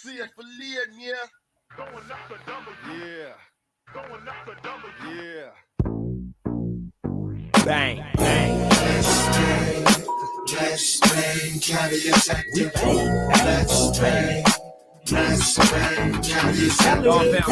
safe for lane, yeah. Going up the double. Yeah. Going up the double. Yeah. Bang, bang. Let's bang, carry your tactic. Let's bang. Let's bang, carry your tactic.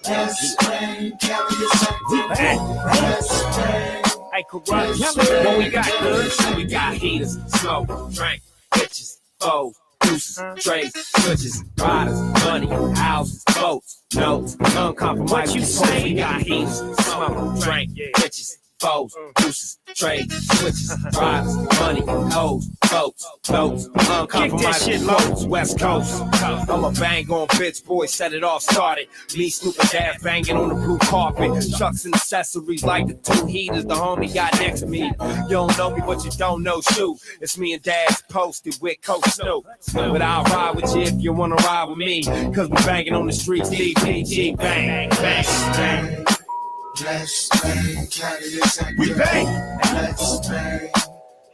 Let's bang, carry your tactic. Let's bang. Hey, corrupt. What we got, good? We got heaters, smoke, drink, bitches, foes, deuces, trays, switches, riders, money, houses, boats, notes, uncompromised. You say we got heaters, smoke, drink, bitches, foes, deuces, trades, switches, riders, money, hoes, boats, notes, uncompromised. Loads, West Coast. I'm a bang on bitch, boy, set it off, started. Me, Snoop and Dad banging on the blue carpet. Chucks and accessories like the two heaters the homie got next to me. You don't know me, but you don't know shoot. It's me and Dad's posted with Coach Snoop. But I'll ride with you if you wanna ride with me. Cause we banging on the streets, DPG, bang, bang, bang. Let's bang, carry your tactic. We bang. Let's bang.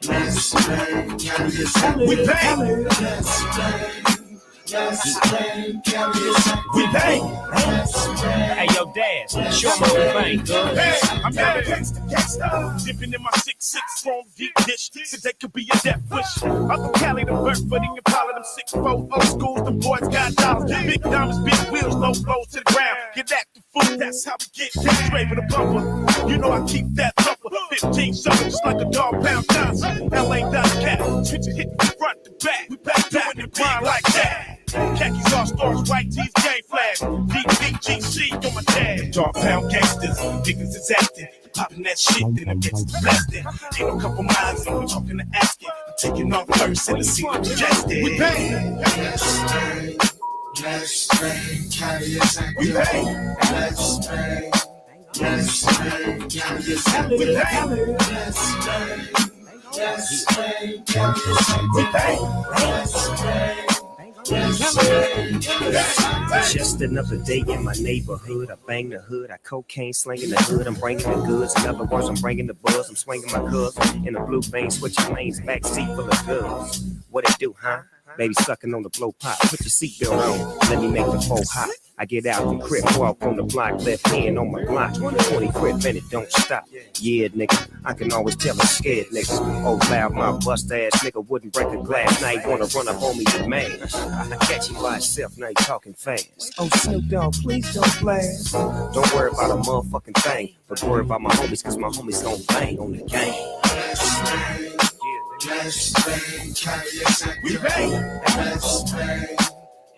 Let's bang, carry your tactic. We bang. Let's bang. Let's bang, carry your tactic. We bang. Let's bang. Hey, yo, Dad, show me what you bang, good. Hey, I'm down to gangsta. Dipping in my 6'6" strong deep dish. Today could be a death wish. I'm from Cali to Burford and Impala, them 6'4" old schools. The boys got dollars. Big diamonds, big wheels, low blows to the ground. Get active food, that's how we get straight with a bumper. You know I keep that thumper. 15 summers, just like a dog pound Johnson. LA dot cat, switch it, hit me front to back. We back doing the grind like that. Khakis all stars, white tees, game flags. DPGC on my tag. Dog pound gangsters, niggas is acting. Popping that shit, then it gets blasted. Ain't no couple miles, and we talking to asking. I'm taking off first and the scene congested. We bang. Let's bang. Let's bang, carry your tactic. We bang. Let's bang. Let's bang, carry your tactic. We bang. Let's bang. Let's bang, carry your tactic. We bang. Let's bang. Just another day in my neighborhood. I bang the hood, I cocaine slinging the hood. I'm bringing the goods. In other words, I'm bringing the buzz. I'm swinging my cuz in the blue vein, switching lanes, backseat full of goods. What it do, huh? Baby sucking on the blow pop. Put your seatbelt on. Let me make the phone hot. I get out from crib, walk on the block, left hand on my block. 20 quit minute, don't stop. Yeah, nigga, I can always tell a scared nigga. Oh, loud my bust ass nigga wouldn't break a glass. Now you wanna run up on me with man. I catch you by itself, now you talking fast. Oh, Snoop Dogg, please don't blast. Don't worry about a motherfucking thing, but worry about my homies, cause my homies gon' bang on the game. Let's bang, carry your tactic. We bang. Let's bang.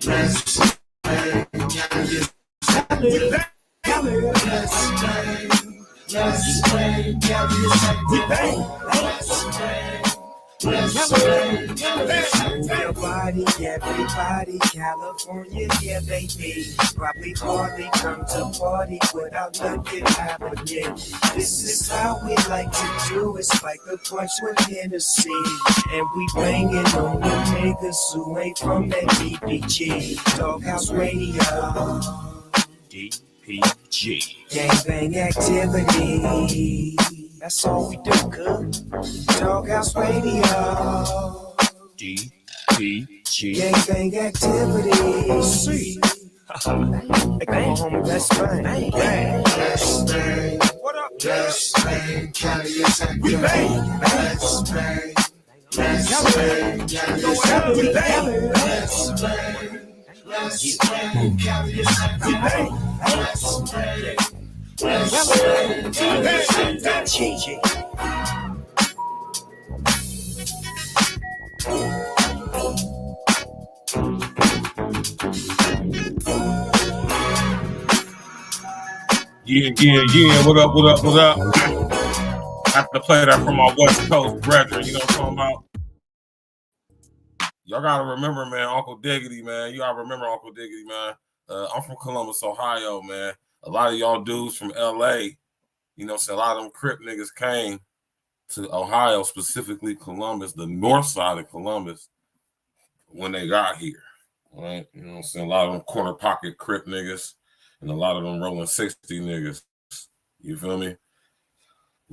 Let's bang, carry your tactic. We bang. Let's bang. Let's bang, carry your tactic. We bang. Let's bang. Let's bang. Move your body, everybody, California, yeah, baby. Probably hardly come to party without looking happening. This is how we like to do it, spike the punch with Hennessy. And we banging on the niggas who ain't from that DPG. Doghouse Radio. DPG. Gangbang activity. That's all we do, good. Doghouse Radio. DPG. Gangbang activity. See. Hey, come on, homie, let's bang. Bang. Let's bang. What up? Let's bang, carry your tactic. We bang. Let's bang. Let's bang, carry your tactic. We bang. Let's bang. Let's bang, carry your tactic. We bang. Let's bang. Let's bang, carry your tactic. GG. Yeah. What up? I have to play that from my West Coast brethren. You know what I'm talking about? Y'all gotta remember, man, Uncle Diggity, man. You gotta remember Uncle Diggity, man. I'm from Columbus, Ohio, man. A lot of y'all dudes from LA, you know, so a lot of them Crip niggas came to Ohio, specifically Columbus, the north side of Columbus, when they got here. Right? You know what I'm saying? A lot of them corner pocket Crip niggas and a lot of them rolling 60 niggas. You feel me?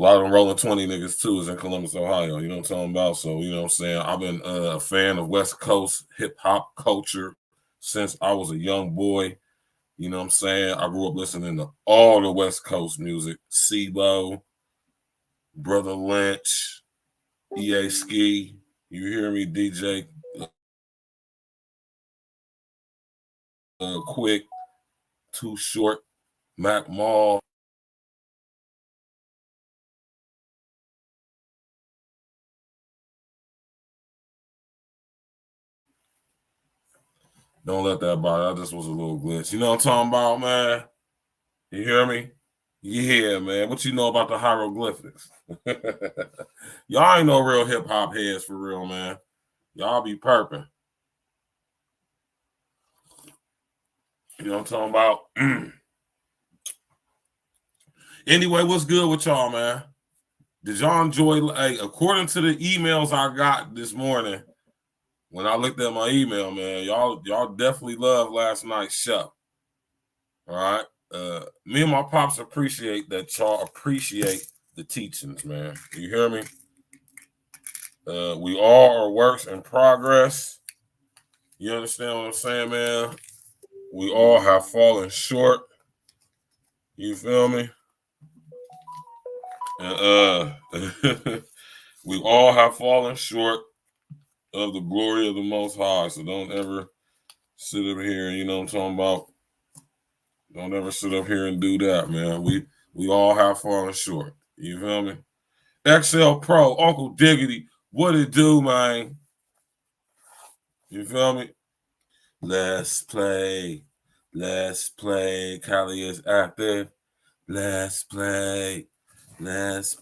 A lot of them Rolling 20 niggas too is in Columbus, Ohio. You know what I'm talking about? So, you know what I'm saying? I've been a fan of West Coast hip-hop culture since I was a young boy. You know what I'm saying? I grew up listening to all the West Coast music. SIBO, Brother Lynch, EA Ski. You hear me, DJ? Quick, Too Short, Mac Mall. Don't let that bother. That just was a little glitch. You know what I'm talking about, man? You hear me? Yeah, man. What you know about the hieroglyphics? Y'all ain't no real hip hop heads for real, man. Y'all be perping. You know what I'm talking about? Anyway, what's good with y'all, man? Did y'all enjoy, according to the emails I got this morning, when I looked at my email, man, y'all definitely loved last night's show. All right. Me and my pops appreciate that y'all appreciate the teachings, man. You hear me? We all are works in progress. You understand what I'm saying, man? We all have fallen short. You feel me? And we all have fallen short of the glory of the Most High. So don't ever sit up here and, you know what I'm talking about? Don't ever sit up here and do that, man. We all have fallen short. You feel me? XL Pro, Uncle Diggity, what it do, man? You feel me? Let's play. Cali is active. Let's play. My man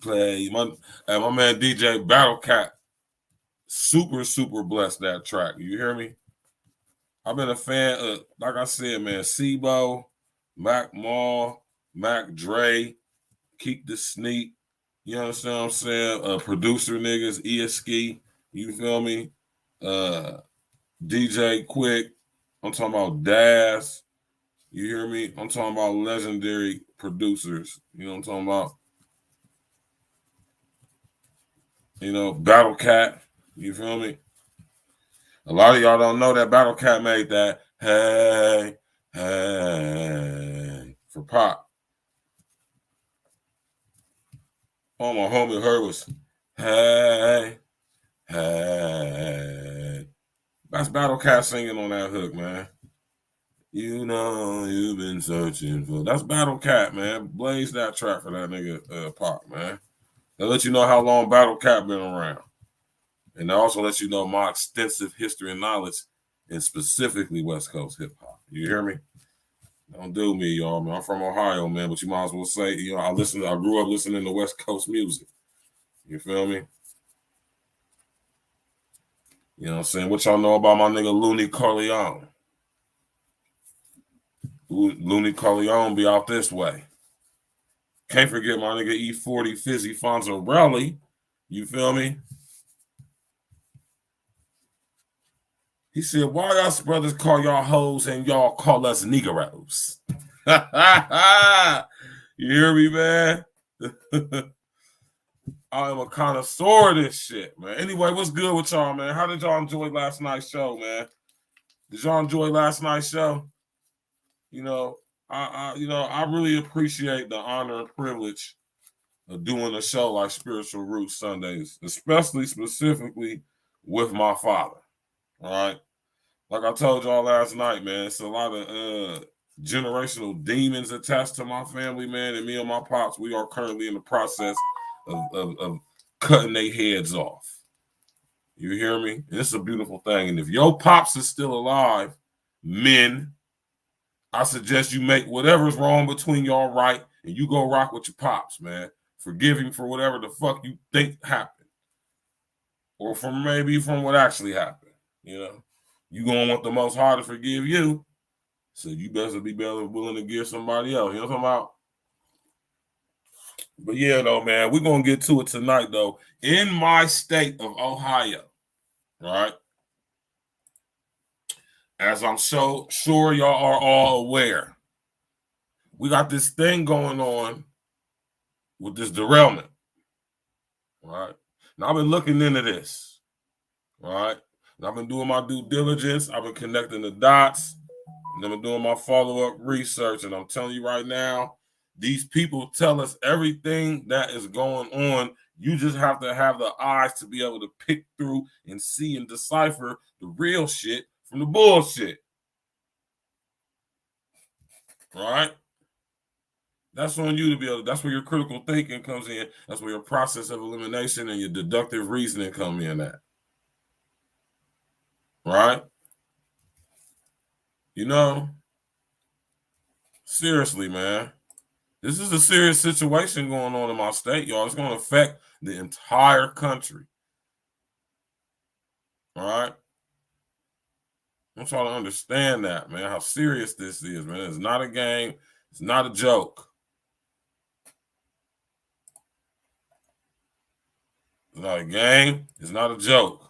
DJ Battle Cat, super blessed that track. You hear me? I've been a fan of, like I said, man, SIBO, Mac Mall, Mac Dre, Keep the Sneak. You understand what I'm saying? Producer niggas, ESKI. You feel me? DJ Quick. I'm talking about Daz. You hear me? I'm talking about legendary producers. You know what I'm talking about? You know, Battle Cat. You feel me? A lot of y'all don't know that Battle Cat made that hey for Pop. Oh, my homie heard was hey. That's Battle Cat singing on that hook, man. You know you've been searching for. That's Battle Cat, man. Blaze that track for that nigga Pop, man. That let you know how long Battle Cat been around. And that also lets you know my extensive history and knowledge in specifically West Coast hip hop. You hear me? Don't do me, y'all, man. I'm from Ohio, man, but you might as well say, you know, I grew up listening to West Coast music. You feel me? You know what I'm saying? What y'all know about my nigga Looney Corleone? Looney Corleone be out this way. Can't forget my nigga E40 Fizzy Fonzarelli. You feel me? He said, why us brothers call y'all hoes and y'all call us Negroes? You hear me, man? I am a connoisseur of this shit, man. Anyway, what's good with y'all, man? How did y'all enjoy last night's show, man? Did y'all enjoy last night's show? You know, I really appreciate the honor and privilege of doing a show like Spiritual Roots Sundays, specifically with my father. All right. Like I told y'all last night, man, it's a lot of generational demons attached to my family, man. And me and my pops, we are currently in the process of cutting their heads off. You hear me? And it's a beautiful thing. And if your pops is still alive, men, I suggest you make whatever's wrong between y'all right, and you go rock with your pops, man. Forgive him for whatever the fuck you think happened, or from what actually happened. You know, you gonna want the Most High to forgive you, so you better be willing to give somebody else. You know what I'm talking about? But yeah, though, man, we're gonna get to it tonight, though. In my state of Ohio, right? As I'm so sure y'all are all aware, we got this thing going on with this derailment. Right? Now I've been looking into this. Right? And I've been doing my due diligence. I've been connecting the dots. And I've been doing my follow-up research. And I'm telling you right now, these people tell us everything that is going on. You just have to have the eyes to be able to pick through and see and decipher the real shit from the bullshit. Right? That's on you to be able to, that's where your critical thinking comes in. That's where your process of elimination and your deductive reasoning come in at. Right? You know, seriously, man. This is a serious situation going on in my state, y'all. It's going to affect the entire country. All right? I want y'all to understand that, man, how serious this is, man. It's not a game. It's not a joke. It's not a game. It's not a joke.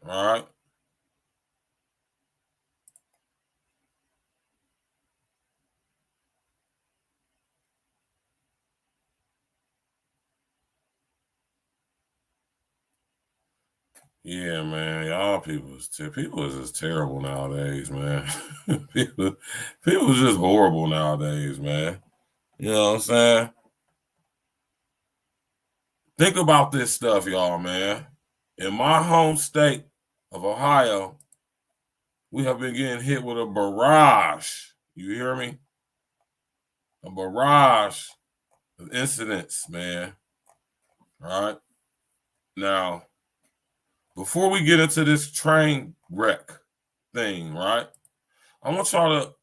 All right? Yeah, man. Y'all people is just terrible nowadays, man. people is just horrible nowadays, man. You know what I'm saying? Think about this stuff, y'all, man. In my home state of Ohio, we have been getting hit with a barrage. You hear me? A barrage of incidents, man. All right. Now, before we get into this train wreck thing, right? I want y'all to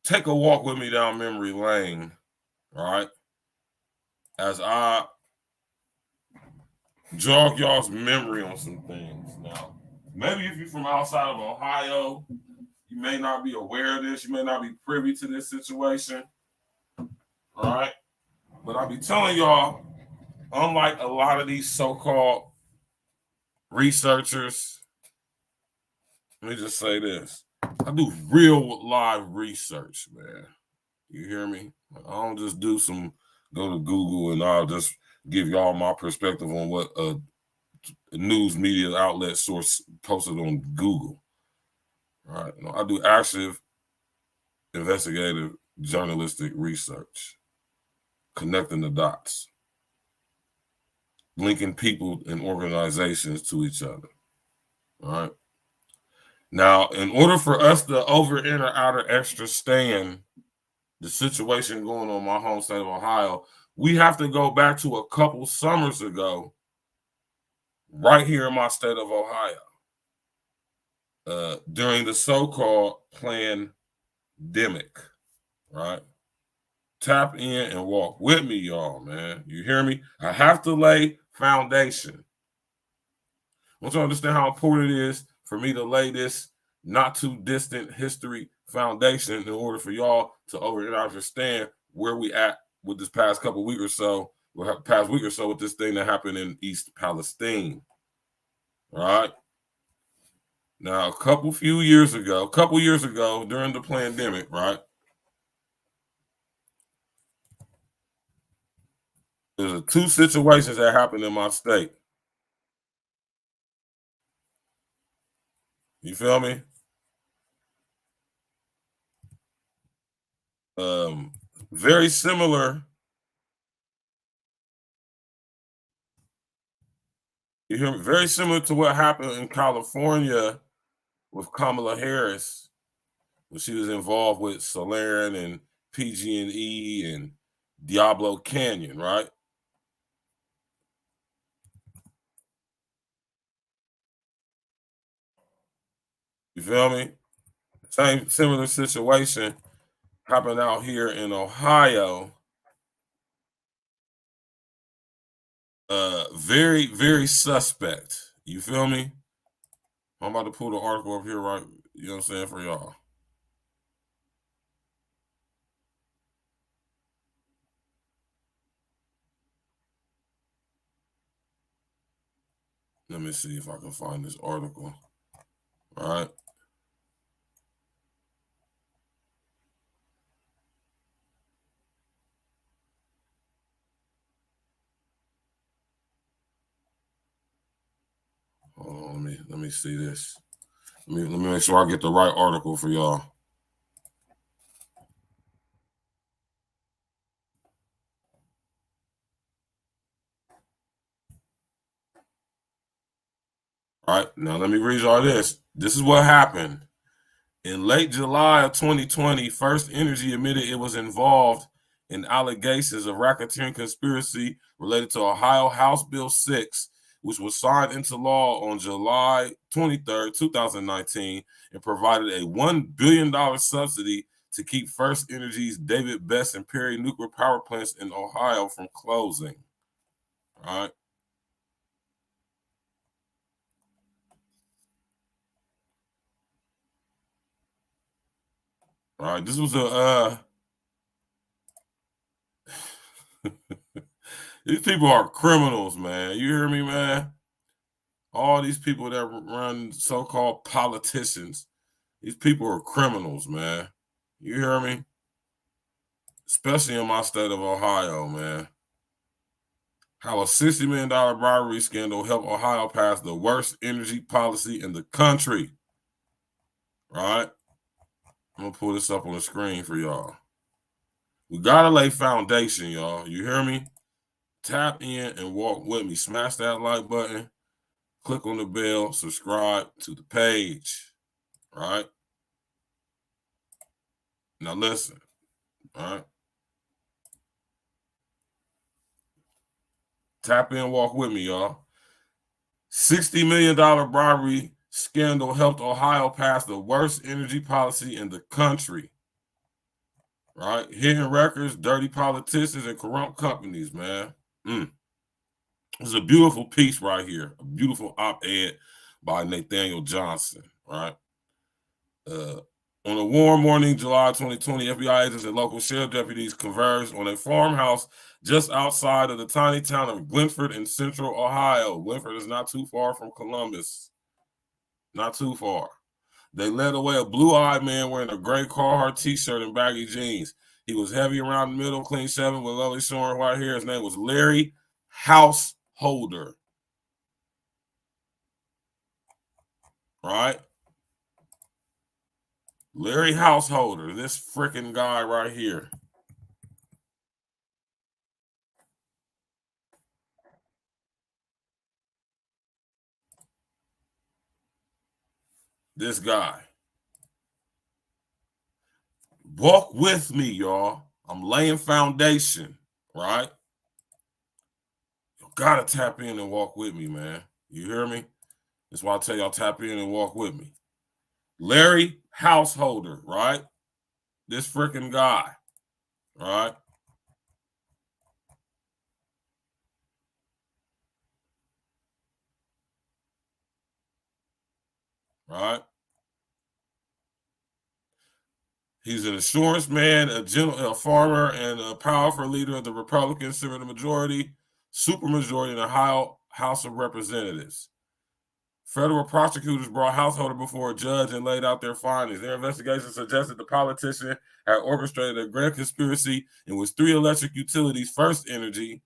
take a walk with me down memory lane, all right? As I jog y'all's memory on some things. Now, maybe if you're from outside of Ohio, you may not be aware of this. You may not be privy to this situation, all right? But I'll be telling y'all, unlike a lot of these so-called researchers, let me just say this. I do real live research, man. You hear me? I don't just go to Google and I'll just give y'all my perspective on what a news media outlet source posted on Google. All right. No, I do active investigative journalistic research, connecting the dots, linking people and organizations to each other. All right. Now, in order for us to over, in, or out, or extra stand the situation going on in my home state of Ohio, we have to go back to a couple summers ago, right here in my state of Ohio, during the so-called pandemic, right? Tap in and walk with me, y'all, man. You hear me? I have to lay foundation. I want you to understand how important it is for me to lay this not too distant history foundation in order for y'all to understand where we at with this past week or so with this thing that happened in East Palestine. All right. Now, a couple years ago, during the pandemic, right? There's two situations that happened in my state. You feel me? Very similar. You hear me? Very similar to what happened in California with Kamala Harris, when she was involved with Solarian and PG&E and Diablo Canyon, right? You feel me? Same similar situation happened out here in Ohio. Very, very suspect. You feel me? I'm about to pull the article up here, right? You know what I'm saying, for y'all. Let me see if I can find this article. All right. Let me see this. Let me make sure I get the right article for y'all. All right, now let me read y'all this. This is what happened. In late July of 2020, First Energy admitted it was involved in allegations of racketeering conspiracy related to Ohio House Bill 6, which was signed into law on July 23rd, 2019, and provided a $1 billion subsidy to keep First Energy's David Best and Perry nuclear power plants in Ohio from closing. All right. All right, this was a these people are criminals, man. You hear me, man? All these people that run so-called politicians, these people are criminals, man. You hear me? Especially in my state of Ohio, man. How a $60 million bribery scandal helped Ohio pass the worst energy policy in the country. All right? I'm going to pull this up on the screen for y'all. We got to lay foundation, y'all. You hear me? Tap in and walk with me. Smash that like button. Click on the bell. Subscribe to the page. All right? Now listen. All right? Tap in, walk with me, y'all. $60 million bribery scandal helped Ohio pass the worst energy policy in the country. Right? Hidden records, dirty politicians, and corrupt companies, man. It's a beautiful piece right here. A beautiful op-ed by Nathaniel Johnson, right? On a warm morning, July 2020, FBI agents and local sheriff deputies converged on a farmhouse just outside of the tiny town of Glenford in central Ohio. Glenford is not too far from Columbus. Not too far. They led away a blue-eyed man wearing a gray Carhartt t-shirt and baggy jeans. He was heavy around the middle, clean shaven with lovely short white hair. His name was Larry Householder. Right? Larry Householder, this freaking guy right here. This guy. Walk with me, y'all. I'm laying foundation, right? You gotta tap in and walk with me, man. You hear me? That's why I tell y'all tap in and walk with me. Larry Householder, right? This freaking guy, right? Right? He's an insurance man, a farmer, and a powerful leader of the Republican supermajority in the Ohio House of Representatives. Federal prosecutors brought Householder before a judge and laid out their findings. Their investigation suggested the politician had orchestrated a grand conspiracy in which three electric utilities, First Energy,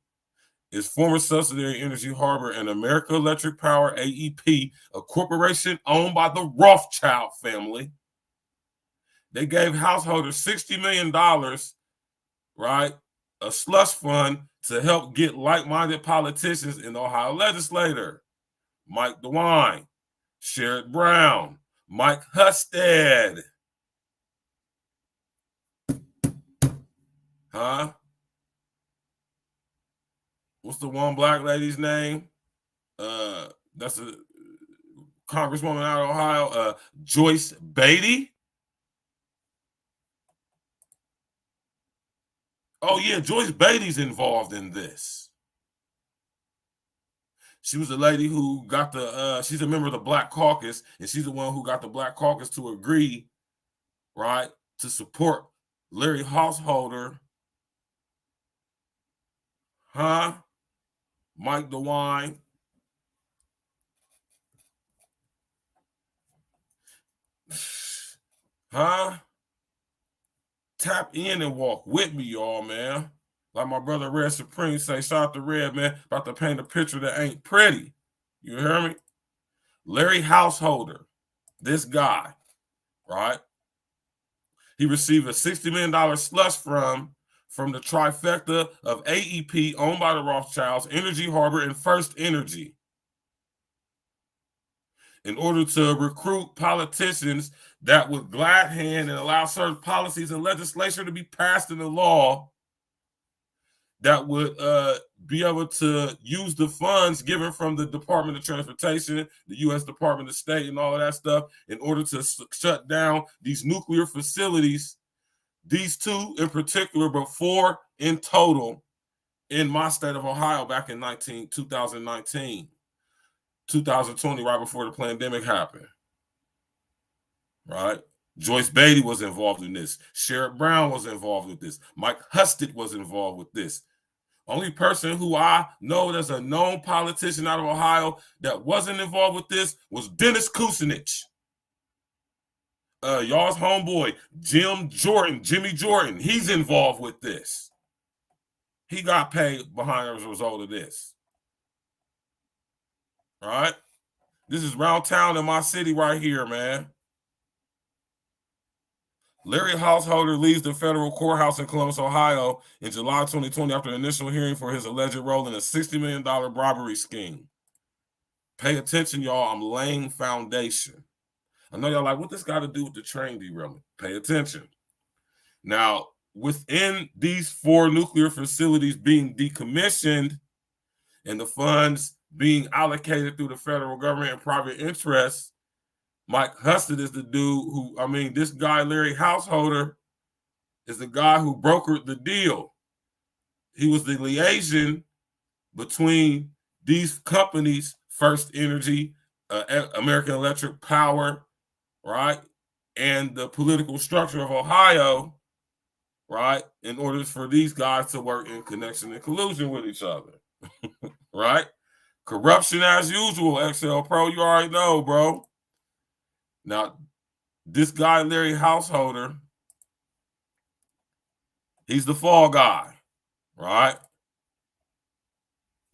its former subsidiary Energy Harbor, and America Electric Power, AEP, a corporation owned by the Rothschild family. They gave Householder $60 million, right? A slush fund to help get like-minded politicians in the Ohio legislature. Mike DeWine, Sherrod Brown, Mike Husted. Huh? What's the one black lady's name? That's a congresswoman out of Ohio, Joyce Beatty. Oh, yeah, Joyce Beatty's involved in this. She was the lady who got she's a member of the Black Caucus, and she's the one who got the Black Caucus to agree, right, to support Larry Householder. Huh? Mike DeWine. Huh? Tap in and walk with me, y'all, man. Like my brother Red Supreme say, shout out to Red, man, about to paint a picture that ain't pretty. You hear me? Larry Householder, this guy, right? He received a $60 million slush from the trifecta of AEP, owned by the Rothschilds, Energy Harbor, and First Energy, in order to recruit politicians that would glad hand and allow certain policies and legislation to be passed into law that would be able to use the funds given from the Department of Transportation, the U.S. Department of State, and all of that stuff in order to shut down these nuclear facilities, these two in particular, but 4 in total in my state of Ohio back in 2019, 2020, right before the pandemic happened, right? Joyce Beatty was involved in this. Sherrod Brown was involved with this. Mike Husted was involved with this. Only person who I know that's a known politician out of Ohio that wasn't involved with this was Dennis Kucinich. Y'all's homeboy, Jimmy Jordan, he's involved with this. He got paid behind as a result of this. All right? This is round town in my city right here, man. Larry Householder leaves the federal courthouse in Columbus, Ohio in July 2020 after an initial hearing for his alleged role in a $60 million bribery scheme. Pay attention, y'all. I'm laying foundation. I know y'all like, what this got to do with the train derailment? Pay attention. Now, within these 4 nuclear facilities being decommissioned and the funds being allocated through the federal government and private interests, Mike Husted is the dude this guy, Larry Householder, is the guy who brokered the deal. He was the liaison between these companies, First Energy, American Electric Power, right, and the political structure of Ohio, right, in order for these guys to work in connection and collusion with each other, right? Corruption as usual, XL Pro, you already know, bro. Now, this guy, Larry Householder, he's the fall guy, right?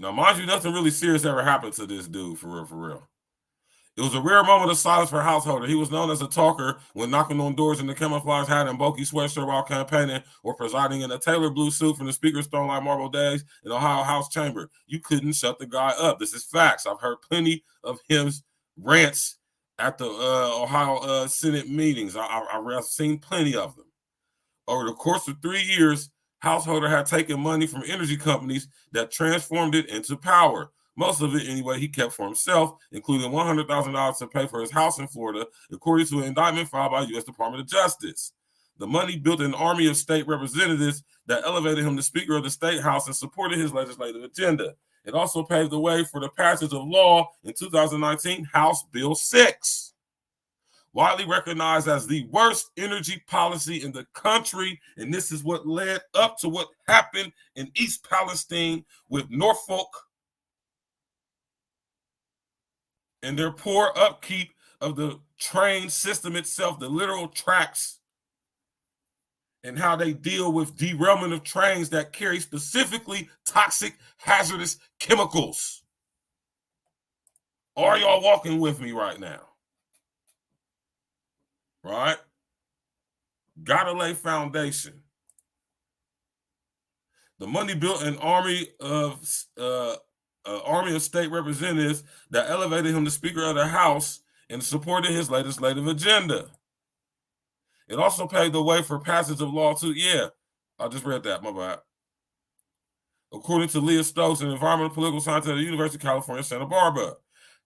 Now, mind you, nothing really serious ever happened to this dude, for real, for real. It was a rare moment of silence for Householder. He was known as a talker when knocking on doors in the camouflage hat and bulky sweatshirt while campaigning or presiding in a tailored blue suit from the Speaker's throne like marble days in Ohio House Chamber. You couldn't shut the guy up. This is facts. I've heard plenty of his rants at the Ohio Senate meetings. I've seen plenty of them. Over the course of 3 years, Householder had taken money from energy companies that transformed it into power. Most of it, anyway, he kept for himself, including $100,000 to pay for his house in Florida, according to an indictment filed by the U.S. Department of Justice. The money built an army of state representatives that elevated him to Speaker of the State House and supported his legislative agenda. It also paved the way for the passage of law in 2019, House Bill 6. Widely recognized as the worst energy policy in the country, and this is what led up to what happened in East Palestine with Norfolk and their poor upkeep of the train system itself, the literal tracks, and how they deal with derailment of trains that carry specifically toxic, hazardous chemicals. Are y'all walking with me right now? Right? Gotta lay foundation. The money built an army of state representatives that elevated him to Speaker of the House and supported his legislative agenda. It also paved the way for passage of law too. Yeah, I just read that, my bad. According to Leah Stokes, an environmental political scientist at the University of California, Santa Barbara,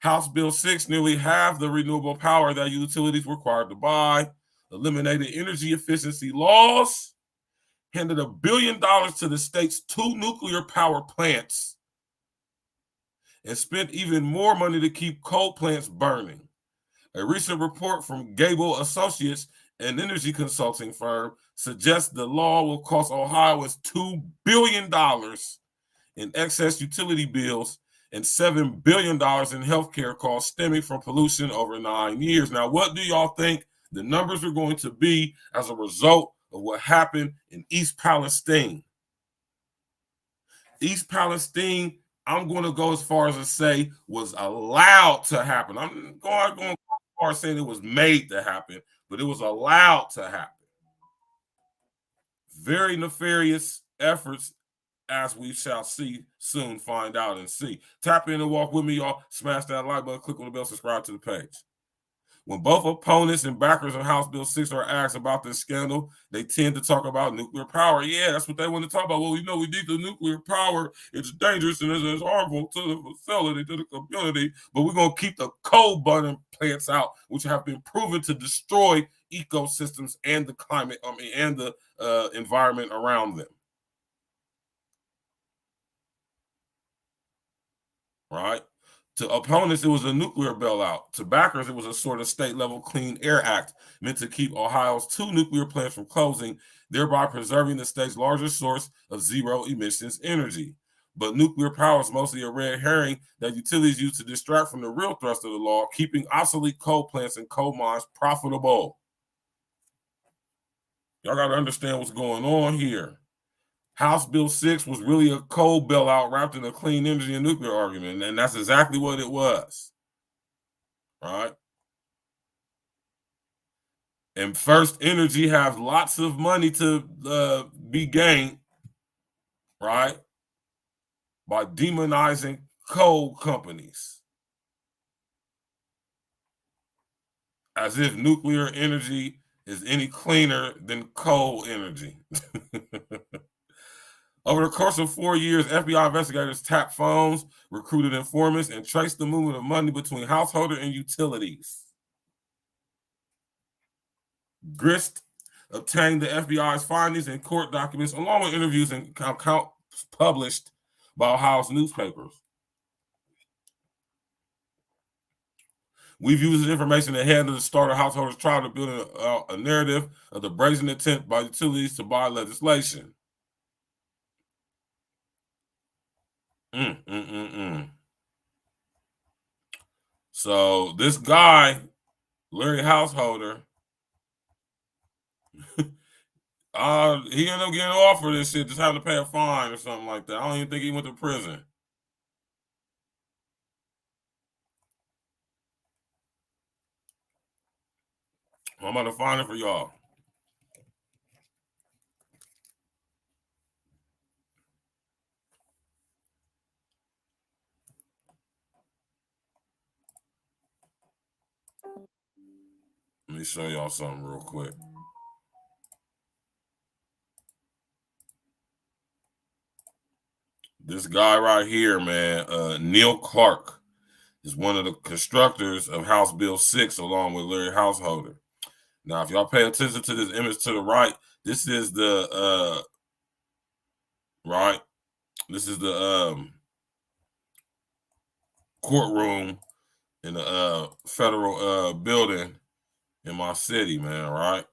House Bill 6 nearly halved the renewable power that utilities were required to buy, eliminated energy efficiency laws, handed $1 billion to the state's 2 nuclear power plants, and spent even more money to keep coal plants burning. A recent report from Gable Associates, an energy consulting firm, suggests the law will cost Ohioans $2 billion in excess utility bills and $7 billion in healthcare costs stemming from pollution over 9 years. Now, what do y'all think the numbers are going to be as a result of what happened in East Palestine? East Palestine, I'm going to go as far as to say was allowed to happen. I'm going as far as saying it was made to happen, but it was allowed to happen. Very nefarious efforts, as we shall see soon, find out and see. Tap in and walk with me, y'all. Smash that like button, click on the bell, subscribe to the page. When both opponents and backers of House Bill 6 are asked about this scandal, they tend to talk about nuclear power. Yeah, that's what they want to talk about. Well, we know we need the nuclear power. It's dangerous and it's harmful to the facility, to the community, but we're going to keep the coal burning plants out, which have been proven to destroy ecosystems and the climate, and the environment around them. Right? To opponents, it was a nuclear bailout. To backers, it was a sort of state-level Clean Air Act meant to keep Ohio's 2 nuclear plants from closing, thereby preserving the state's largest source of zero-emissions energy. But nuclear power is mostly a red herring that utilities use to distract from the real thrust of the law, keeping obsolete coal plants and coal mines profitable. Y'all got to understand what's going on here. House Bill 6 was really a coal bailout wrapped in a clean energy and nuclear argument, and that's exactly what it was. Right? And First Energy has lots of money to be gained, right, by demonizing coal companies. As if nuclear energy is any cleaner than coal energy. Over the course of 4 years, FBI investigators tapped phones, recruited informants, and traced the movement of money between householders and utilities. Grist obtained the FBI's findings and court documents, along with interviews and accounts published by Ohio's newspapers. We've used this information ahead of the start of householders' trial to build a narrative of the brazen attempt by utilities to buy legislation. So this guy, Larry Householder, he ended up getting off for this shit, just having to pay a fine or something like that. I don't even think he went to prison. I'm about to find it for y'all. Let me show y'all something real quick. This guy right here, man, Neil Clark, is one of the constructors of House Bill 6, along with Larry Householder. Now, if y'all pay attention to this image to the right, this is the courtroom in the federal building in my city, man, right?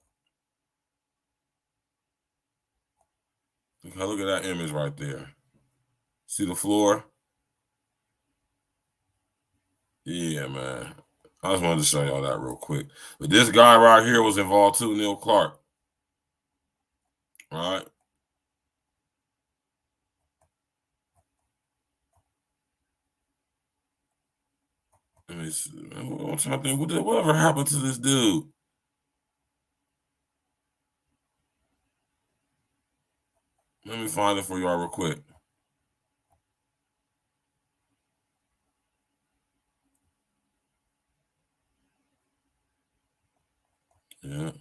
Okay, look at that image right there. See the floor? Yeah, man. I just wanted to show y'all that real quick. But this guy right here was involved too, Neil Clark. All right. Let me see. I'm trying to think, whatever happened to this dude? Let me find it for y'all real quick. Yeah.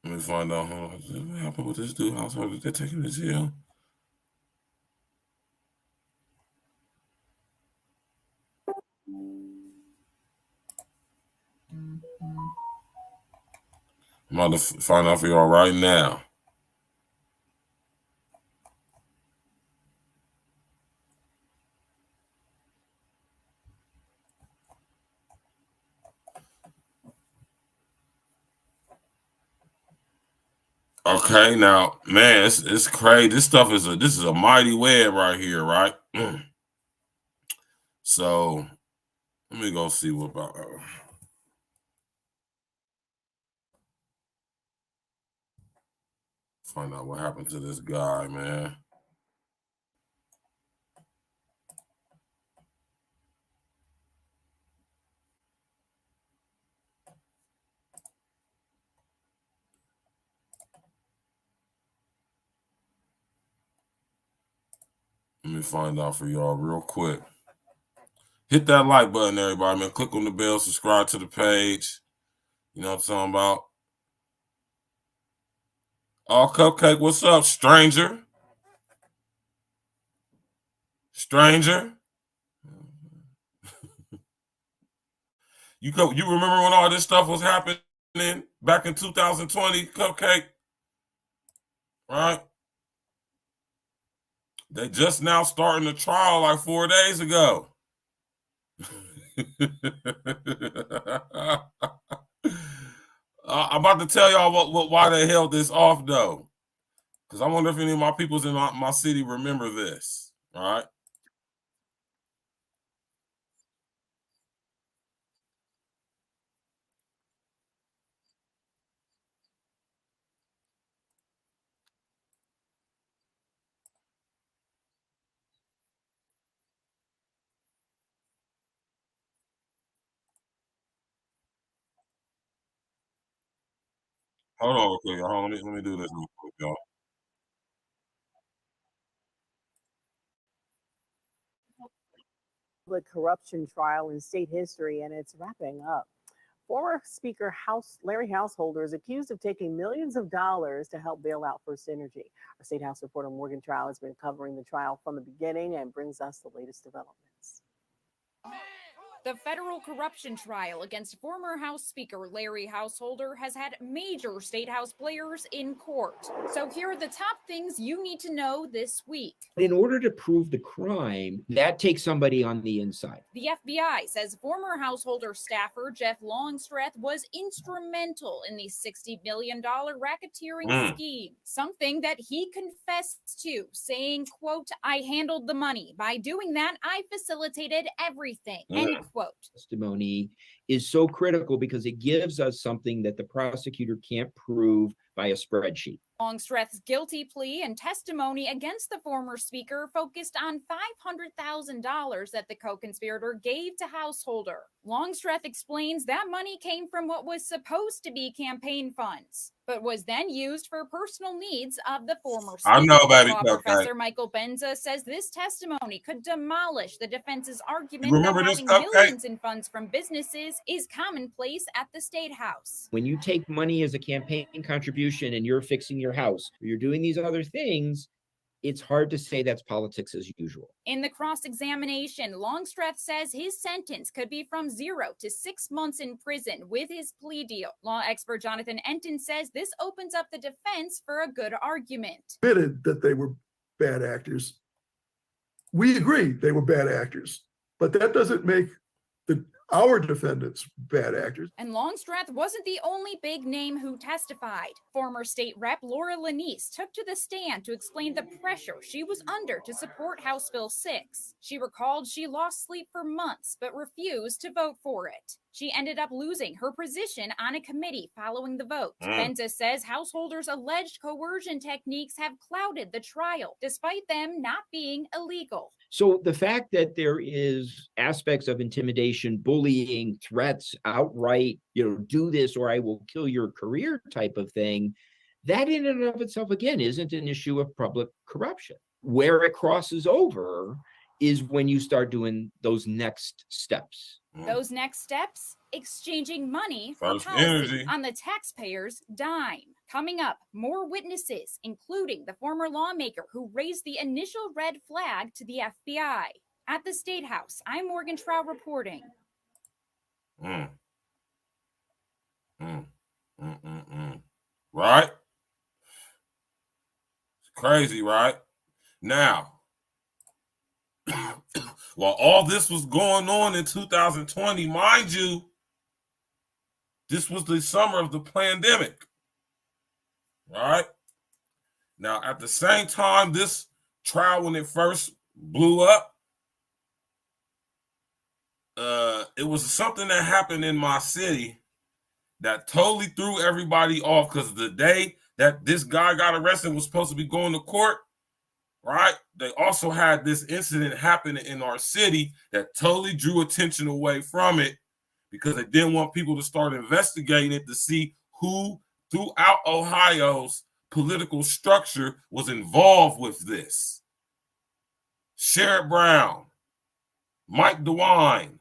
Let me find out what happened with this dude. Household, did they take him to jail? I'm about to find out for y'all right now. Okay, now, man, it's crazy. This is a mighty web right here, right? So let me go see what about find out what happened to this guy, man. Let me find out for y'all real quick. Hit that like button, everybody, man. Click on the bell, subscribe to the page. You know what I'm talking about? Oh, Cupcake, what's up, stranger? Stranger? You remember when all this stuff was happening back in 2020, Cupcake? Right? They just now starting the trial like 4 days ago. I'm about to tell y'all why they held this off, though. Because I wonder if any of my peoples in my city remember this, right? Hold on, okay, y'all. Let me do this real quick, y'all. Public corruption trial in state history, and it's wrapping up. Former Speaker Larry Householder is accused of taking millions of dollars to help bail out First Energy. Our State House reporter Morgan Trout has been covering the trial from the beginning and brings us the latest developments. The federal corruption trial against former House Speaker Larry Householder has had major state house players in court. So here are the top things you need to know this week. In order to prove the crime, that takes somebody on the inside. The FBI says former Householder staffer Jeff Longstreth was instrumental in the $60 million racketeering scheme, something that he confessed to, saying, quote, "I handled the money. By doing that, I facilitated everything," end quote. Testimony is so critical because it gives us something that the prosecutor can't prove by a spreadsheet. Longstreth's guilty plea and testimony against the former speaker focused on $500,000 that the co-conspirator gave to Householder. Longstreth explains that money came from what was supposed to be campaign funds, but was then used for personal needs of the former speaker. I know, baby. Law professor Michael Benza says this testimony could demolish the defense's argument that having millions in funds from businesses is commonplace at the State House. When you take money as a campaign contribution and you're fixing your house, or you're doing these other things, it's hard to say that's politics as usual. In the cross-examination, Longstreth says his sentence could be from 0 to 6 months in prison with his plea deal. Law expert Jonathan Enton says this opens up the defense for a good argument. Admitted that they were bad actors. We agree they were bad actors, but that doesn't make our defendants bad actors. And Longstreth wasn't the only big name who testified. Former state rep Laura Lanise took to the stand to explain the pressure she was under to support House Bill 6. She recalled she lost sleep for months but refused to vote for it. She ended up losing her position on a committee following the vote. Benza says Householder's alleged coercion techniques have clouded the trial, despite them not being illegal. So the fact that there is aspects of intimidation, bullying, threats, outright, do this or I will kill your career type of thing, that in and of itself, again, isn't an issue of public corruption. Where it crosses over is when you start doing those next steps. Those next steps? Exchanging money for policy on the taxpayer's dime. Coming up, more witnesses, including the former lawmaker who raised the initial red flag to the FBI. At the State House, I'm Morgan Trout reporting. Right? It's crazy, right? Now, while all this was going on in 2020, mind you, this was the summer of the pandemic. Right? Now, at the same time, this trial, when it first blew up, it was something that happened in my city that totally threw everybody off, because the day that this guy got arrested was supposed to be going to court, right? They also had this incident happen in our city that totally drew attention away from it, because they didn't want people to start investigating it to see who throughout Ohio's political structure was involved with this. Sherrod Brown, Mike DeWine,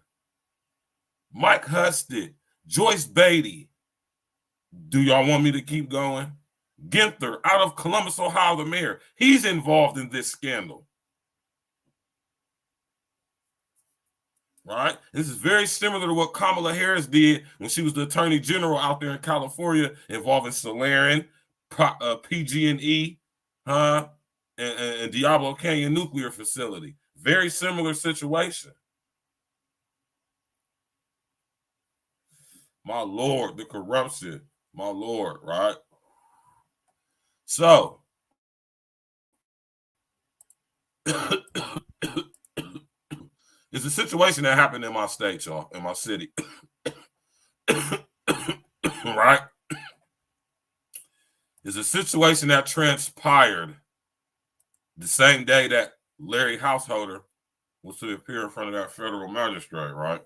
Mike Husted, Joyce Beatty. Do y'all want me to keep going? Ginther, out of Columbus, Ohio, the mayor. He's involved in this scandal. Right? This is very similar to what Kamala Harris did when she was the attorney general out there in California, involving Solarian, PG&E, and Diablo Canyon Nuclear Facility. Very similar situation. My Lord, the corruption. My Lord, right? So, it's a situation that happened in my state, y'all, in my city. Right? It's a situation that transpired the same day that Larry Householder was to appear in front of that federal magistrate, right?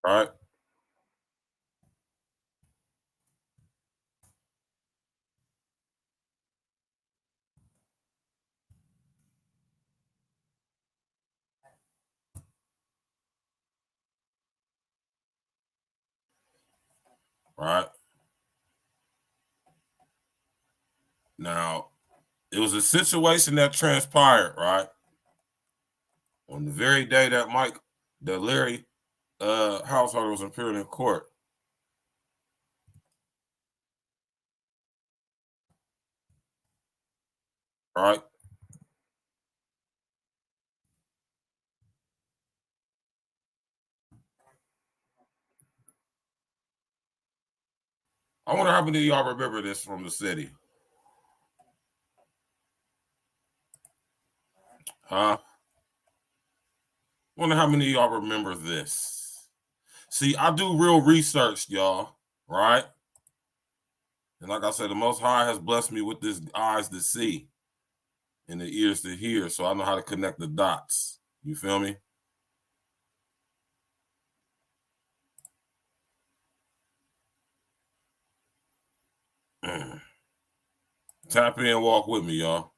Right? Right? Now, it was a situation that transpired, right? On the very day that Larry Householder was appearing in court. Right? I wonder how many of y'all remember this from the city. Huh? Wonder how many of y'all remember this. See, I do real research, y'all, right? And like I said, the Most High has blessed me with this eyes to see and the ears to hear, so I know how to connect the dots. You feel me? Tap in and walk with me, y'all.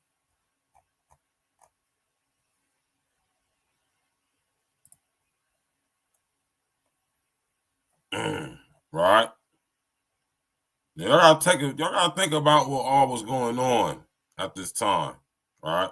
Right? Y'all gotta think about what all was going on at this time, right?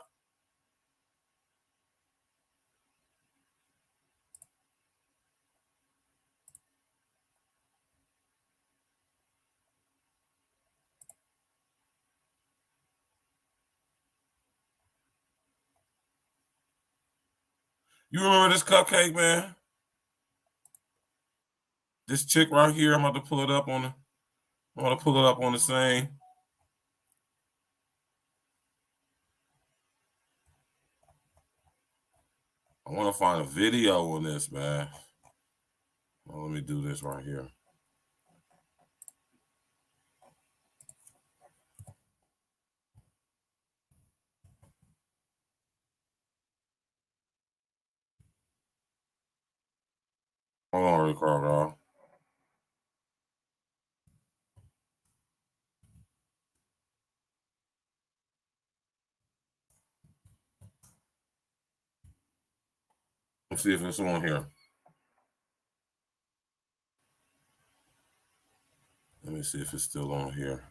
You remember this cupcake, man? This chick right here, I'm about to pull it up on the scene. I want to find a video on this, man. Well, let me do this right here. Hold on, Ricardo. Let's see if it's on here. Let me see if it's still on here.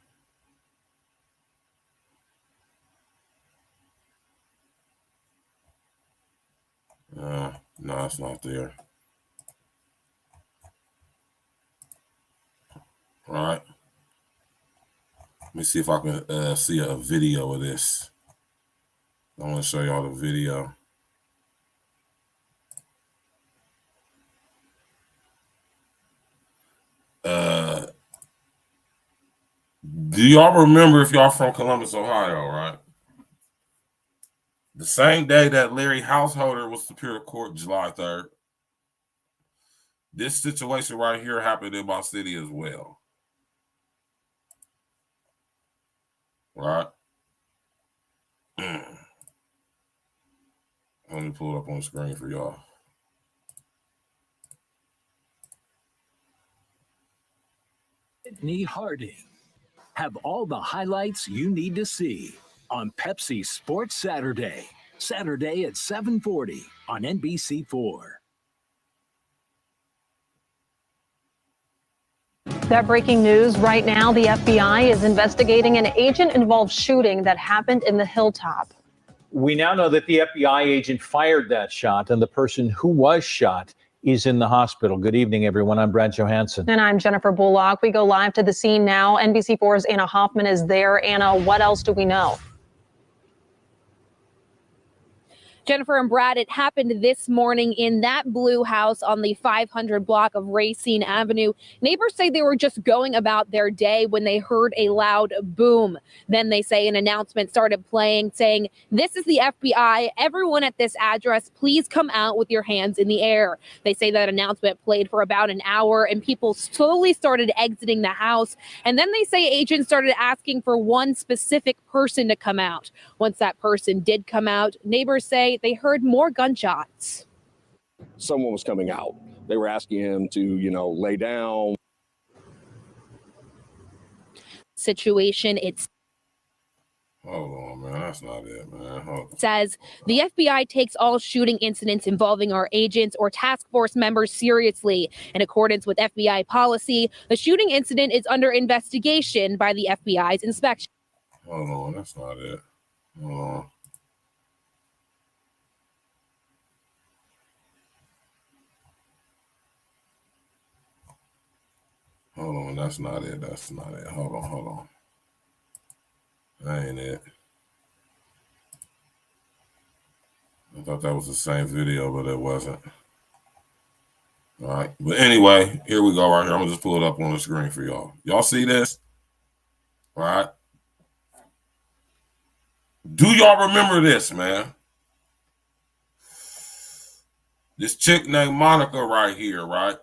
No, it's not there. All right. Let me see if I can see a video of this. I want to show y'all the video. Do y'all remember, if y'all from Columbus, Ohio, right? The same day that Larry Householder was to appear to court, July 3rd, this situation right here happened in my city as well. Right? Let me pull it up on the screen for y'all. Whitney Harding. Have all the highlights you need to see on Pepsi Sports Saturday. Saturday at 7:40 on NBC4. That breaking news right now, the FBI is investigating an agent-involved shooting that happened in the Hilltop. We now know that the FBI agent fired that shot, and the person who was shot is in the hospital. Good evening, everyone. I'm Brad Johansson. And I'm Jennifer Bullock. We go live to the scene now. NBC4's Anna Hoffman is there. Anna, what else do we know? Jennifer and Brad, it happened this morning in that blue house on the 500 block of Racine Avenue. Neighbors say they were just going about their day when they heard a loud boom. Then they say an announcement started playing saying, "This is the FBI. Everyone at this address, please come out with your hands in the air." They say that announcement played for about an hour and people slowly started exiting the house. And then they say agents started asking for one specific person to come out. Once that person did come out, neighbors say they heard more gunshots. Someone was coming out. They were asking him to, lay down. Situation, it's Hold on, man. That's not it, man. Hold on. says the FBI takes all shooting incidents involving our agents or task force members seriously. In accordance with FBI policy, the shooting incident is under investigation by the FBI's inspection. Hold on, that's not it. Hold on. Hold on, that's not it. That's not it. Hold on. That ain't it. I thought that was the same video, but it wasn't. All right. But anyway, here we go right here. I'm going to just pull it up on the screen for y'all. Y'all see this? All right. Do y'all remember this, man? This chick named Monica right here, right?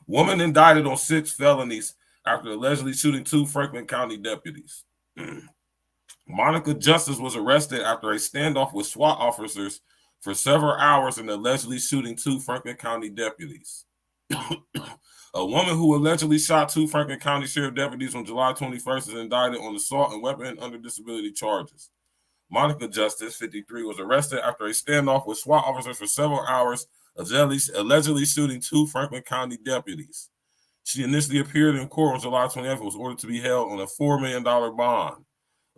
Woman indicted on 6 felonies after allegedly shooting 2 Franklin County deputies. Monica Justice was arrested after a standoff with SWAT officers for several hours and allegedly shooting 2 Franklin County deputies. A woman who allegedly shot 2 Franklin County Sheriff deputies on July 21st is indicted on assault and weapon under disability charges. Monica Justice, 53, was arrested after a standoff with SWAT officers for several hours, allegedly shooting 2 Franklin County deputies. She initially appeared in court on July 28th and was ordered to be held on a $4 million bond.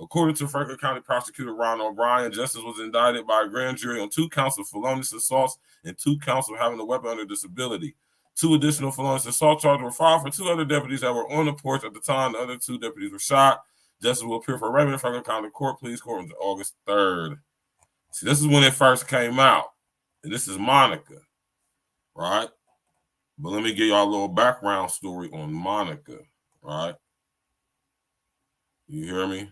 According to Franklin County Prosecutor Ron O'Brien, Justice was indicted by a grand jury on 2 counts of felonious assaults and 2 counts of having a weapon under disability. 2 additional felonious assault charges were filed for 2 other deputies that were on the porch at the time the other 2 deputies were shot. Justice will appear for arraignment in Franklin County Court, Pleas Court, on August 3rd. See, this is when it first came out. And this is Monica, right? But let me give y'all a little background story on Monica, right? You hear me?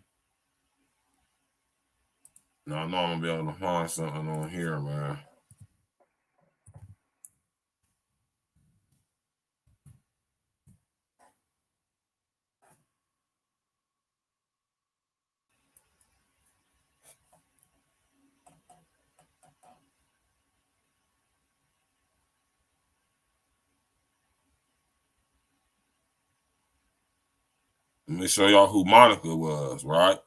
Now I know I'm going to be able to find something on here, man. Let me show y'all who Monica was, right?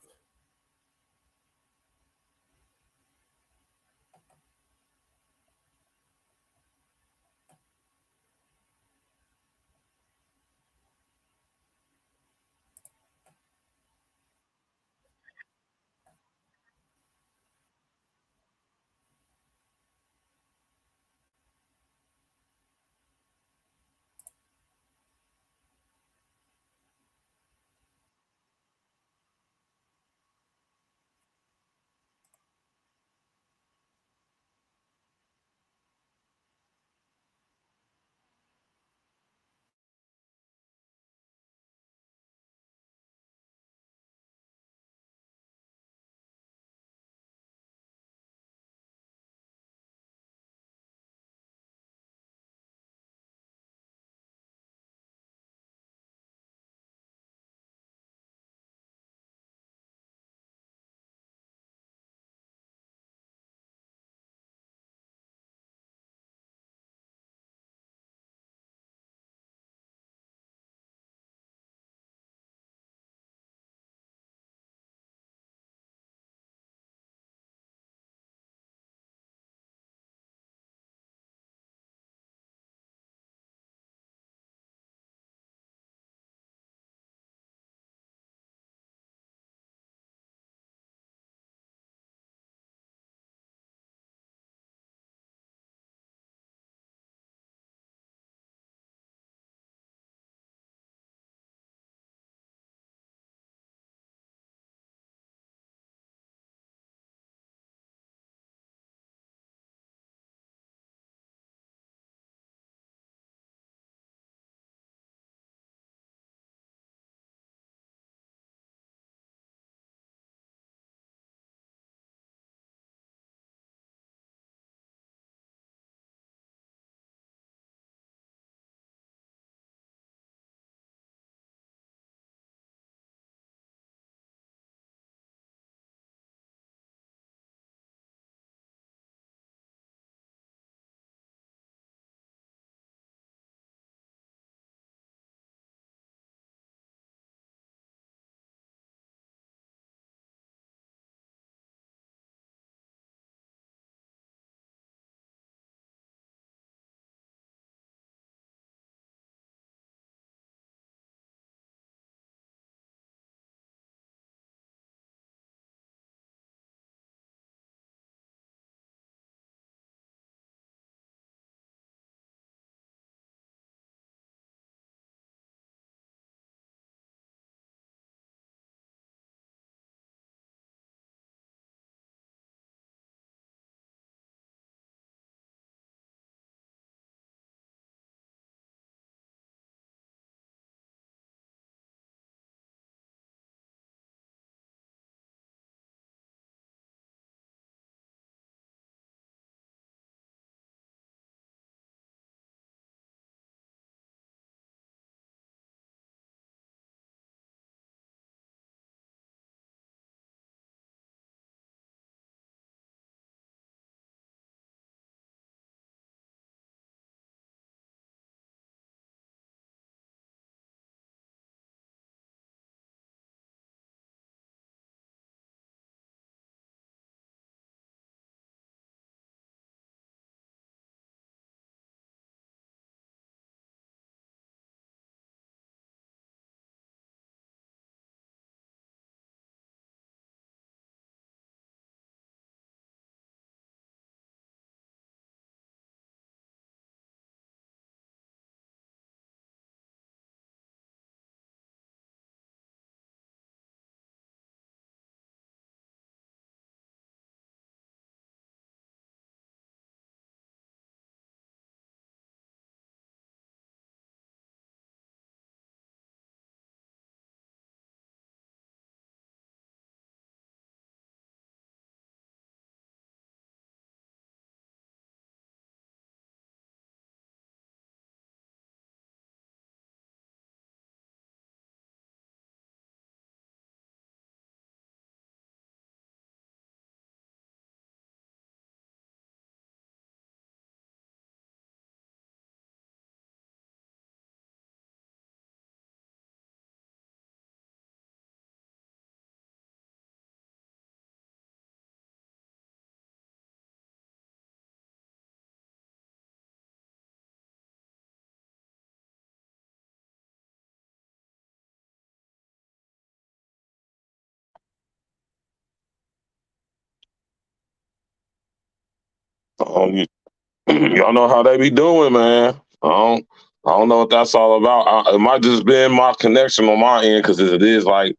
Y'all know how they be doing, man. I don't know what that's all about. It might just been my connection on my end because it is like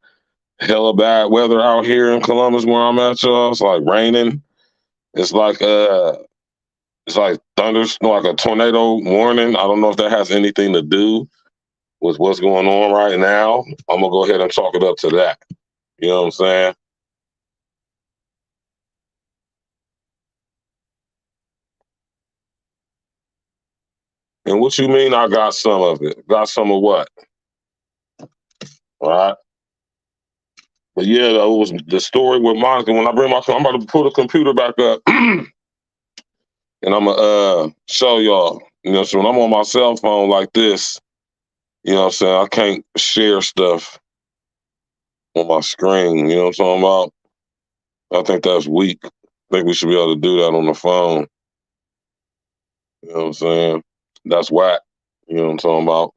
hella bad weather out here in Columbus where I'm at, y'all. It's like raining. It's like thunder, like a tornado warning. I don't know if that has anything to do with what's going on right now. I'm gonna go ahead and chalk it up to that. You know what I'm saying? And what you mean I got some of it? Got some of what? All right. But yeah, though, it was the story with Monica. When I bring I'm about to pull the computer back up and I'm gonna show y'all. You know, so when I'm on my cell phone like this, you know what I'm saying, I can't share stuff on my screen. You know what I'm talking about? I think that's weak. I think we should be able to do that on the phone. You know what I'm saying? That's whack. You know what I'm talking about?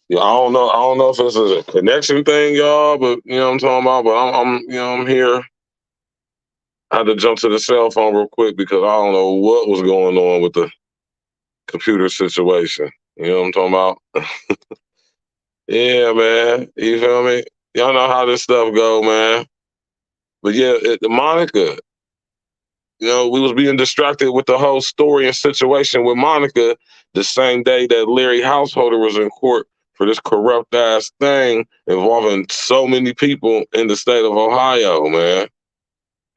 Yeah, I don't know. I don't know if this is a connection thing, y'all, but you know what I'm talking about. But I'm here. I had to jump to the cell phone real quick because I don't know what was going on with the computer situation. You know what I'm talking about? Yeah, man. You feel me? Y'all know how this stuff go, man. But yeah, Monica, you know, we was being distracted with the whole story and situation with Monica the same day that Larry Householder was in court for this corrupt ass thing involving so many people in the state of Ohio, man.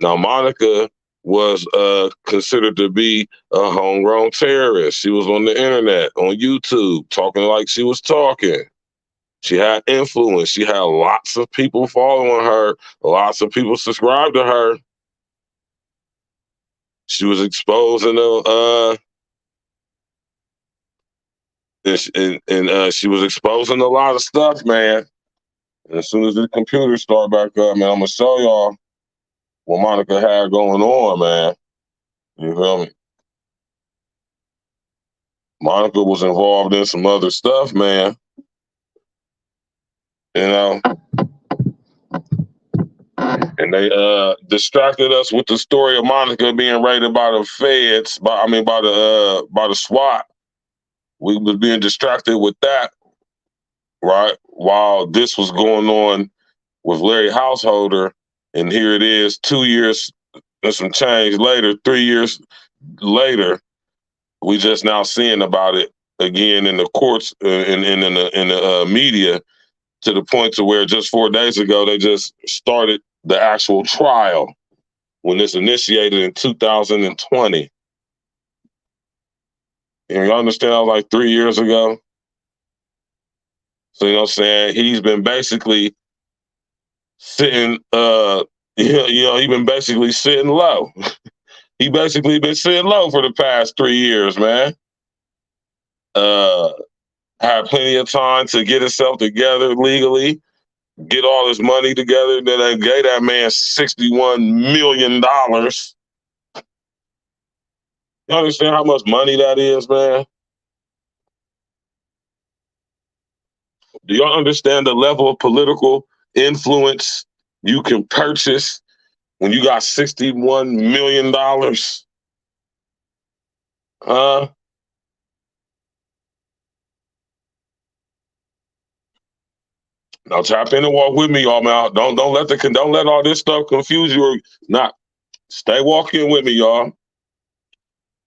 Now, Monica was considered to be a homegrown terrorist. She was on the internet, on YouTube, talking like she was talking. She had influence. She had lots of people following her. Lots of people subscribed to her. She was exposing she was exposing a lot of stuff, man. And as soon as the computer start back up, man, I'm gonna show y'all what Monica had going on, man. You feel me? Monica was involved in some other stuff, man. You know, and they distracted us with the story of Monica being raided by the feds, by the SWAT. We was being distracted with that, right? While this was going on with Larry Householder, and here it is, 2 years and some change later, 3 years later, we just now seeing about it again in the courts and in the media, to the point to where just 4 days ago they just started the actual trial when this initiated in 2020. And you understand, that was like 3 years ago. So you know what I'm saying? He's been basically sitting he's been basically sitting low. He basically been sitting low for the past 3 years, man. Had plenty of time to get himself together legally, get all his money together. Then they gave that man $61 million. You understand how much money that is, man? Do y'all understand the level of political influence you can purchase when you got $61 million? Now tap in and walk with me, y'all, man. Don't let all this stuff confuse you or not. Stay walking with me, y'all.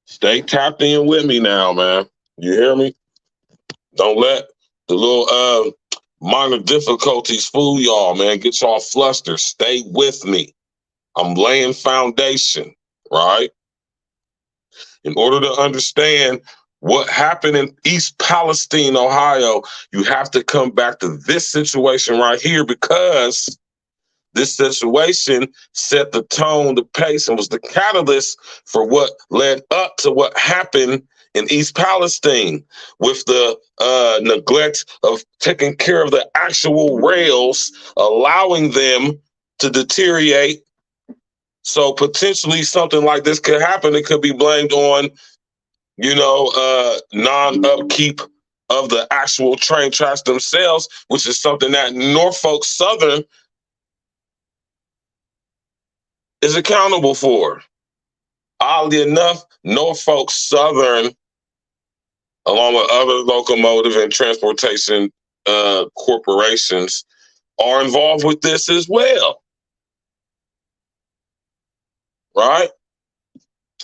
Stay tapped in with me now, man. You hear me? Don't let the little minor difficulties fool y'all, man. Get y'all flustered. Stay with me. I'm laying foundation, right? In order to understand what happened in East Palestine, Ohio, you have to come back to this situation right here, because this situation set the tone, the pace, and was the catalyst for what led up to what happened in East Palestine, with the neglect of taking care of the actual rails, allowing them to deteriorate. So potentially something like this could happen. It could be blamed on, non-upkeep of the actual train tracks themselves, which is something that Norfolk Southern is accountable for. Oddly enough, Norfolk Southern, along with other locomotive and transportation corporations, are involved with this as well. Right?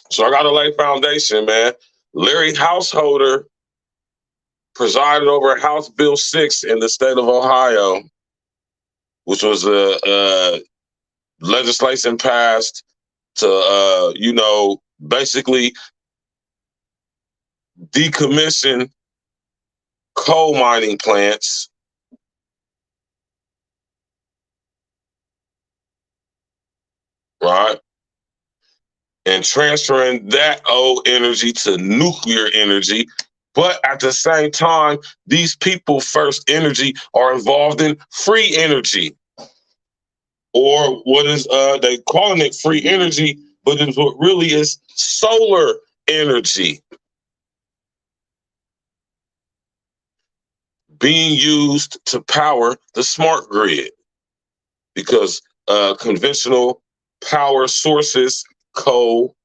So I got to lay foundation, man. Larry Householder presided over House Bill 6 in the state of Ohio, which was a legislation passed to, basically decommission coal mining plants, right? And transferring that old energy to nuclear energy. But at the same time, these people, First Energy, are involved in free energy. Or what is they calling it free energy, but it's what really is solar energy being used to power the smart grid, because conventional power sources, coal,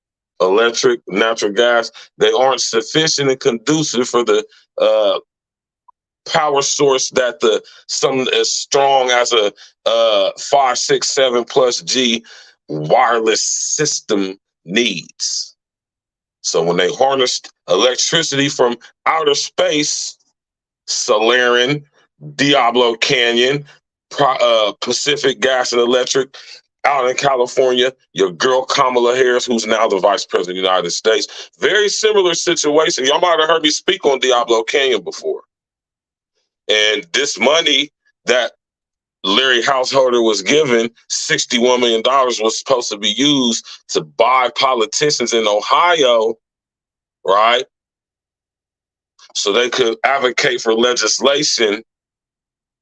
electric, natural gas, they aren't sufficient and conducive for the power source that some as strong as a 5, 6, 7 plus G wireless system needs. So when they harnessed electricity from outer space, Solarian, Diablo Canyon, Pacific Gas and Electric, out in California, your girl Kamala Harris, who's now the Vice President of the United States, very similar situation. Y'all might have heard me speak on Diablo Canyon before. And this money that Larry Householder was given, $61 million, was supposed to be used to buy politicians in Ohio, right? So they could advocate for legislation,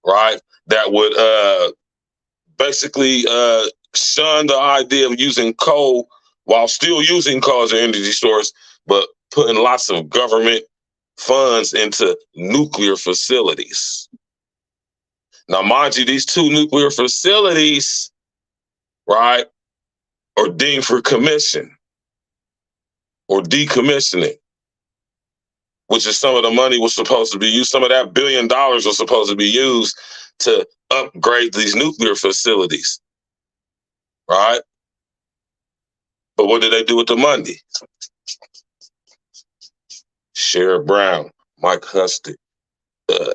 right, that would basically shun the idea of using coal while still using coal as an energy source, but putting lots of government funds into nuclear facilities. Now, mind you, these 2 nuclear facilities, right, are deemed for commission or decommissioning, which is some of the money was supposed to be used. Some of that $1 billion was supposed to be used to upgrade these nuclear facilities, right? But what did they do with the money? Sherrod Brown, Mike Husted,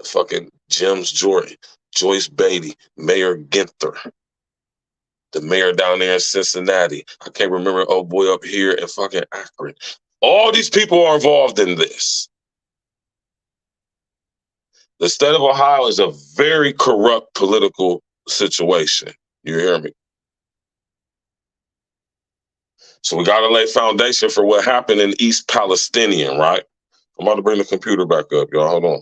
fucking James Jordan, Joyce Beatty, Mayor Ginther, the mayor down there in Cincinnati. I can't remember old boy up here in fucking Akron. All these people are involved in this. The state of Ohio is a very corrupt political situation. You hear me? So we got to lay foundation for what happened in East Palestinian, right? I'm about to bring the computer back up, y'all. Hold on.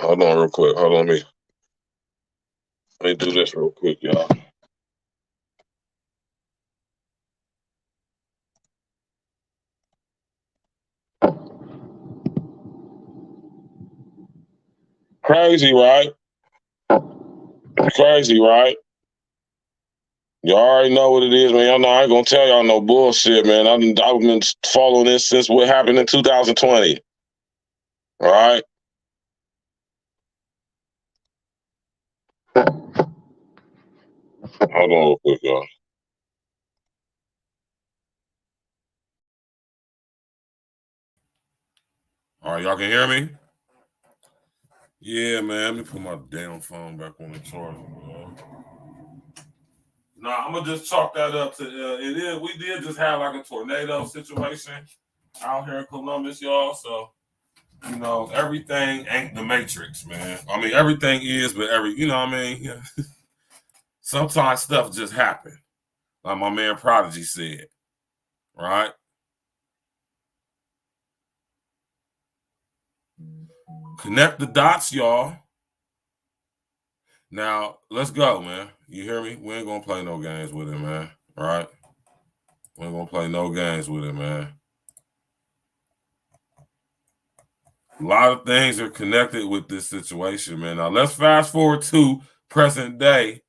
Hold on real quick. Hold on, let me do this real quick, y'all. Crazy, right? Crazy, right? You already know what it is, man. Y'all know I ain't gonna tell y'all no bullshit, man. I've been following this since what happened in 2020. All right? Hold on real quick, y'all. All right, y'all can hear me? Yeah, man. Let me put my damn phone back on the charger, man. Nah, I'm gonna just chalk that up to it is. We did just have like a tornado situation out here in Columbus, y'all. So everything ain't the Matrix, man. I mean, everything is, but you know what I mean? Yeah. Sometimes stuff just happen, like my man Prodigy said, right? Connect the dots, y'all. Now, let's go, man. You hear me? We ain't gonna play no games with it, man. All right? We ain't gonna play no games with it, man. A lot of things are connected with this situation, man. Now let's fast forward to present day,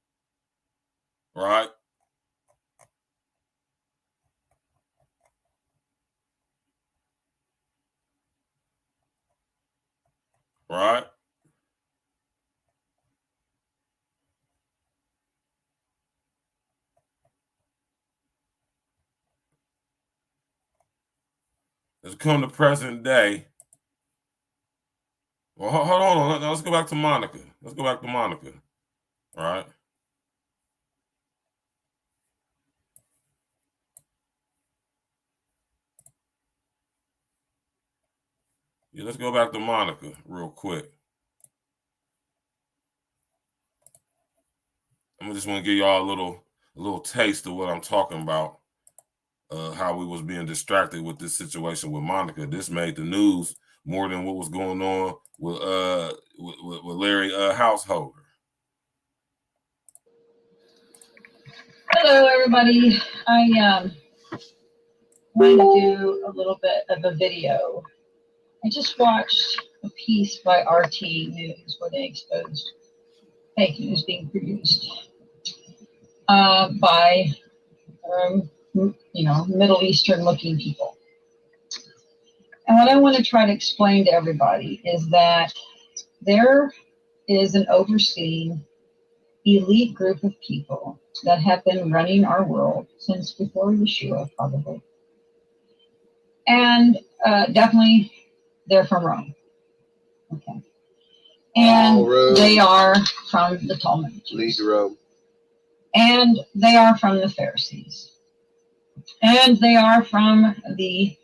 right? Right? Let's come to present day. Well, hold on. Let's go back to Monica. Let's go back to Monica. All right. Yeah, let's go back to Monica real quick. I just want to give y'all a little taste of what I'm talking about. How we was being distracted with this situation with Monica. This made the news more than what was going on with Larry Householder. Hello, everybody. I wanted to do a little bit of a video. I just watched a piece by RT News where they exposed fake news being produced by, Middle Eastern looking people. And what I want to try to explain to everybody is that there is an overseen elite group of people that have been running our world since before Yeshua, probably. And definitely they're from Rome. Okay. And they are from the Talmud. Lead to Rome. And they are from the Pharisees. And they are from the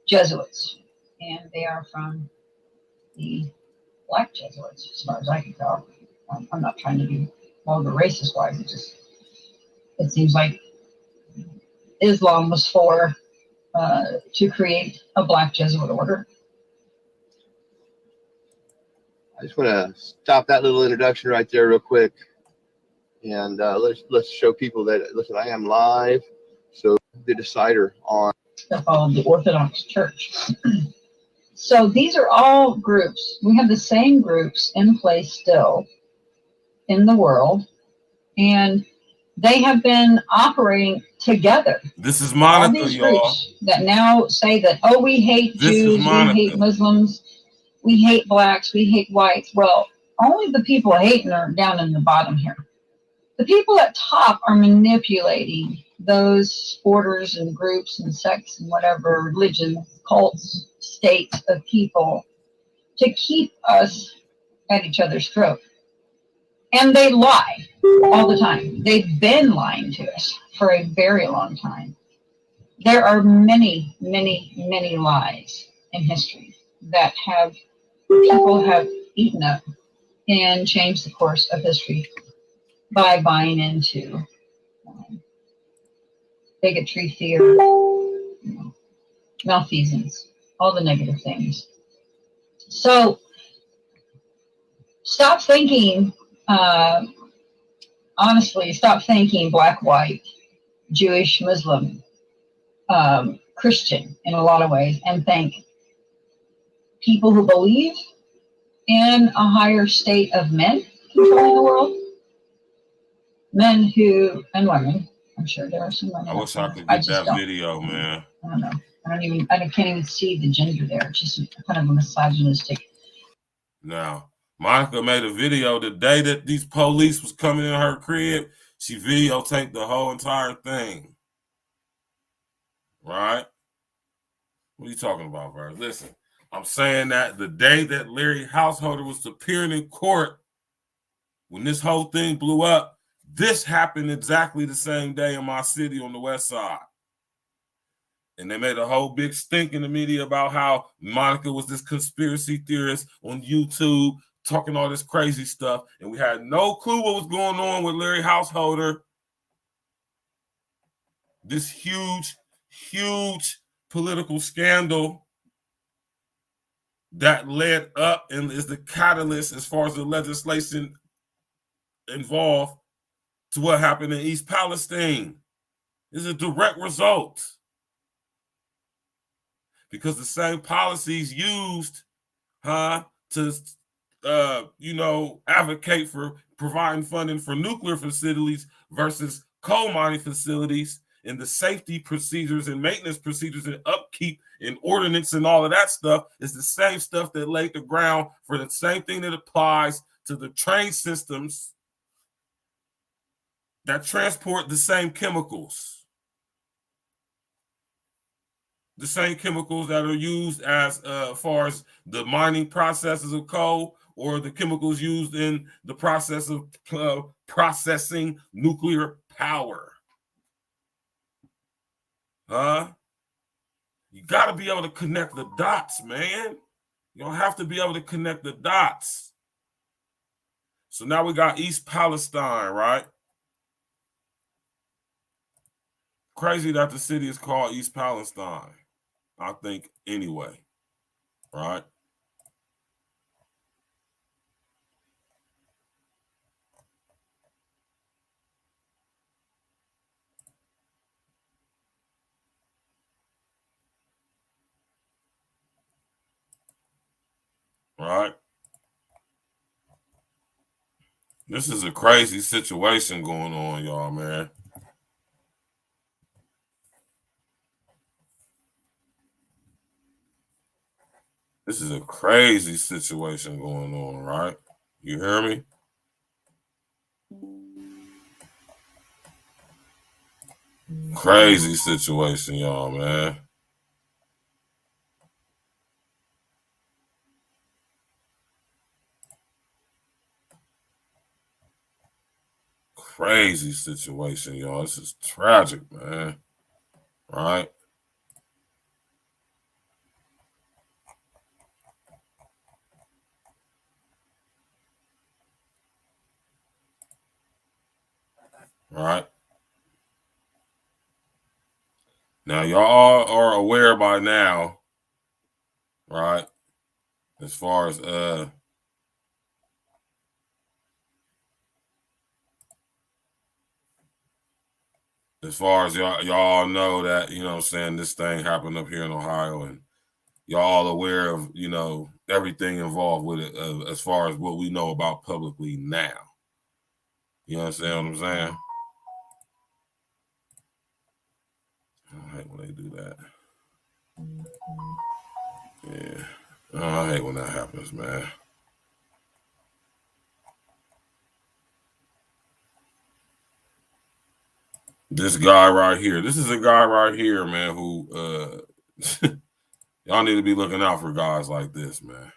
Jesuits. And they are from the Black Jesuits, as far as I can tell. I'm not trying to be vulgar racist wise. It seems like Islam was for to create a Black Jesuit order. I just want to stop that little introduction right there real quick, and let's show people that, listen, I am live, so the decider on the Orthodox Church. So these are all groups. We have the same groups in place still in the world, and they have been operating together. This is Monica, all these y'all. Groups that now say that, oh, we hate Jews, we hate Muslims, we hate blacks, we hate whites. Well, only the people hating are down in the bottom here. The people at top are manipulating those orders and groups and sects and whatever, religion, cults, states of people to keep us at each other's throat. And they lie all the time. They've been lying to us for a very long time. There are many, many, many lies in history that people have eaten up and changed the course of history by buying into bigotry, fear, malfeasance, all the negative things. So stop thinking, honestly, stop thinking black, white, Jewish, Muslim, Christian in a lot of ways, and think people who believe in a higher state of men controlling the world, men who, and women, I'm sure there are some women. I wish I could get that video, man. I don't know. I can't even see the gender there. It's just kind of a misogynistic. Now, Monica made a video the day that these police was coming in her crib. She videotaped the whole entire thing. Right? What are you talking about, bro? Listen, I'm saying that the day that Larry Householder was appearing in court, when this whole thing blew up, this happened exactly the same day in my city on the west side. And they made a whole big stink in the media about how Monica was this conspiracy theorist on YouTube talking all this crazy stuff. And we had no clue what was going on with Larry Householder. This huge, huge political scandal that led up and is the catalyst as far as the legislation involved to what happened in East Palestine. Is a direct result. Because the same policies used to advocate for providing funding for nuclear facilities versus coal mining facilities, and the safety procedures and maintenance procedures and upkeep and ordinance and all of that stuff is the same stuff that laid the ground for the same thing that applies to the train systems that transport the same chemicals. The same chemicals that are used as far as the mining processes of coal, or the chemicals used in the process of processing nuclear power. You got to be able to connect the dots, man. You don't have to be able to connect the dots. So now we got East Palestine, right? Crazy that the city is called East Palestine, I think, anyway, right? Right? This is a crazy situation going on, y'all, man. This is a crazy situation going on, right? You hear me? Crazy situation, y'all, man. Crazy situation, y'all. This is tragic, man. Right? Right? Now, y'all are aware by now, right? As far as y'all know that, you know what I'm saying, this thing happened up here in Ohio, and y'all aware of, everything involved with it as far as what we know about publicly now. You understand what I'm saying? I hate when they do that. Yeah. I hate when that happens, man. This guy right here. This is a guy right here, man, who y'all need to be looking out for guys like this, man.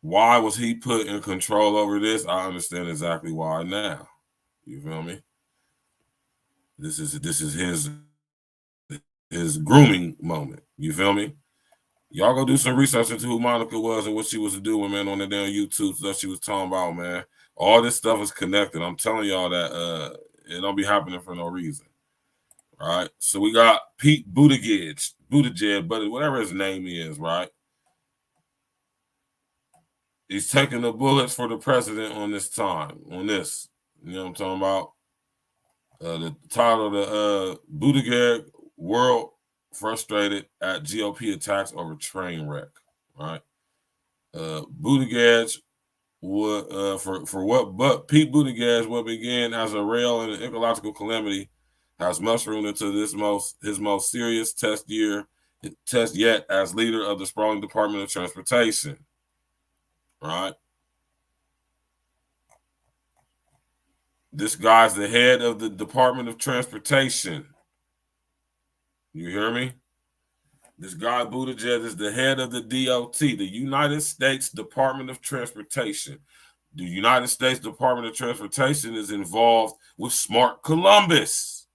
Why was he put in control over this? I understand exactly why now. You feel me? This is his grooming moment. You feel me? Y'all go do some research into who Monica was and what she was doing, man, on the damn YouTube stuff she was talking about, man. All this stuff is connected. I'm telling y'all that it don't be happening for no reason. All right. So we got Pete Buttigieg, but whatever his name is, right? He's taking the bullets for the president on this time, on this. You know what I'm talking about? The title of the Buttigieg World Frustrated at GOP Attacks Over Train Wreck, right? Buttigieg would but Pete Buttigieg, what began as a rail and an ecological calamity, has mushroomed into his most serious test yet as leader of the sprawling Department of Transportation. Right? This guy's the head of the Department of Transportation. You hear me? This guy Buttigieg is the head of the DOT, the United States Department of Transportation. The United States Department of Transportation is involved with Smart Columbus.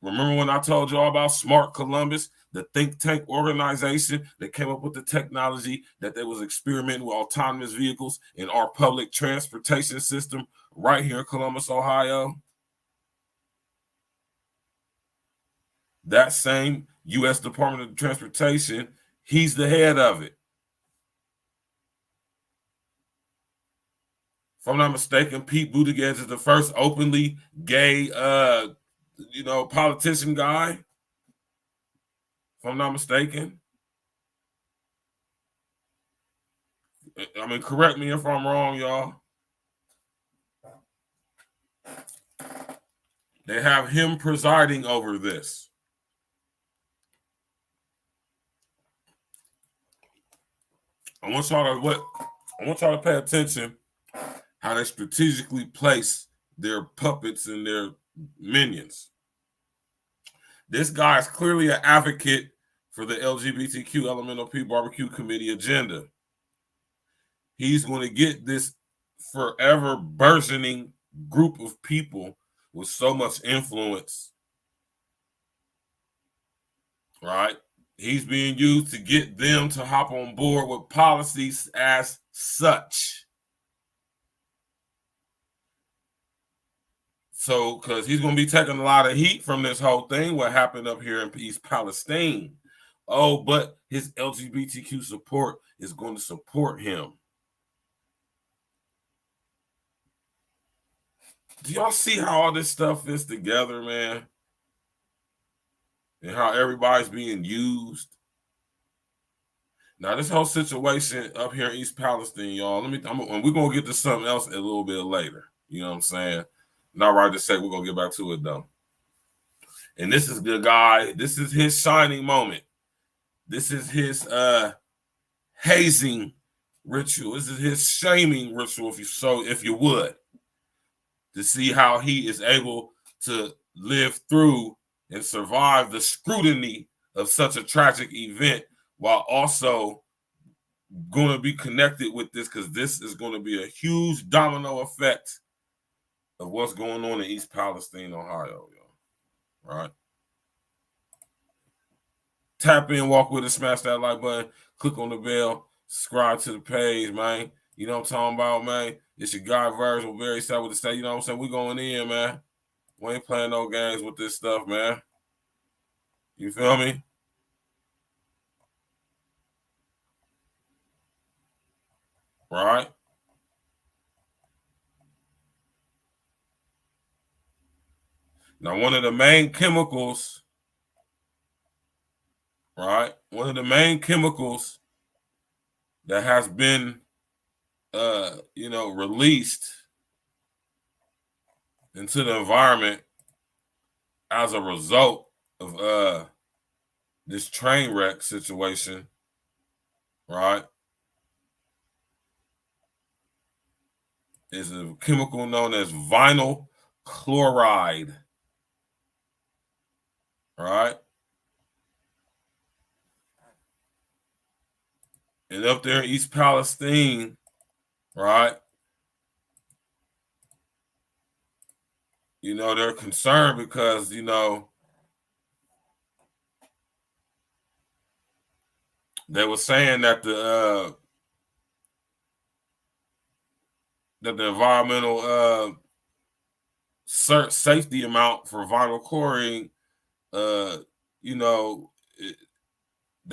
Remember when I told you all about Smart Columbus, the think tank organization that came up with the technology that they was experimenting with autonomous vehicles in our public transportation system right here in Columbus, Ohio? That same U.S. Department of Transportation, he's the head of it. If I'm not mistaken, Pete Buttigieg is the first openly gay, politician guy. If I'm not mistaken. I mean, correct me if I'm wrong, y'all. They have him presiding over this. I want y'all to pay attention how they strategically place their puppets and their minions. This guy is clearly an advocate for the LGBTQ LMNOP Barbecue Committee agenda. He's going to get this forever burgeoning group of people with so much influence, right? He's being used to get them to hop on board with policies as such. So, because he's going to be taking a lot of heat from this whole thing, what happened up here in East Palestine. Oh, but his LGBTQ support is going to support him. Do y'all see how all this stuff is together, man? And how everybody's being used? Now, this whole situation up here in East Palestine, y'all, and we're going to get to something else a little bit later. You know what I'm saying? Not right to say, we're going to get back to it, though. And this is the guy, this is his shining moment. This is his hazing ritual. This is his shaming ritual, if you would, to see how he is able to live through and survive the scrutiny of such a tragic event while also going to be connected with this, because this is going to be a huge domino effect of what's going on in East Palestine, Ohio, y'all. Right? Tap in, walk with it, smash that like button, click on the bell, subscribe to the page, man. You know what I'm talking about, man? It's your guy Virgil, very sad with the state. You know what I'm saying? We going in, man. We ain't playing no games with this stuff, man. You feel me? Right? Now, one of the main chemicals, right? One of the main chemicals that has been, released into the environment as a result of this train wreck situation, right, is a chemical known as vinyl chloride, right? And up there in East Palestine, right, they're concerned because, they were saying that the environmental safety amount for vinyl chlorine, they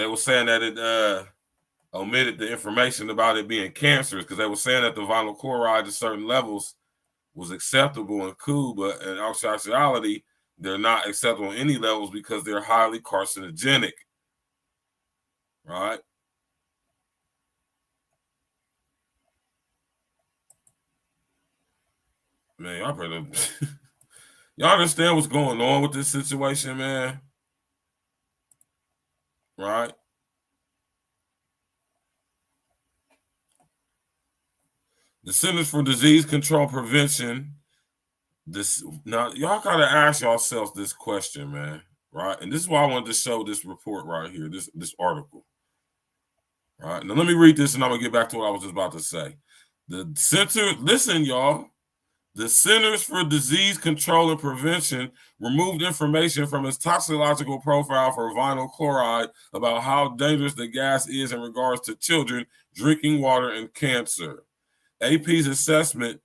were saying that it omitted the information about it being cancerous, because they were saying that the vinyl chloride at certain levels was acceptable and cool, but in actuality, they're not acceptable on any levels because they're highly carcinogenic, right? Man, y'all better y'all understand what's going on with this situation, man? Right? The Centers for Disease Control and Prevention, now y'all gotta ask yourselves this question, man. Right? And this is why I wanted to show this report right here, this article. Right? Now let me read this and I'm gonna get back to what I was just about to say. Listen, y'all. The Centers for Disease Control and Prevention removed information from its toxicological profile for vinyl chloride about how dangerous the gas is in regards to children, drinking water, and cancer. AP's assessment,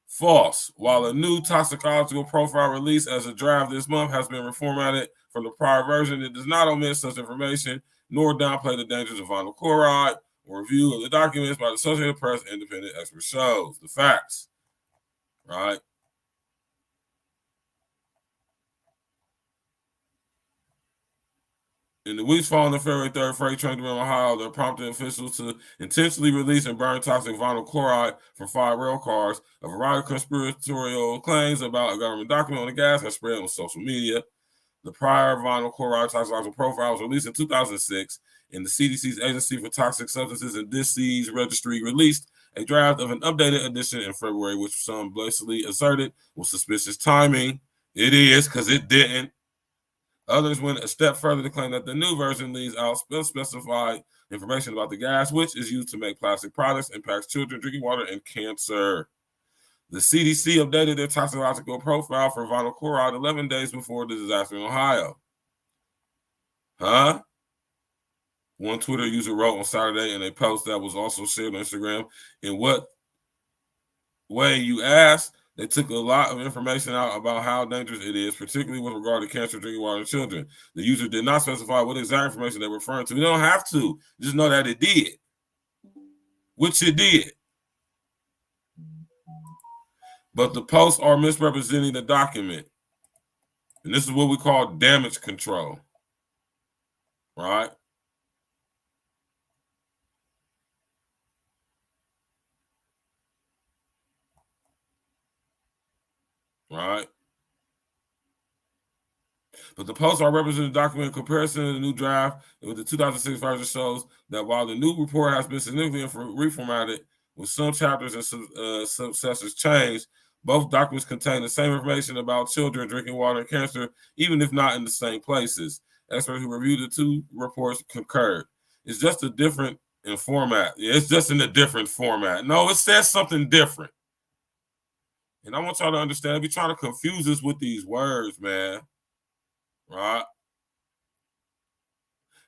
false. While a new toxicological profile released as a draft this month has been reformatted from the prior version, it does not omit such information nor downplay the dangers of vinyl chloride. A review of the documents by the Associated Press independent expert shows the facts. Right? In the weeks following the February 3rd freight train derailment in Ohio, that prompted officials to intentionally release and burn toxic vinyl chloride from 5 rail cars. A variety of conspiratorial claims about a government document on the gas have spread on social media. The prior vinyl chloride toxicological profile was released in 2006, and the CDC's Agency for Toxic Substances and Disease Registry released a draft of an updated edition in February, which some blatantly asserted was suspicious timing. It is, because it didn't. Others went a step further to claim that the new version leaves out specified information about the gas, which is used to make plastic products, impacts children, drinking water, and cancer. The CDC updated their toxicological profile for vinyl chloride 11 days before the disaster in Ohio. Huh? One Twitter user wrote on Saturday in a post that was also shared on Instagram, in what way, you asked? They took a lot of information out about how dangerous it is, particularly with regard to cancer, drinking water, and children. The user did not specify what exact information they were referring to. You don't have to. Just know that it did. Which it did. But the posts are misrepresenting the document. And this is what we call damage control. Right? Right? But the posts are representing the document in comparison to the new draft with the 2006 version shows that while the new report has been significantly reformatted with some chapters and subsections changed, both documents contain the same information about children, drinking water, and cancer, even if not in the same places. Experts who reviewed the two reports concurred. It's just a different in format. Yeah, it's just in a different format. No, it says something different. And I want y'all to understand, be trying to confuse us with these words, man. Right?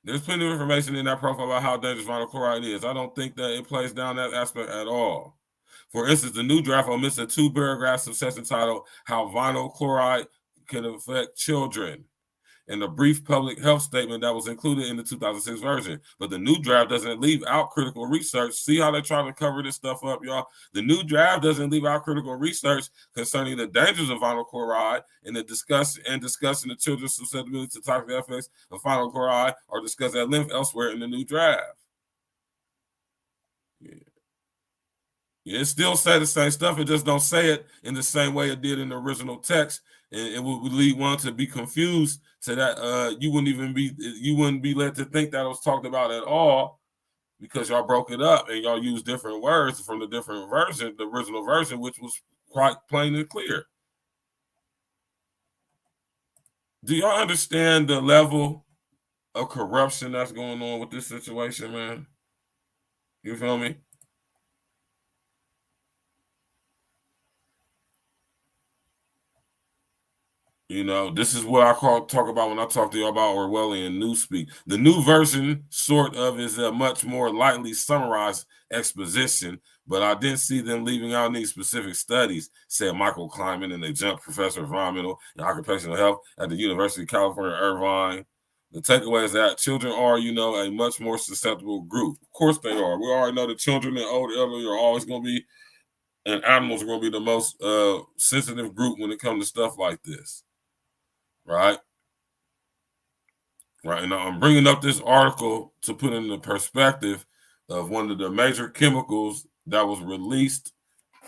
There's plenty of information in that profile about how dangerous vinyl chloride is. I don't think that it plays down that aspect at all. For instance, the new draft omits a 2-paragraph subsection titled How Vinyl Chloride Can Affect Children, and a brief public health statement that was included in the 2006 version. But the new draft doesn't leave out critical research. See how they try to cover this stuff up, y'all? The new draft doesn't leave out critical research concerning the dangers of vinyl chloride and discussing the children's susceptibility to toxic effects of vinyl chloride are discussed at length elsewhere in the new draft. Yeah, it still say the same stuff. It just don't say it in the same way it did in the original text. And it would lead one to be confused so that you wouldn't be led to think that it was talked about at all, because y'all broke it up and y'all used different words from the different version, the original version, which was quite plain and clear. Do y'all understand the level of corruption that's going on with this situation, man? You feel me? You know, this is what I talk about when I talk to you about Orwellian newspeak. The new version sort of is a much more lightly summarized exposition, but I didn't see them leaving out any specific studies, said Michael Kleiman, an adjunct professor of environmental and occupational health at the University of California, Irvine. The takeaway is that children are, a much more susceptible group. Of course they are. We already know that children and old elderly are always going to be, and animals are going to be the most sensitive group when it comes to stuff like this. Right. And I'm bringing up this article to put in the perspective of one of the major chemicals that was released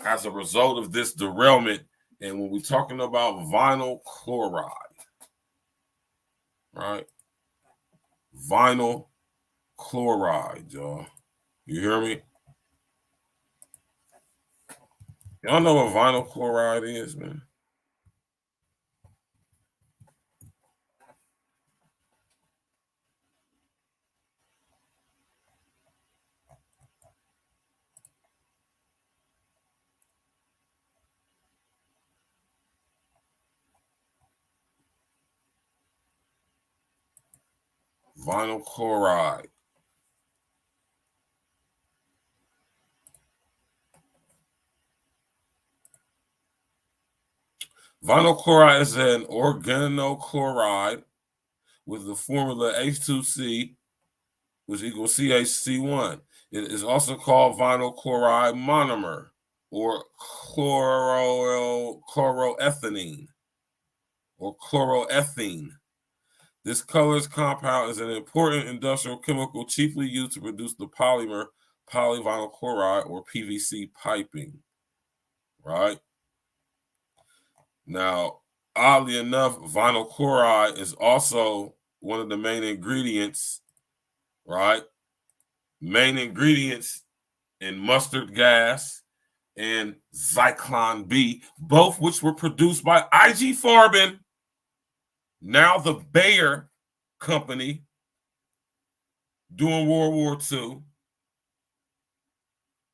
as a result of this derailment. And when we're talking about vinyl chloride, right? Vinyl chloride, y'all. You hear me? Y'all know what vinyl chloride is, man? Vinyl chloride. Vinyl chloride is an organochloride with the formula H2C, which equals CHC1. It is also called vinyl chloride monomer or chloroethylene or chloroethene. This colorless compound is an important industrial chemical chiefly used to produce the polymer polyvinyl chloride or PVC piping, right? Now, oddly enough, vinyl chloride is also one of the main ingredients, right? Main ingredients in mustard gas and Zyklon B, both which were produced by IG Farben, now the Bayer company, during World War II,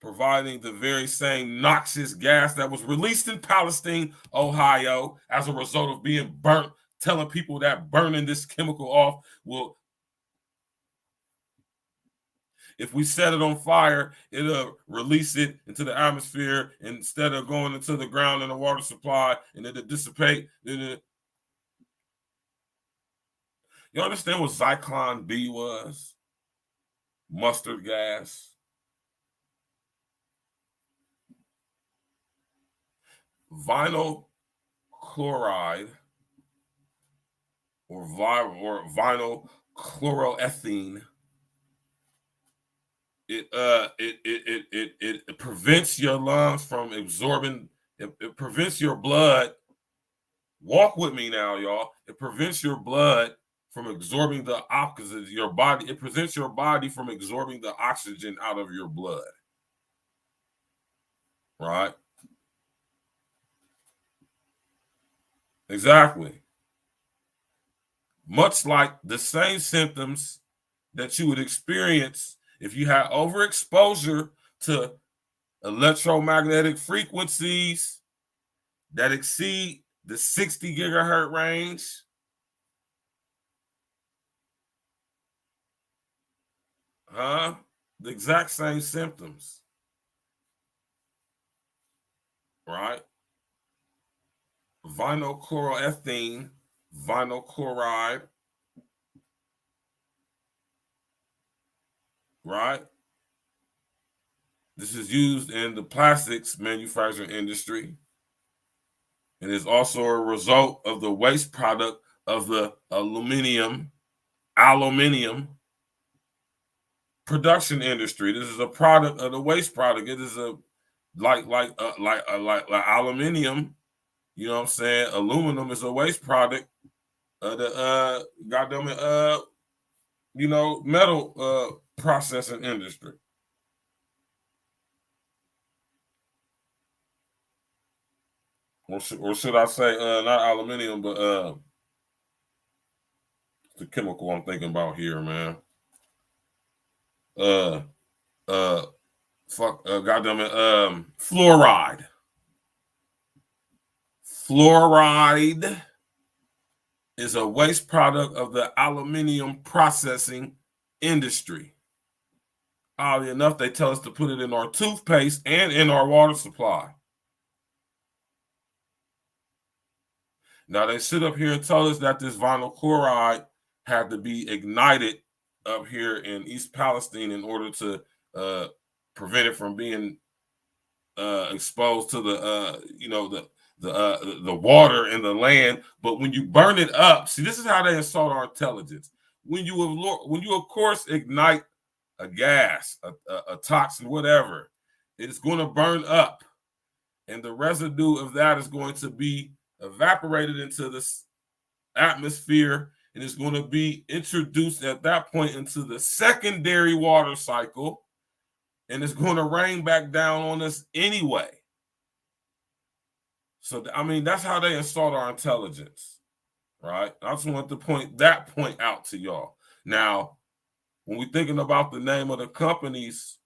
providing the very same noxious gas that was released in Palestine, Ohio, as a result of being burnt, telling people that burning this chemical off will, if we set it on fire, it'll release it into the atmosphere instead of going into the ground and the water supply, and it'll dissipate. You understand what Zyklon B was? Mustard gas. Vinyl chloride or vinyl chloroethene. It prevents your lungs from absorbing. It prevents your blood. Walk with me now, y'all. It prevents your blood from absorbing the oxygen. Your body. It prevents your body from absorbing the oxygen out of your blood. Right. Exactly. Much like the same symptoms that you would experience if you had overexposure to electromagnetic frequencies that exceed the 60 gigahertz range. The exact same symptoms. Right? Vinyl chloroethene, vinyl chloride, right? This is used in the plastics manufacturing industry and is also a result of the waste product of the aluminium production industry. This is a product of the waste product. It is a like aluminium. You know what I'm saying? Aluminum is a waste product of the metal processing industry. Or should I say not aluminium, but the chemical I'm thinking about here, man. Fluoride. Fluoride is a waste product of the aluminium processing industry. Oddly enough, they tell us to put it in our toothpaste and in our water supply. Now, they sit up here and tell us that this vinyl chloride had to be ignited up here in East Palestine in order to prevent it from being exposed to the water and the land. But when you burn it up, see, this is how they insult our intelligence. When you of course ignite a gas, a toxin, whatever, it's going to burn up, and the residue of that is going to be evaporated into the atmosphere, and it's going to be introduced at that point into the secondary water cycle, and it's going to rain back down on us anyway. So, I mean, that's how they insult our intelligence, right? I just want to point out to y'all. Now, when we're thinking about the name of the companies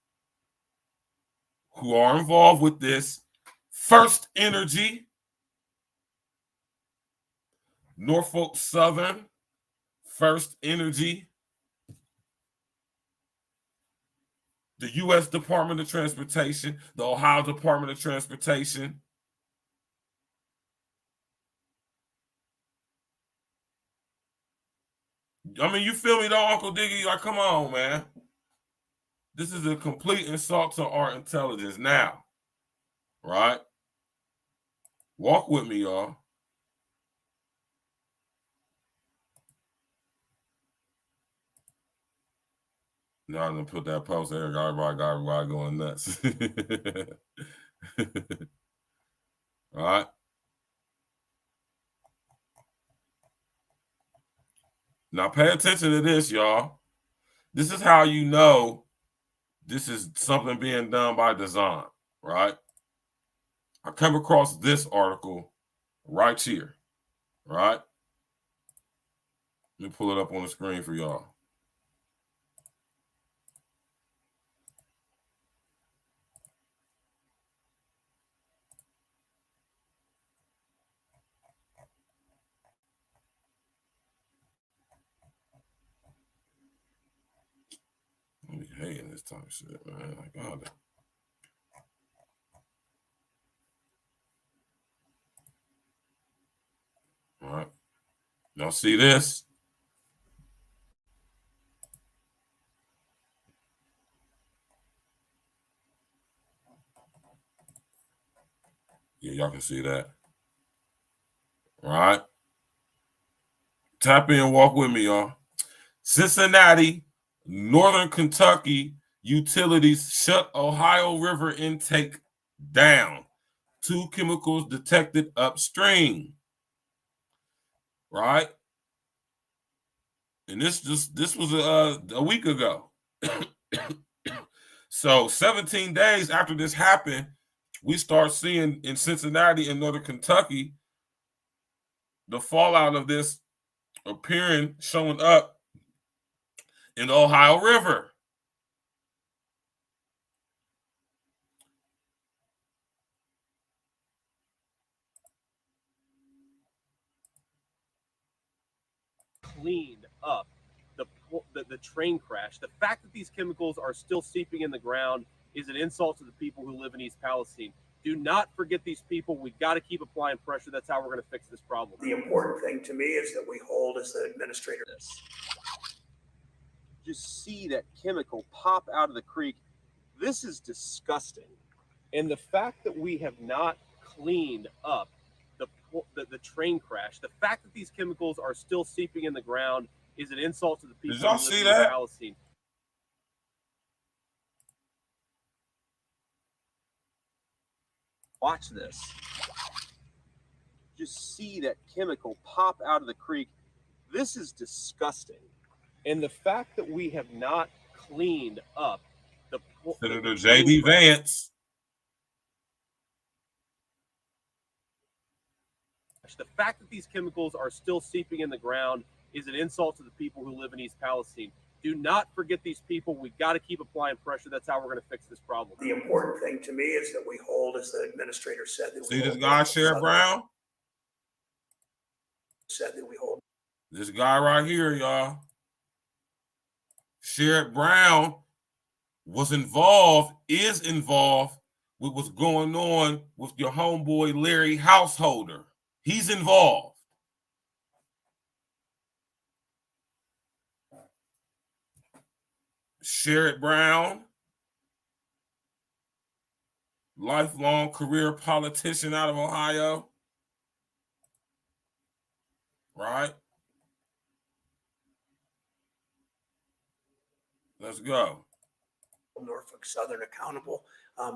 who are involved with this, First Energy, Norfolk Southern, First Energy, the U.S. Department of Transportation, the Ohio Department of Transportation. I mean, you feel me though, Uncle Diggy? Like, come on, man. This is a complete insult to our intelligence now, right? Walk with me, y'all. Now I'm gonna put that post there. Everybody going nuts. All right. Now pay attention to this, y'all. This is how you know this is something being done by design, right? I come across this article right here, right? Let me pull it up on the screen for y'all. I be hating this type of shit, man. Like, God. All right. Y'all see this? Yeah, y'all can see that. All right. Tap in, walk with me, y'all. Cincinnati, Northern Kentucky utilities shut Ohio River intake down. 2 chemicals detected upstream. Right? And this was a week ago. So 17 days after this happened, we start seeing in Cincinnati and Northern Kentucky the fallout of this showing up in the Ohio River. Cleaned up the train crash. The fact that these chemicals are still seeping in the ground is an insult to the people who live in East Palestine. Do not forget these people. We've got to keep applying pressure. That's how we're going to fix this problem. The important thing to me is that we hold as the administrator. Just see that chemical pop out of the creek. This is disgusting. And the fact that we have not cleaned up the train crash, the fact that these chemicals are still seeping in the ground is an insult to the people Did y'all who live see in that? Palestine. Watch this. Just see that chemical pop out of the creek. This is disgusting. And the fact that we have not cleaned up Senator J.D. Vance. The fact that these chemicals are still seeping in the ground is an insult to the people who live in East Palestine. Do not forget these people. We've got to keep applying pressure. That's how we're going to fix this problem. The important thing to me is that we hold, as the administrator said, that See this guy, Sheriff Brown? Said that we hold. This guy right here, y'all. Sheriff Brown is involved with what's going on with your homeboy Larry Householder. He's involved. Sherrod Brown, lifelong career politician out of Ohio. Right? Let's go. Norfolk Southern accountable.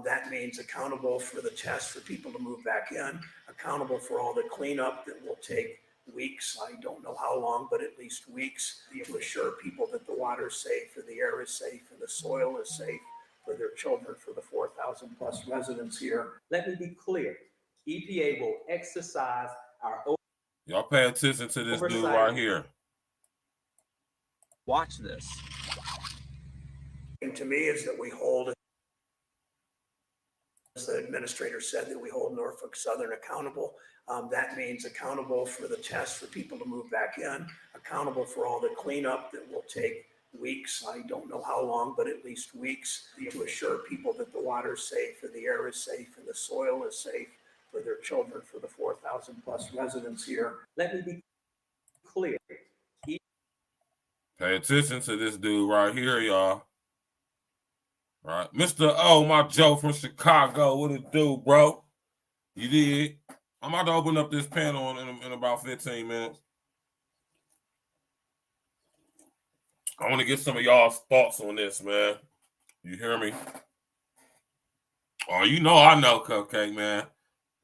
That means accountable for the test for people to move back in, accountable for all the cleanup that will take weeks. I don't know how long, but at least weeks to assure people that the water is safe, and the air is safe, and the soil is safe for their children, for the 4,000 plus residents here. Let me be clear. EPA will exercise our Y'all pay attention to this dude right here. Watch this. And to me is that we hold, as the administrator said, that we hold Norfolk Southern accountable. That means accountable for the test for people to move back in, accountable for all the cleanup that will take weeks. I don't know how long, but at least weeks to assure people that the water is safe, and the air is safe, and the soil is safe for their children, for the 4,000 plus residents here. Let me be clear. Pay attention to this dude right here, y'all. Right, Mr. O, my Joe from Chicago. What it do, bro? You did. I'm about to open up this panel in about 15 minutes. I want to get some of y'all's thoughts on this, man. You hear me? Oh, you know I know, Cupcake, man.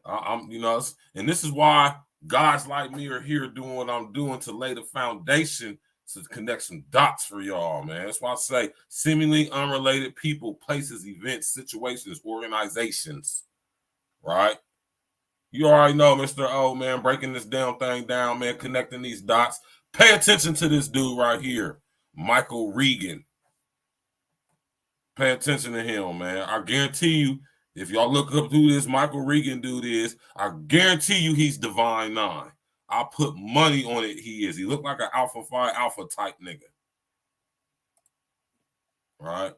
I'm, you know, and this is why guys like me are here doing what I'm doing to lay the foundation to connect some dots for y'all, man. That's why I say seemingly unrelated people, places, events, situations, organizations, right? You already know, Mr. O, man, breaking this damn thing down, man, connecting these dots. Pay attention to this dude right here, Michael Regan. Pay attention to him, man. I guarantee you, if y'all look up who this Michael Regan dude is, I guarantee you he's Divine 9. I put money on it he is. He looked like an Alpha Phi Alpha type nigga. Right?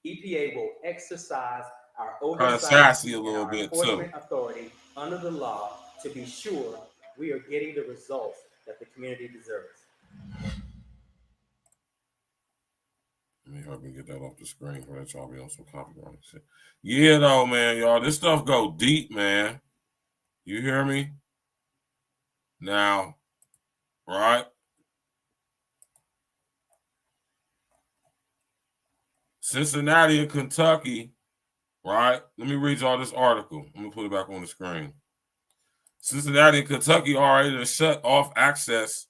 EPA will exercise our Kind of oversight sassy a and little our bit, enforcement too. authority under the law to be sure we are getting the results that the community deserves. Let me help me get that off the screen for that y'all be on some copyright shit. Yeah, though, man, y'all. This stuff go deep, man. You hear me? Now, right? Cincinnati and Kentucky, right? Let me read y'all this article. Let me put it back on the screen. Cincinnati and Kentucky already to shut off access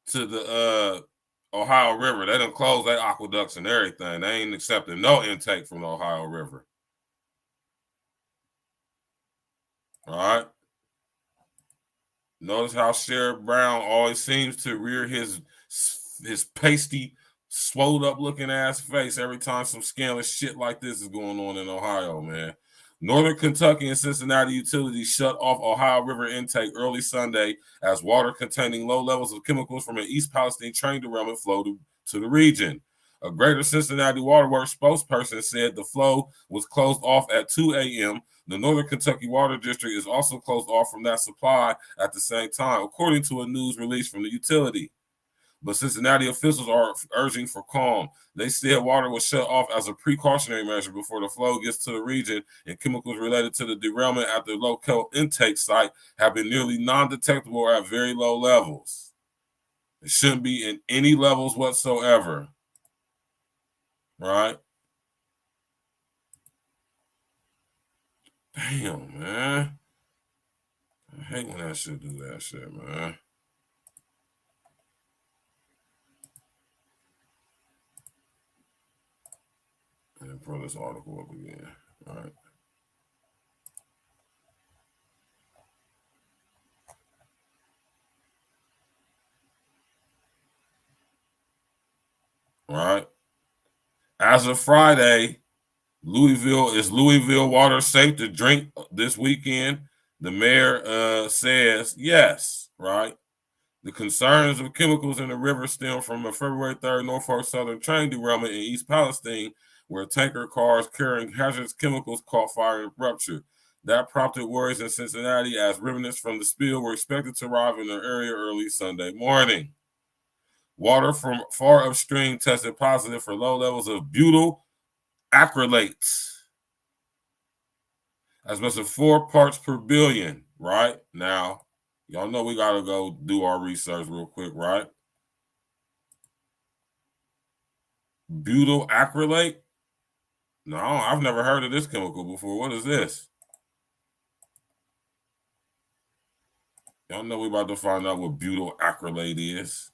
to the Ohio River. They done closed their aqueducts and everything. They ain't accepting no intake from the Ohio River. All right. Notice how Sheriff Brown always seems to rear his pasty, swelled up looking ass face every time some scandalous shit like this is going on in Ohio, man. Northern Kentucky and Cincinnati utilities shut off Ohio River intake early Sunday as water containing low levels of chemicals from an East Palestine train derailment flowed to the region. A Greater Cincinnati Waterworks spokesperson said the flow was closed off at 2 a.m. The Northern Kentucky Water District is also closed off from that supply at the same time, according to a news release from the utility. But Cincinnati officials are urging for calm. They said water was shut off as a precautionary measure before the flow gets to the region, and chemicals related to the derailment at the local intake site have been nearly non-detectable or at very low levels. It shouldn't be in any levels whatsoever. Right? Damn, man. I hate when that shit do that shit, man. And then pull this article up again. All right. All right. As of Friday, Louisville water safe to drink this weekend? The mayor says yes, right? The concerns of chemicals in the river stem from a February 3rd Norfolk Southern train derailment in East Palestine, where tanker cars carrying hazardous chemicals caught fire and ruptured. That prompted worries in Cincinnati as remnants from the spill were expected to arrive in the area early Sunday morning. Water from far upstream tested positive for low levels of butyl acrylates, as much as 4 parts per billion, right? Now, y'all know we got to go do our research real quick, right? Butyl acrylate? No, I've never heard of this chemical before. What is this? Y'all know we about to find out what butyl acrylate is.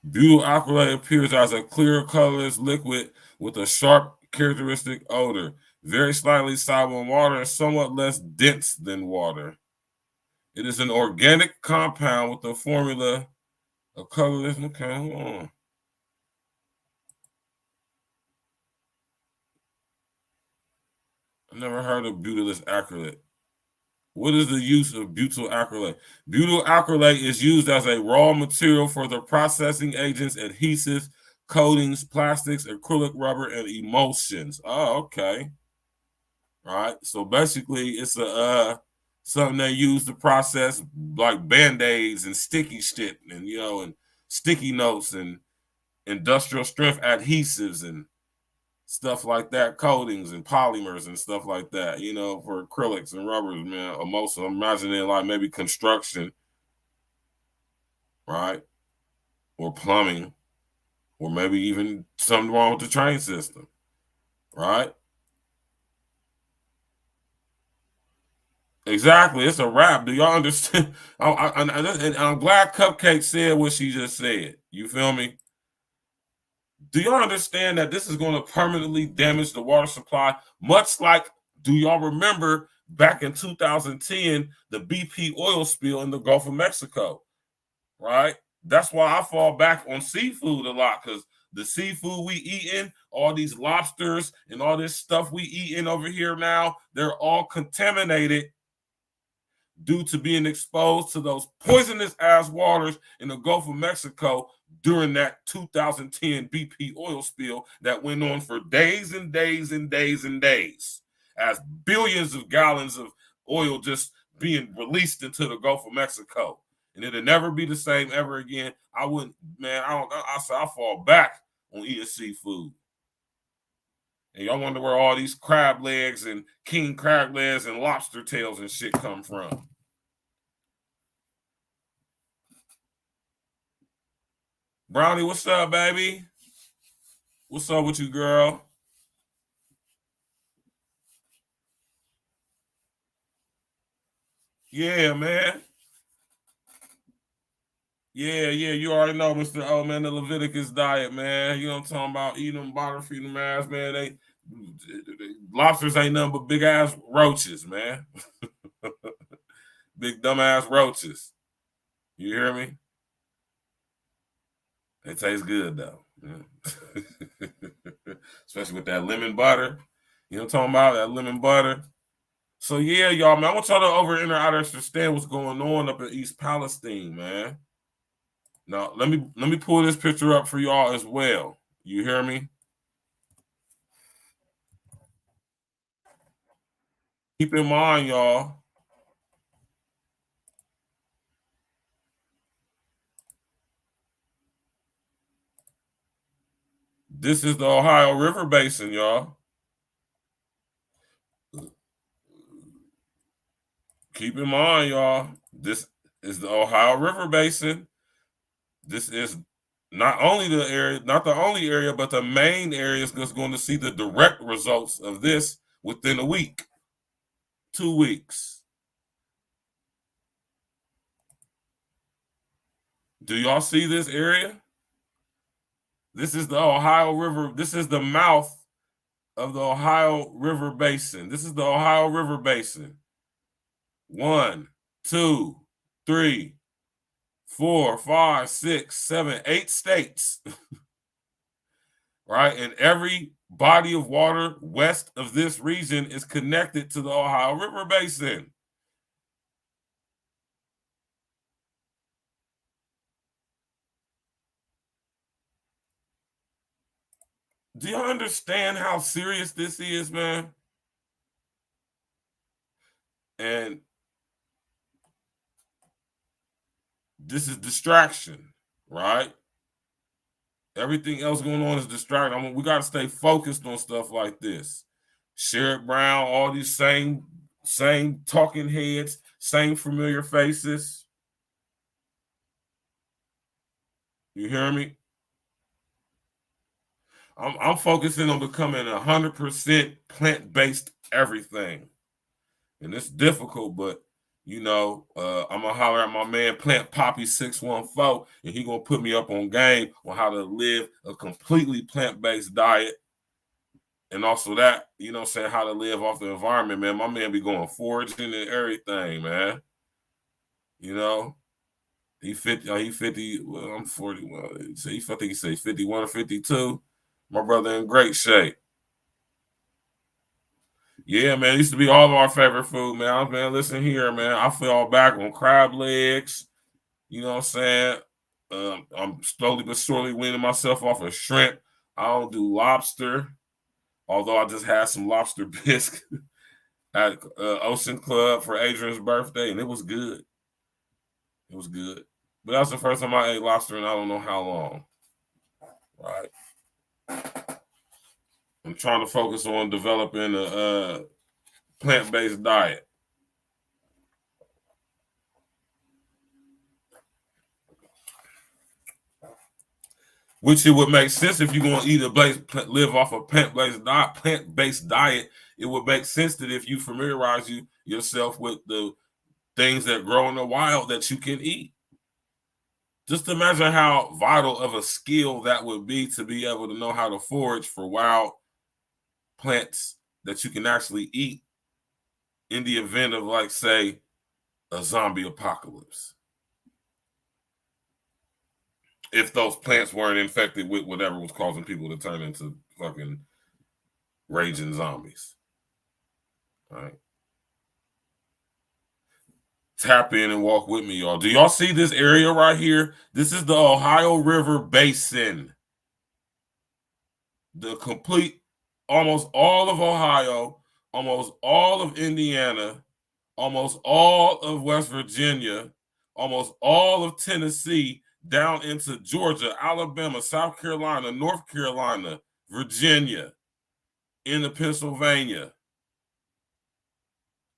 Butyl acrylate appears as a clear, colorless liquid with a sharp, characteristic odor, very slightly soluble in water and somewhat less dense than water. It is an organic compound with a formula of colorless. Okay, hold on. I never heard of butylous acrylate. What is the use of butyl acrylate? Butyl acrylate is used as a raw material for the processing agents, adhesives, coatings, plastics, acrylic rubber, and emulsions. Oh, okay. All right. So basically, it's a something they use to process like Band-Aids and sticky shit, and and sticky notes and industrial strength adhesives and stuff like that, coatings and polymers and stuff like that, for acrylics and rubbers, man. Or most of them, imagining like maybe construction, right? Or plumbing, or maybe even something wrong with the train system, right? Exactly. It's a wrap. Do y'all understand? And I'm glad Cupcake said what she just said. You feel me? Do y'all understand that this is going to permanently damage the water supply? Much like, do y'all remember back in 2010, the BP oil spill in the Gulf of Mexico, right? That's why I fall back on seafood a lot, because the seafood we eating, all these lobsters and all this stuff we eating over here now, they're all contaminated due to being exposed to those poisonous ass waters in the Gulf of Mexico during that 2010 BP oil spill that went on for days and days and days and days, as billions of gallons of oil just being released into the Gulf of Mexico. And it'll never be the same ever again. I wouldn't, man, I fall back on eating seafood. And y'all wonder where all these crab legs and king crab legs and lobster tails and shit come from. Brownie, what's up, baby? What's up with you, girl? Yeah, man. Yeah, you already know, Mr. O, man, the Leviticus diet, man. You know what I'm talking about? Eating them, bottom feeding them ass, man. Lobsters ain't nothing but big ass roaches, man. Big dumb ass roaches. You hear me? They taste good though. Yeah. Especially with that lemon butter. You know what I'm talking about? That lemon butter. So yeah, y'all, man, I want y'all to understand what's going on up in East Palestine, man. Now, let me pull this picture up for y'all as well. You hear me? Keep in mind, y'all. This is the Ohio River Basin, y'all. Keep in mind, y'all. This is the Ohio River Basin. This is not only the area, not the only area, but the main area that's going to see the direct results of this within a week, 2 weeks. Do y'all see this area? This is the Ohio River. This is the mouth of the Ohio River Basin. This is the Ohio River Basin. 1, 2, 3, 4, 5, 6, 7, 8 states. Right? And every body of water west of this region is connected to the Ohio River Basin. Do you understand how serious this is, man? And this is distraction, right? Everything else going on is distraction. I mean, we got to stay focused on stuff like this. Sherrod Brown, all these same talking heads, same familiar faces. You hear me? I'm focusing on becoming 100% plant-based everything. And it's difficult, but you know, I'm gonna holler at my man Plant Poppy 614, and he gonna put me up on game on how to live a completely plant-based diet. And also that, you know, saying how to live off the environment, man. My man be going foraging and everything, man. You know, he 50. Well, I'm 40. Well, I think he say 51 or 52. My brother in great shape. Yeah, man, it used to be all of our favorite food, man. Man, listen here, man. I fell back on crab legs. You know what I'm saying? I'm slowly but surely weaning myself off of shrimp. I don't do lobster, although I just had some lobster bisque at Ocean Club for Adrian's birthday, and it was good. It was good. But that was the first time I ate lobster in I don't know how long. Right? I'm trying to focus on developing a plant-based diet. which it would make sense if you're going to live off a plant-based diet. It would make sense that if you familiarize yourself with the things that grow in the wild that you can eat. Just imagine how vital of a skill that would be to be able to know how to forage for wild plants that you can actually eat in the event of, like, say, a zombie apocalypse. If those plants weren't infected with whatever was causing people to turn into fucking raging zombies. All right. Tap in and walk with me, y'all. Do y'all see this area right here? This is the Ohio River Basin. The complete, almost all of Ohio, almost all of Indiana, almost all of West Virginia, almost all of Tennessee, down into Georgia, Alabama, South Carolina, North Carolina, Virginia, into Pennsylvania.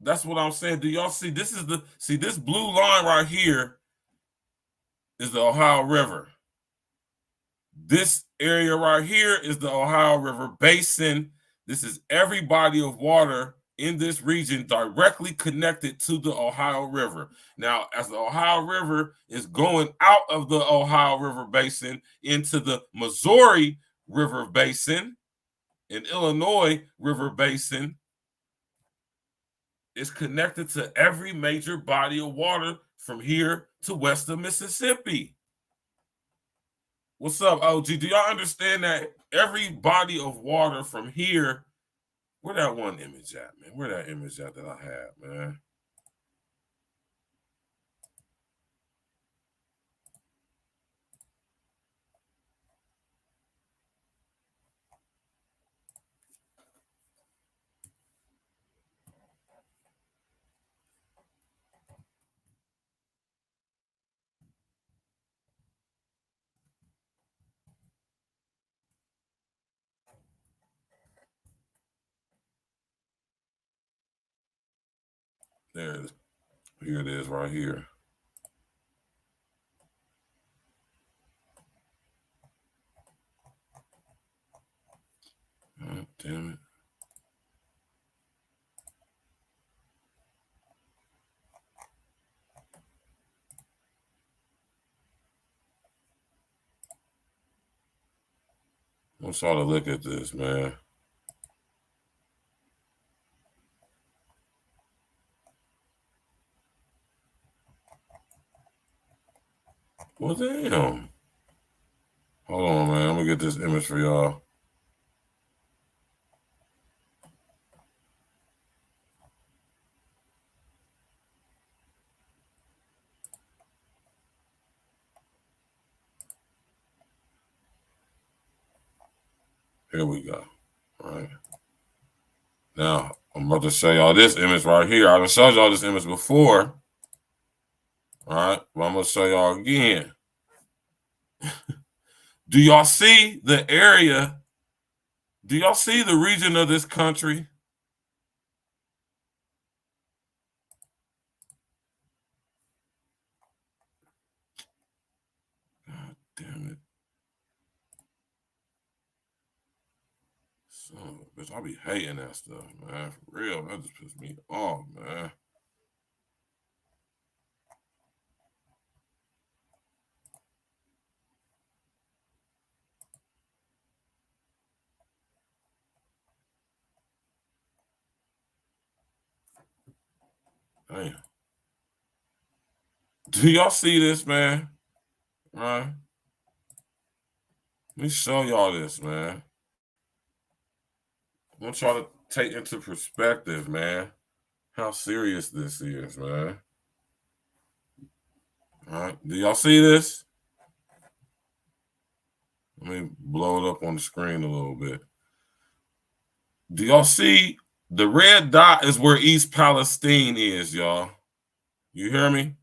That's what I'm saying. Do y'all see? This blue line right here is the Ohio River. This area right here is the Ohio River Basin. This is every body of water in this region directly connected to the Ohio River. Now, as the Ohio River is going out of the Ohio River Basin into the Missouri River Basin and Illinois River Basin, it's connected to every major body of water from here to west of Mississippi. What's up, OG? Do y'all understand that every body of water from here, where that one image at, man? Where that image at that I have, man? There it is. Here it is right here. Oh, damn it. I want y'all to look at this, man. Well, damn. Hold on, man. I'm going to get this image for y'all. Here we go. All right. Now, I'm about to show y'all this image right here. I've showed y'all this image before. All right. But I'm going to show y'all again. Do y'all see the area? Do y'all see the region of this country? God damn it. Son of a bitch, I be hating that stuff, man. For real, that just pissed me off, man. Damn. Do y'all see this, man? All right. Let me show y'all this, man. I want y'all to take into perspective, man, how serious this is, man. All right. Do y'all see this? Let me blow it up on the screen a little bit. Do y'all see the red dot is where East Palestine is, y'all? You hear me?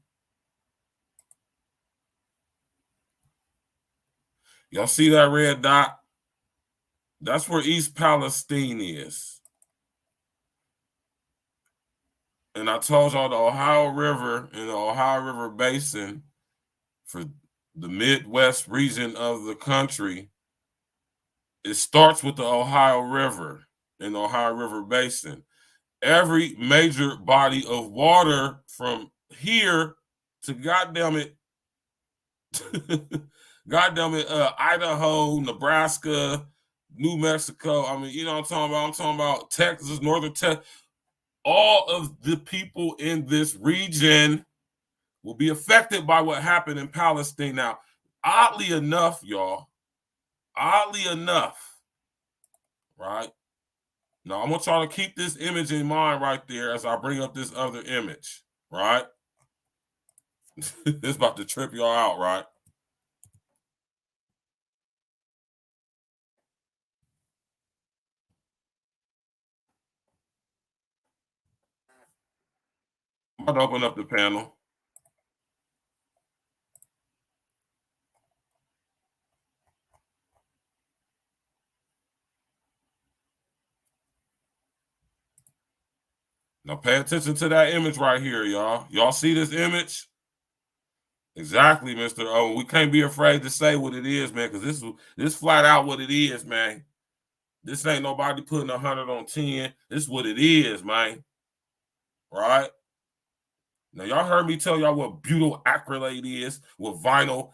Y'all see that red dot? That's where East Palestine is. And I told y'all the Ohio River and the Ohio River Basin for the Midwest region of the country, it starts with the Ohio River and the Ohio River Basin. Every major body of water from here to goddamn it, Idaho, Nebraska, New Mexico. I mean, you know what I'm talking about? I'm talking about Texas, Northern Texas. All of the people in this region will be affected by what happened in Palestine. Now, oddly enough, y'all, right? Now, I want y'all to keep this image in mind right there as I bring up this other image, right? It's about to trip y'all out, right? I'm about to open up the panel. Now pay attention to that image right here, y'all. Y'all see this image? Exactly, Mr. O. We can't be afraid to say what it is, man, because this flat out what it is, man. This ain't nobody putting 100 on 10. This is what it is, man. Right? Now, y'all heard me tell y'all what butyl acrylate is, what vinyl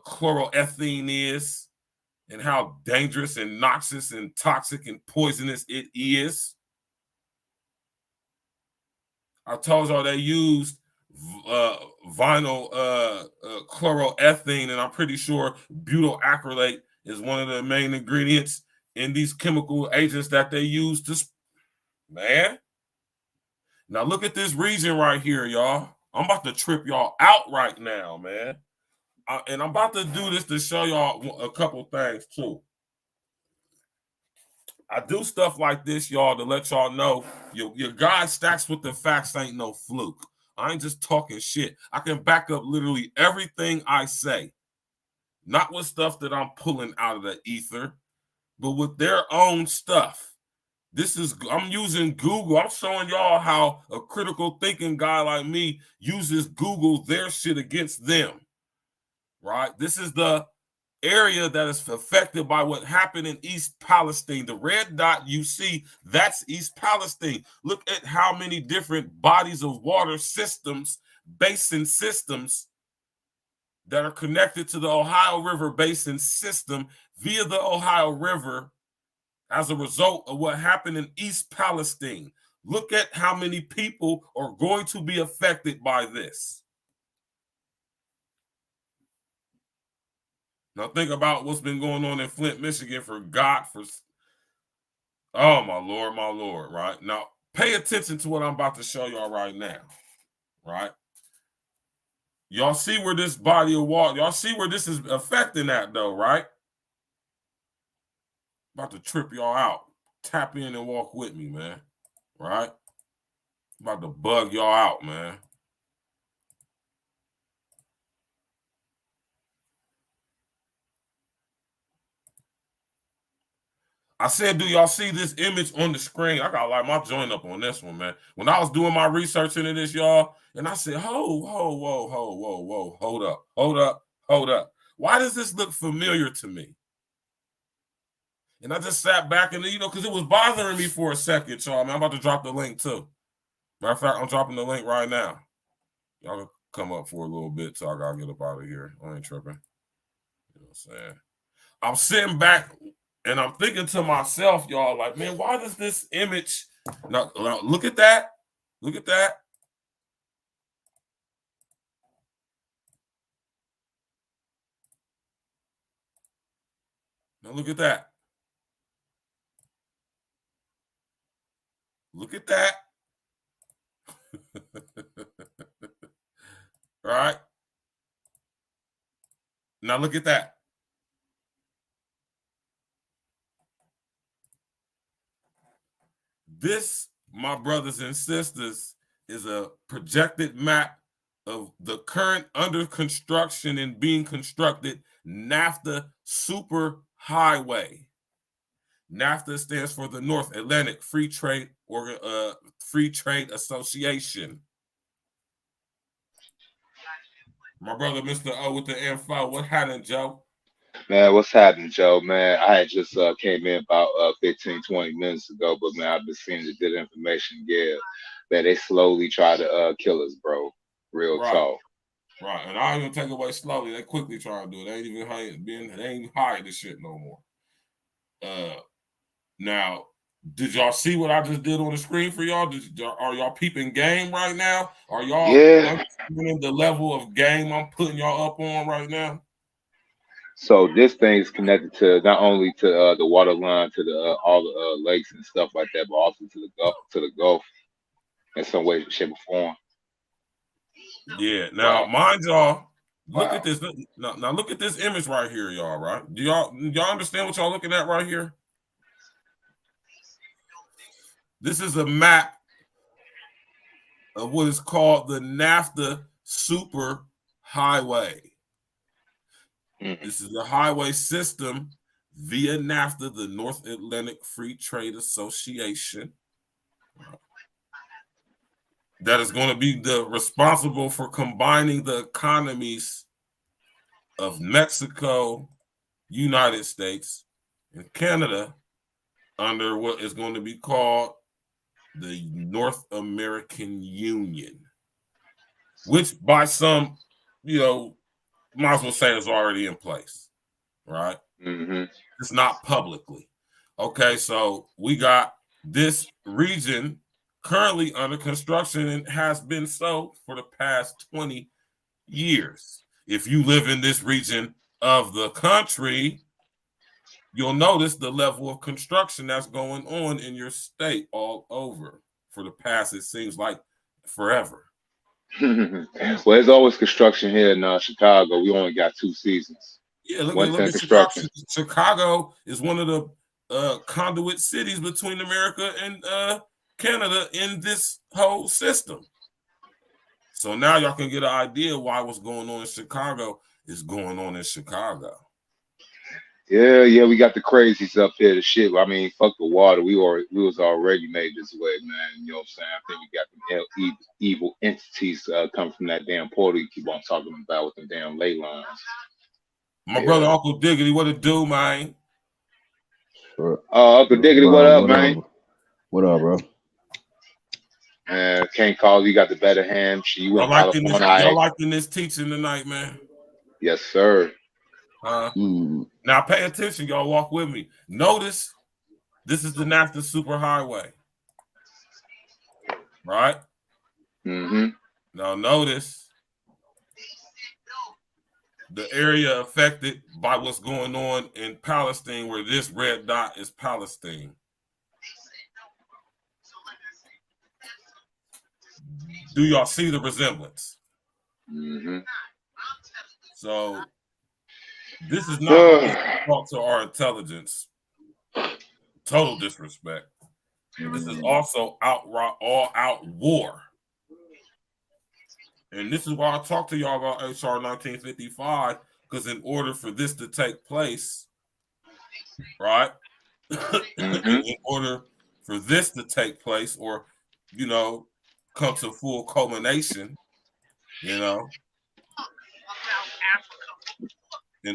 chloroethylene is, and how dangerous and noxious and toxic and poisonous it is. I told y'all they used vinyl chloroethylene, and I'm pretty sure butyl acrylate is one of the main ingredients in these chemical agents that they use to, man. Now look at this region right here, y'all. I'm about to trip y'all out right now, man. And I'm about to do this to show y'all a couple things too. I do stuff like this, y'all, to let y'all know your guy Stacks with the Facts ain't no fluke. I ain't just talking shit. I can back up literally everything I say. Not with stuff that I'm pulling out of the ether, but with their own stuff. I'm using Google. I'm showing y'all how a critical thinking guy like me uses Google their shit against them. Right? This is the area that is affected by what happened in East Palestine. The red dot you see, that's East Palestine. Look at how many different bodies of water systems, basin systems that are connected to the Ohio River Basin system via the Ohio River as a result of what happened in East Palestine. Look at how many people are going to be affected by this. Now think about what's been going on in Flint, Michigan for. Oh, my Lord, right? Now, pay attention to what I'm about to show y'all right now, right? Y'all see where this body of water, y'all see where this is affecting that though, right? About to trip y'all out. Tap in and walk with me, man, right? About to bug y'all out, man. I said, do y'all see this image on the screen? I got like my joint up on this one, man. When I was doing my research into this, y'all, and I said, hold up. Why does this look familiar to me? And I just sat back and, because it was bothering me for a second, y'all. I'm about to drop the link too. Matter of fact, I'm dropping the link right now. Y'all can come up for a little bit, so I gotta get up out of here. I ain't tripping. You know what I'm saying? I'm sitting back and I'm thinking to myself, y'all, like, man, why does this image? Now look at that. Look at that. Now look at that. Look at that. All right. Now look at that. This, my brothers and sisters, is a projected map of the current under construction and being constructed NAFTA Super Highway. NAFTA stands for the North Atlantic Free Trade Association. My brother, Mr. O with the info. What happened, Joe? Man, what's happening, Joe? Man, I had just came in about 15, 20 minutes ago, but man, I've been seeing the good information. Yeah, man, they slowly try to kill us, bro. Real Right. talk. Right. And I ain't even take away slowly. They quickly try to do it. They ain't even hide this shit no more. Now, did y'all see what I just did on the screen for y'all? Are y'all peeping game right now? Are y'all understanding the level of game I'm putting y'all up on right now? So this thing is connected to not only to the water line, to the all the lakes and stuff like that, but also to the Gulf in some way, shape, or form. Yeah. Now, mind y'all, look at this. Now look at this image right here, y'all. Right? Do y'all understand what y'all looking at right here? This is a map of what is called the NAFTA Super Highway. This is the highway system via NAFTA, the North Atlantic Free Trade Association, that is going to be responsible for combining the economies of Mexico, United States, and Canada under what is going to be called the North American Union, which by some, might as well say is already in place, right? It's not publicly. Okay, so we got this region currently under construction and has been so for the past 20 years. If you live in this region of the country, you'll notice the level of construction that's going on in your state all over for the past, it seems like, forever. Well, there's always construction here in Chicago. We only got 2 seasons. Yeah, look at construction. Chicago is one of the conduit cities between America and Canada in this whole system. So now y'all can get an idea why what's going on in Chicago is going on in Chicago. Yeah, we got the crazies up here. The shit. I mean, fuck the water. We was already made this way, man. You know what I'm saying? I think we got them evil entities come from that damn portal you keep on talking about with the damn ley lines. My brother Uncle Diggity, what it do, man? Uncle Diggity, what up, man? What up, bro? Can't call you got the better hand. You in California. Y'all liking this teaching tonight, man? Yes, sir. Now pay attention, y'all. Walk with me. Notice this is the NAFTA Superhighway, right? Now notice the area affected by what's going on in Palestine, where this red dot is Palestine. Do y'all see the resemblance? So this is not talk to our intelligence. Total disrespect. This is also outright all-out war. And this is why I talk to y'all about HR 1955, because in order for this to take place, right? In order for this to take place, or come to full culmination, in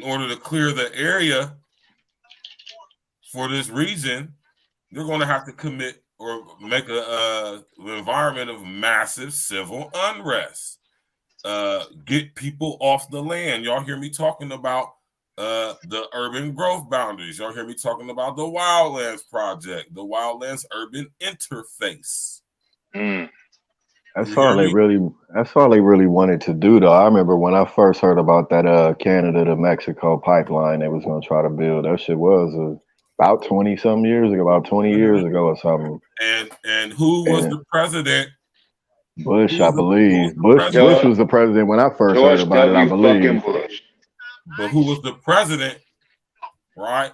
order to clear the area for this region, you're going to have to commit or make an environment of massive civil unrest. Get people off the land. Y'all hear me talking about the urban growth boundaries. Y'all hear me talking about the Wildlands Project, the Wildlands Urban Interface. That's all they really wanted to do, though. I remember when I first heard about that Canada to Mexico pipeline they was going to try to build. That shit was about 20-some years ago, about 20 years ago or something. And who was the president? Bush, I believe. Bush was the president when I first heard about it, I believe. But who was the president, right,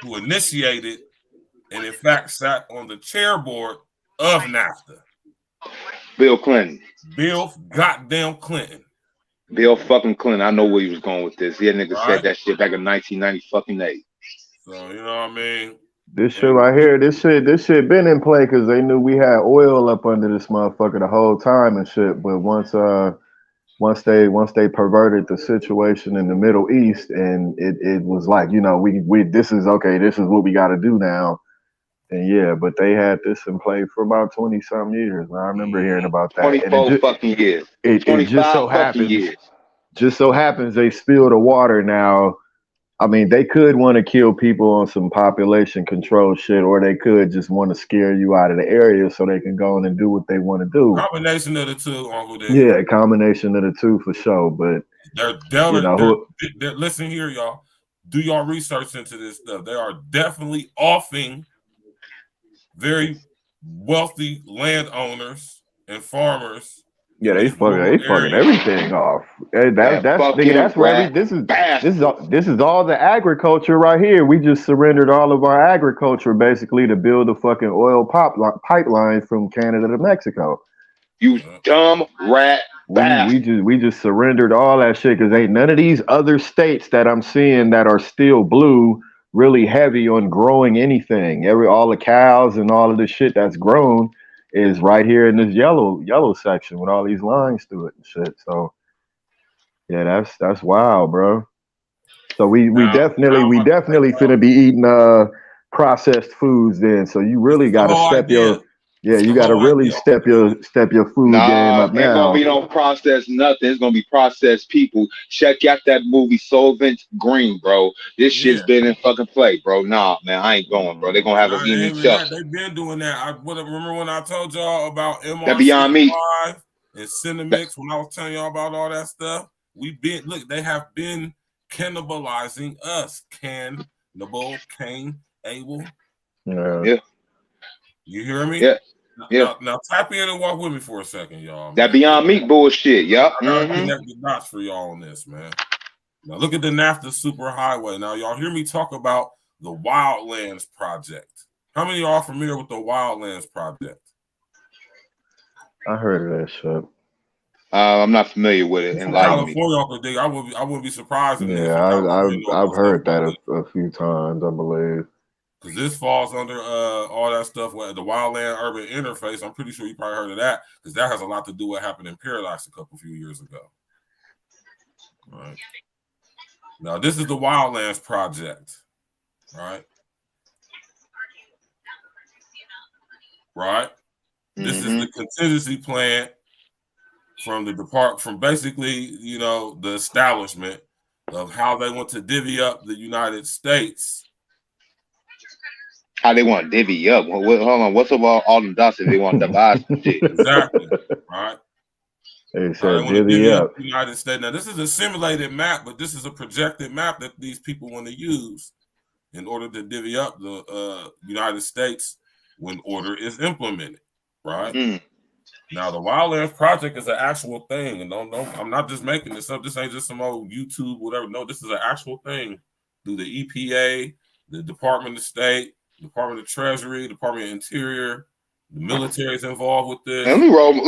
who initiated and in fact sat on the chairboard of NAFTA? Bill Clinton. Bill goddamn Clinton. Bill fucking Clinton. I know where he was going with this. Yeah, nigga said that shit back in 1998. So you know what I mean? This shit right here, this shit been in play because they knew we had oil up under this motherfucker the whole time and shit. But once once they perverted the situation in the Middle East, and it was like, you know, we this is okay, this is what we got to do now. And yeah, but they had this in play for about 20 some years. I remember hearing about that. 24 fucking years. It 25 just so fucking happens, years. they spill the water now. I mean, they could want to kill people on some population control shit, or they could just want to scare you out of the area so they can go in and do what they want to do. Combination of the two, Uncle Dick. Yeah, a combination of the two for sure. But they're listen here, y'all. Do y'all research into this stuff. They are definitely offing very wealthy landowners and farmers. Yeah, they fucking everything off. That's where this is all the agriculture right here. We just surrendered all of our agriculture basically to build a fucking oil pipeline from Canada to Mexico. You dumb rat bastard. We just surrendered all that shit because ain't none of these other states that I'm seeing that are still blue really heavy on growing anything. All the cows and all of the shit that's grown is right here in this yellow section with all these lines through it and shit. So yeah, that's wild, bro. So we definitely finna be eating processed foods then. So you really gotta step your food game up now. Ain't gonna be no processed nothing. It's gonna be processed people. Check out that movie Soylent Green, bro. This shit's been in fucking play, bro. Nah, man, I ain't going, bro. They're gonna have us eating each other. They've been doing that. I remember when I told y'all about That Beyond Meat and Cinemix. When I was telling y'all about all that stuff, they have been cannibalizing us. Cannibal, Cain, Abel. Yeah. You hear me? Yeah. Yeah. Now tap in and walk with me for a second, y'all. That Beyond Meat bullshit. Yep. I gotta connect the dots for y'all on this, man. Now look at the NAFTA Superhighway. Now y'all hear me talk about the Wildlands Project. How many of y'all are familiar with the Wildlands Project? I heard of that shit. I'm not familiar with it. In California, I wouldn't be surprised. I've heard that a few times, I believe. Because this falls under all that stuff with the Wildland Urban Interface. I'm pretty sure you probably heard of that because that has a lot to do with what happened in Paradise a few years ago. All right. Now, this is the Wildlands Project. Right? Right? This is the contingency plan from basically, you know, the establishment of how they want to divvy up the United States. How they want to divvy up? Hold on, what's up all them dots if they want to divide some shit? Exactly. Right. They said divvy up the United States. Now, this is a simulated map, but this is a projected map that these people want to use in order to divvy up the United States when order is implemented. Right. Now, the Wildlands Project is an actual thing, and I'm not just making this up. This ain't just some old YouTube, whatever. No, this is an actual thing through the EPA, the Department of State, Department of Treasury, Department of Interior. The military is involved with this. Let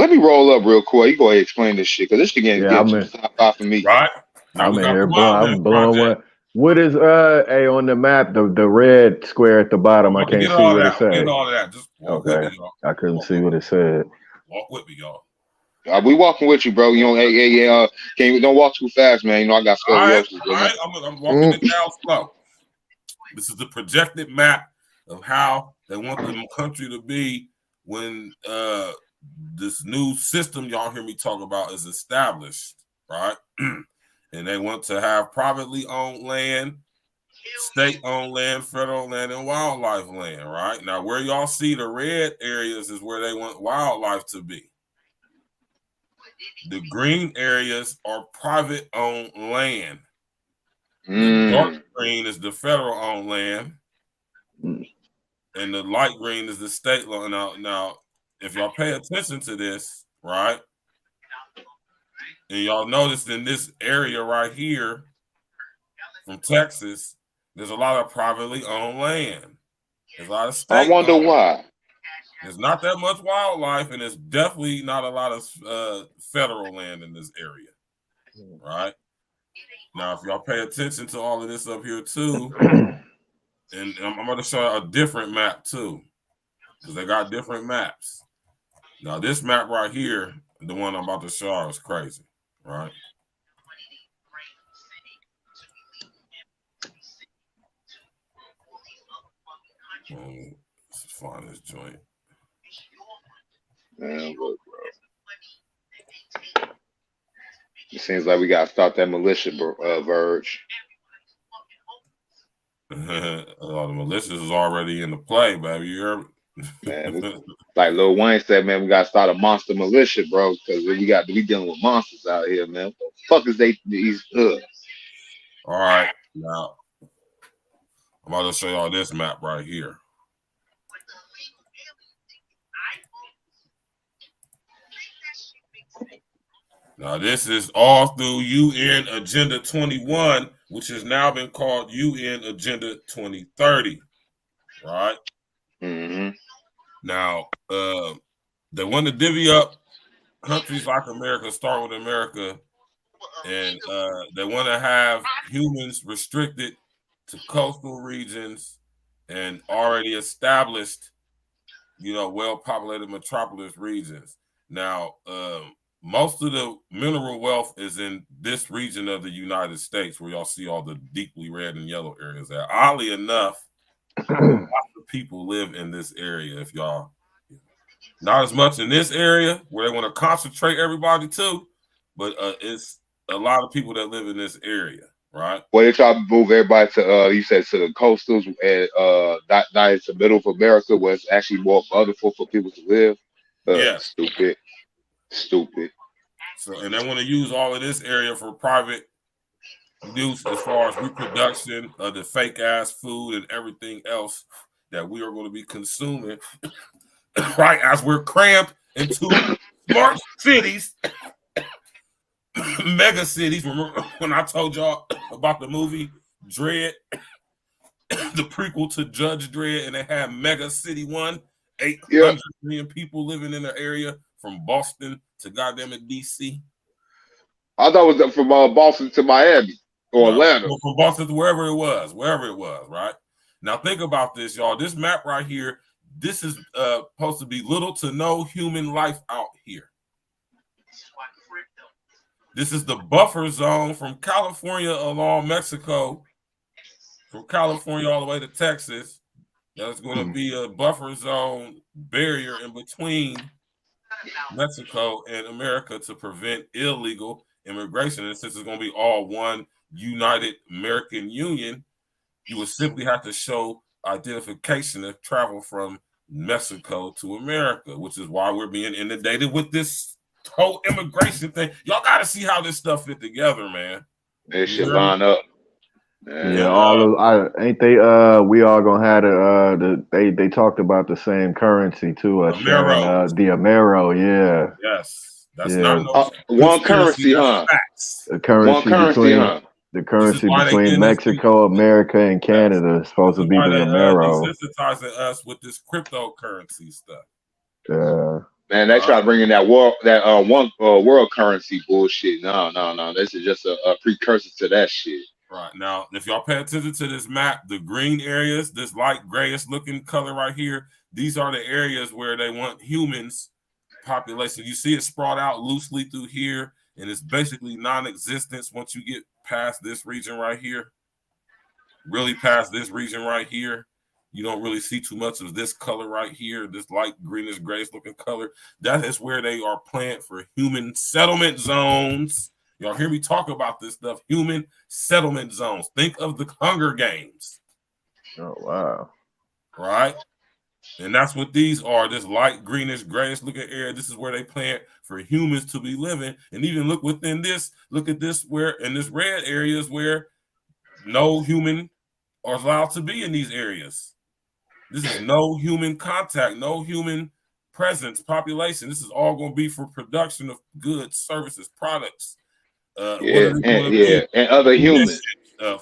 me roll up real quick. You go ahead and explain this shit because this shit getting top off for me. Right. I'm in here, I'm blowing what is on the map, the red square at the bottom? I can't see what it said. Get all of that. Just okay. I couldn't see what it said. Walk with me, y'all. We walking with you, bro. You know, don't walk too fast, man. You know I got scoliosis. All right. I'm walking it down slow. This is the projected map of how they want the country to be when this new system y'all hear me talk about is established, right? And they want to have privately owned land, state-owned land, federal land, and wildlife land, right? Now, where y'all see the red areas is where they want wildlife to be. The green areas are private-owned land. The dark green is the federal-owned land, and the light green is the state law. Now, if y'all pay attention to this, right, and y'all notice in this area right here from Texas, there's a lot of privately owned land. There's a lot of state. I wonder why. There's not that much wildlife, and there's definitely not a lot of federal land in this area, right? Now, if y'all pay attention to all of this up here too, and I'm going to show you a different map too, because they got different maps. Now, this map right here, the one I'm about to show you, is crazy, right? Let's find this joint. Man, look, bro. It seems like we got to stop that militia, Verge. The militias is already in the play, baby. You heard me? Man, like Lil Wayne said, man, we got to start a monster militia, bro, because we dealing with monsters out here, man. What the fuck is these? All right, now I'm about to show y'all this map right here. Now, this is all through UN Agenda 21, which has now been called UN Agenda 2030, right? Mm-hmm. Now, they want to divvy up countries like America, start with America, and they want to have humans restricted to coastal regions and already established, well-populated metropolis regions. Now, most of the mineral wealth is in this region of the United States, where y'all see all the deeply red and yellow areas there. Oddly enough, lots of people live in this area. If y'all, not as much in this area where they want to concentrate everybody too, but it's a lot of people that live in this area, right? Well, they try to move everybody to you said to the coastals and not into the middle of America, where it's actually more wonderful for people to live. Yeah, stupid. So, and they want to use all of this area for private use as far as reproduction of the fake ass food and everything else that we are going to be consuming, right? As we're cramped into smart cities, mega cities. Remember when I told y'all about the movie Dredd, the prequel to Judge Dredd, and they had Mega City 1, 800 million people living in the area from Boston to goddamn it DC. I thought it was from Boston to Miami or Atlanta. From Boston to wherever it was, right? Now think about this, y'all. This map right here, this is supposed to be little to no human life out here. This is the buffer zone from California along Mexico, from California all the way to Texas. There's going to be a buffer zone barrier in between Mexico and America to prevent illegal immigration. And since it's going to be all one United American Union, you would simply have to show identification to travel from Mexico to America, which is why we're being inundated with this whole immigration thing. Y'all got to see how this stuff fit together, man. It should line up. Yeah, all of ain't they we all gonna have they talked about the same currency too, sharing the Amero, yeah. Yes. That's not one currency, huh? The currency between Mexico, America, and Canada is supposed to be the Amero. Desensitizing us with this cryptocurrency stuff. Yeah. Man, they try to bring in that world currency bullshit. No. This is just a precursor to that shit. Right. Now, if y'all pay attention to this map, the green areas, this light grayish looking color right here, these are the areas where they want humans population. You see it sprawled out loosely through here, and it's basically non-existent once you get past this region right here. Really past this region right here, you don't really see too much of this color right here, this light greenish grayish looking color. That is where they are planned for human settlement zones. Y'all hear me talk about this stuff, human settlement zones. Think of the Hunger Games. Oh, wow. Right? And that's what these are, this light greenish, grayish looking area. This is where they plan for humans to be living. And even look within this, look at this, where in this red areas where no human are allowed to be in these areas. This is no human contact, no human presence, population. This is all going to be for production of goods, services, products. And other humans.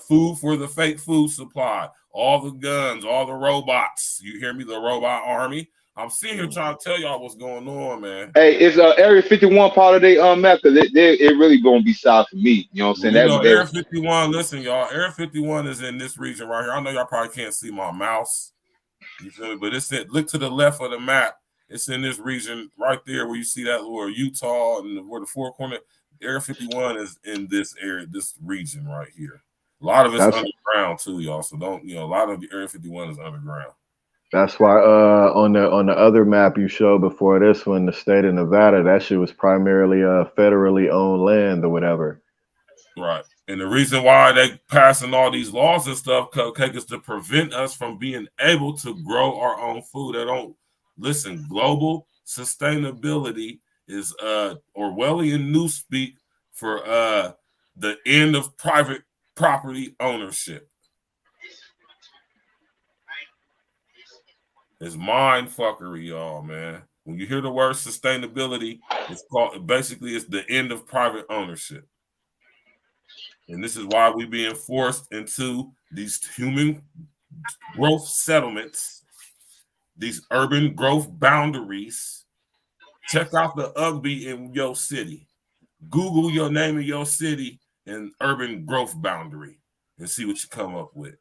Food for the fake food supply, all the guns, all the robots. You hear me? The robot army. I'm sitting here trying to tell y'all what's going on, man. Hey, is Area 51 part of their map? Because it really gonna be south for me. You know what I'm saying? Area 51. Listen, y'all. Area 51 is in this region right here. I know y'all probably can't see my mouse. You feel me? But it's look to the left of the map. It's in this region right there where you see that little Utah and where the four corner. Area 51 is in this area, this region right here. A lot of it's underground too, y'all. So don't, a lot of the Area 51 is underground. That's why on the other map you showed before this one, the state of Nevada, that shit was primarily federally owned land or whatever. Right. And the reason why they passing all these laws and stuff, Cupcake, is to prevent us from being able to grow our own food. They don't listen. Global sustainability is Orwellian newspeak for the end of private property ownership. It's mind fuckery, y'all, man. When you hear the word sustainability, it's the end of private ownership. And this is why we're being forced into these human growth settlements, these urban growth boundaries. Check out the UGB in your city. Google your name of your city and urban growth boundary and see what you come up with.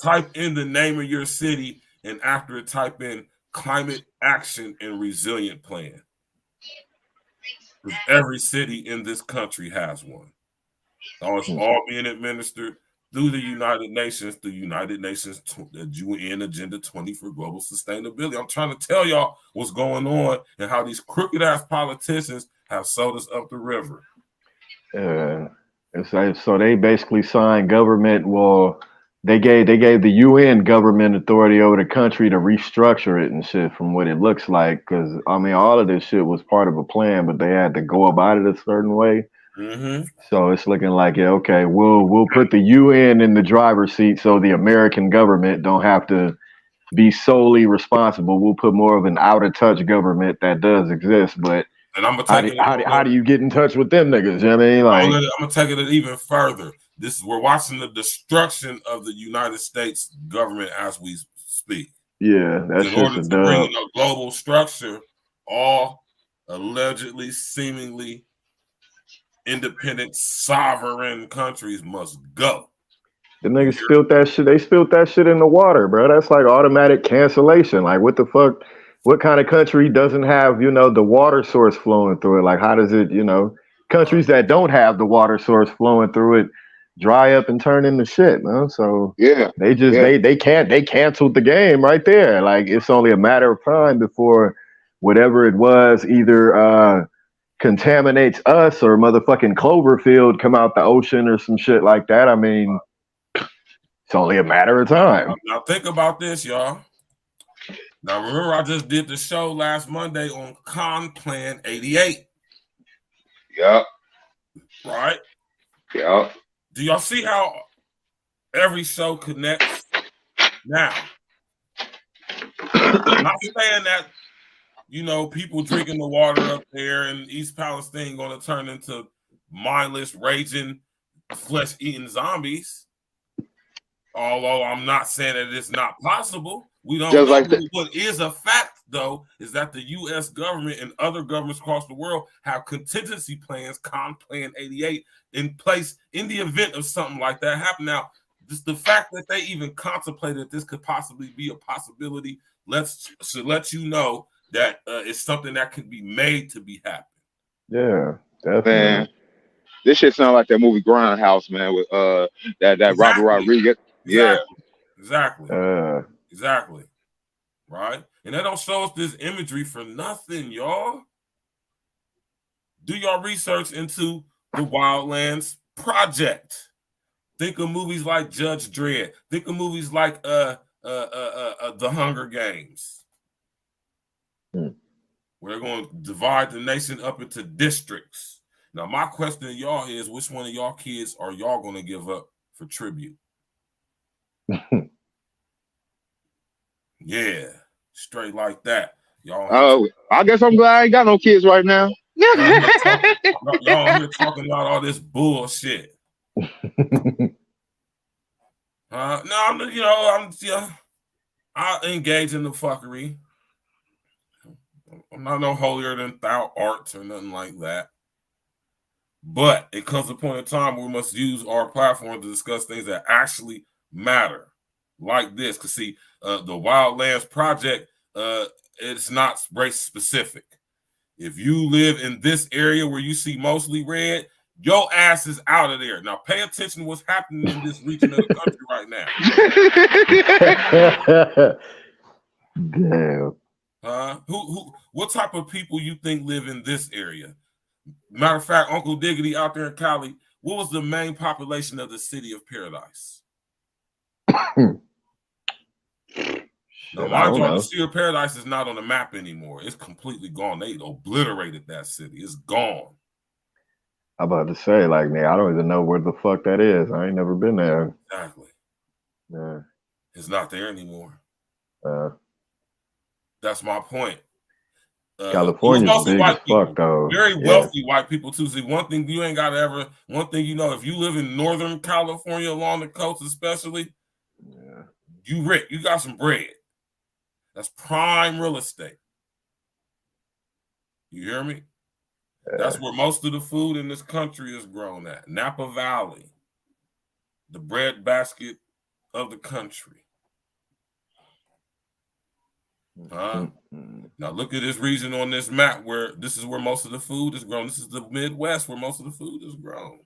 Type in the name of your city and after it type in climate action and resilient plan. Because every city in this country has one. It's all being administered through the United Nations, the UN Agenda 20 for Global Sustainability. I'm trying to tell y'all what's going on and how these crooked ass politicians have sold us up the river. It's like, so they basically signed government. Well, they gave the UN government authority over the country to restructure it and shit from what it looks like. Because I mean, all of this shit was part of a plan, but they had to go about it a certain way. Mm-hmm. So it's looking like, yeah, okay, we'll put the UN in the driver's seat so the American government don't have to be solely responsible. We'll put more of an out of touch government that does exist, but and I'm gonna how do you get in touch with them niggas? You know what I mean? Like, I'm gonna take it even further. We're watching the destruction of the United States government as we speak. Yeah, that's in order to bring in a global structure, all allegedly, seemingly independent, sovereign countries must go. The niggas spilled that shit. They spilled that shit in the water, bro. That's like automatic cancellation. Like, what the fuck? What kind of country doesn't have, the water source flowing through it? Like, how does it, countries that don't have the water source flowing through it dry up and turn into shit, man. So yeah, they just they canceled the game right there. Like, it's only a matter of time before whatever it was either contaminates us or motherfucking Cloverfield come out the ocean or some shit like that. I mean, it's only a matter of time. Now think about this, y'all. Now remember, I just did the show last Monday on Con Plan 88. Yep. Right? Yep. Do y'all see how every show connects? Now, I'm not saying that, people drinking the water up there in East Palestine going to turn into mindless, raging, flesh-eating zombies. Although I'm not saying that it's not possible. We don't know. Like what is a fact, though, is that the U.S. government and other governments across the world have contingency plans, Con Plan 88, in place in the event of something like that happen. Now, just the fact that they even contemplated this could possibly be a possibility should let you know that it's something that could be made to be happen. Yeah, definitely. Man, this shit sounds like that movie Grindhouse, man, with that exactly. Robert Rodriguez. Yeah, Exactly. Right? And they don't show us this imagery for nothing, y'all. Do y'all research into the Wildlands Project. Think of movies like Judge Dredd. Think of movies like The Hunger Games. Where they're going to divide the nation up into districts. Now, my question to y'all is, which one of y'all kids are y'all going to give up for tribute? Yeah, straight like that. Y'all. I guess I'm glad I ain't got no kids right now. Y'all here talking about all this bullshit. I engage in the fuckery. I'm not no holier than thou art or nothing like that. But it comes a point in time where we must use our platform to discuss things that actually matter, like this. Because see, the Wildlands Project, it's not race specific. If you live in this area where you see mostly red, your ass is out of there. Now pay attention to what's happening in this region of the country right now. Damn. What type of people you think live in this area? Matter of fact, Uncle Diggity out there in Cali, what was the main population of the city of Paradise? Now, mind you, the city of Paradise is not on the map anymore. It's completely gone. They obliterated that city. It's gone. I'm about to say, like, man, I don't even know where the fuck that is. I ain't never been there. Exactly. Yeah. It's not there anymore. Uh, That's my point. California's big as fuck, though. Very wealthy white people, too. See, one thing you ain't got to ever, one thing you know, if you live in Northern California along the coast especially, you rich. You got some bread. That's prime real estate. You hear me? That's where most of the food in this country is grown at. Napa Valley, the bread basket of the country. Now look at this region on this map where this is where most of the food is grown. This is the Midwest where most of the food is grown.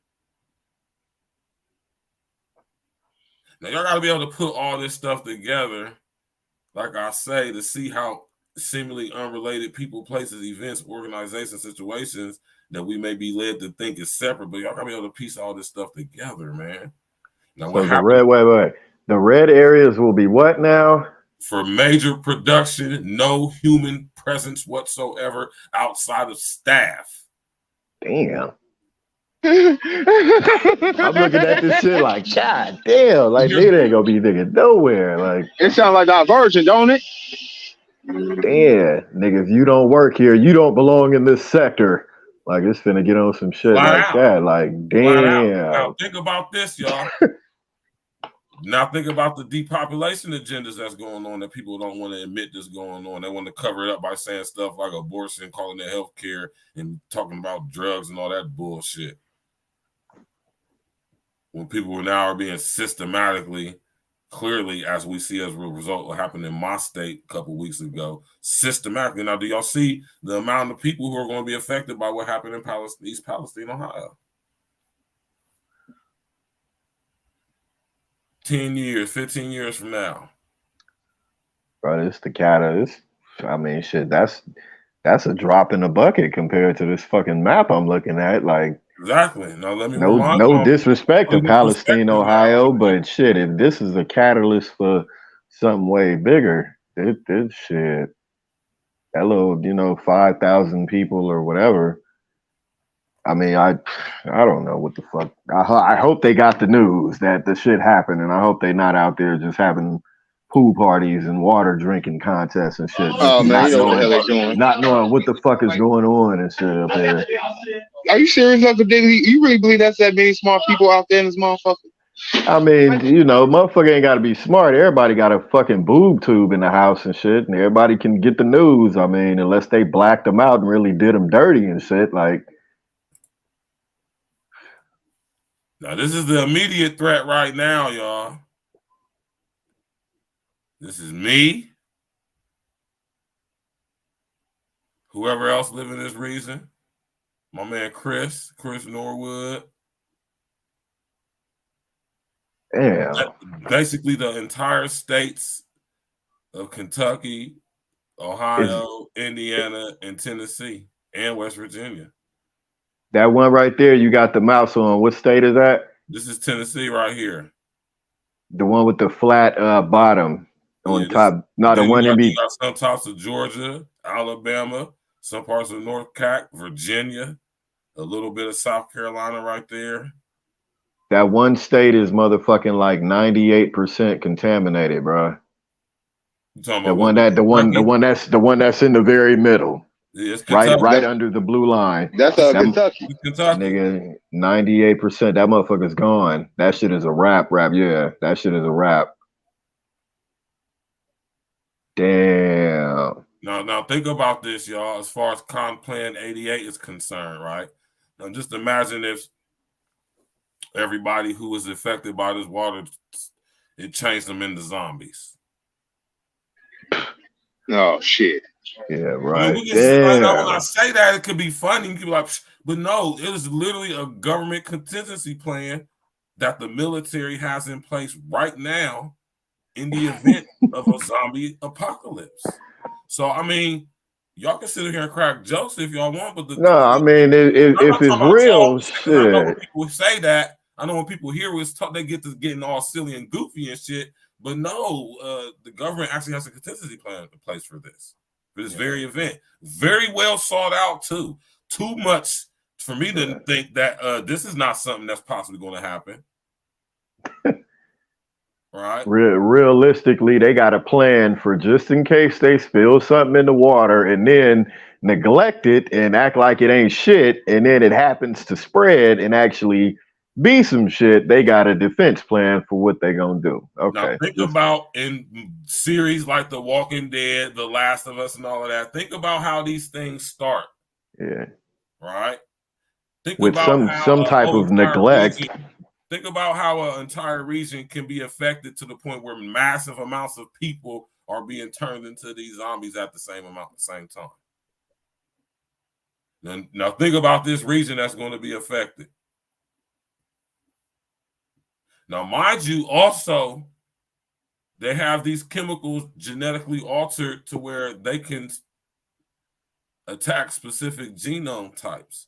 Now y'all got to be able to put all this stuff together, like I say, to see how seemingly unrelated people, places, events, organizations, situations that we may be led to think is separate, but y'all got to be able to piece all this stuff together, man. Now, so the red areas will be what now? For major production, no human presence whatsoever outside of staff. Damn. I'm looking at this shit like, God damn, like nigga ain't gonna be nigga nowhere. Like it sounds like that Virgil, don't it? Damn, nigga, if you don't work here, you don't belong in this sector. Like it's finna get on some shit like that. Like, damn. Now think about this, y'all. Now think about the depopulation agendas that's going on that people don't want to admit that's going on. They want to cover it up by saying stuff like abortion, calling it health care, and talking about drugs and all that bullshit. When people now are being systematically, clearly, as we see as a result of what happened in my state a couple weeks ago, systematically. Now, do y'all see the amount of people who are going to be affected by what happened in East Palestine, Ohio? 10 years, 15 years from now. Bro, it's the catalyst. I mean, shit, that's a drop in the bucket compared to this fucking map I'm looking at. Like, exactly. Now let me no disrespect to Palestine, Ohio, but shit, if this is a catalyst for something way bigger, this shit, that little, 5,000 people or whatever. I mean, I don't know what the fuck. I hope they got the news that the shit happened, and I hope they not out there just having pool parties and water drinking contests and shit. Oh man, you know what the hell they're doing. Not knowing what the fuck is going on and shit up there. Are you serious, Uncle Diggity? You really believe that's that many smart people out there in this motherfucker? I mean, motherfucker ain't got to be smart. Everybody got a fucking boob tube in the house and shit, and everybody can get the news. I mean, unless they blacked them out and really did them dirty and shit, like. Now, this is the immediate threat right now, y'all. This is me. Whoever else live in this region. My man Chris Norwood. Yeah. Basically, the entire states of Kentucky, Ohio, Indiana, and Tennessee, and West Virginia. That one right there, you got the mouse on. What state is that? This is Tennessee right here. The one with the flat bottom on top. No, the one in between. You got some parts of Georgia, Alabama, some parts of North Carolina, Virginia, a little bit of South Carolina right there. That one state is motherfucking like 98% contaminated, bro. The one that's in the very middle. Yeah, right under the blue line. That's Kentucky. Nigga, 98%. That motherfucker's gone. That shit is a wrap. Yeah, that shit is a wrap. Damn. Now think about this, y'all. As far as Con Plan 88 is concerned, right? Now just imagine if everybody who was affected by this water, it changed them into zombies. Oh shit. Yeah, I right. mean, we can see, like, now when I Damn. say that, it could be funny. People like, but no, it is literally a government contingency plan that the military has in place right now in the event of a zombie apocalypse. So, I mean, y'all can sit here and crack jokes if y'all want, but No, I mean, I'm if not it's talking about real, y'all, because I know when shit. people say that, I know when people hear it's talk, they get to getting all silly and goofy and shit. But no, the government actually has a contingency plan in place for this very event. Very well sought out too. Too much for me to think that this is not something that's possibly going to happen. Right. Realistically, they got a plan for just in case they spill something in the water and then neglect it and act like it ain't shit, and then it happens to spread and actually be some shit. They got a defense plan for what they gonna do. Okay. Now think about in series like The Walking Dead, The Last of Us, and all of that. Think about how these things start. Yeah. Right. Think With about how some type of neglect. Think about how an entire region can be affected to the point where massive amounts of people are being turned into these zombies at the same time. Now think about this region that's going to be affected. Now, mind you, also, they have these chemicals genetically altered to where they can attack specific genome types.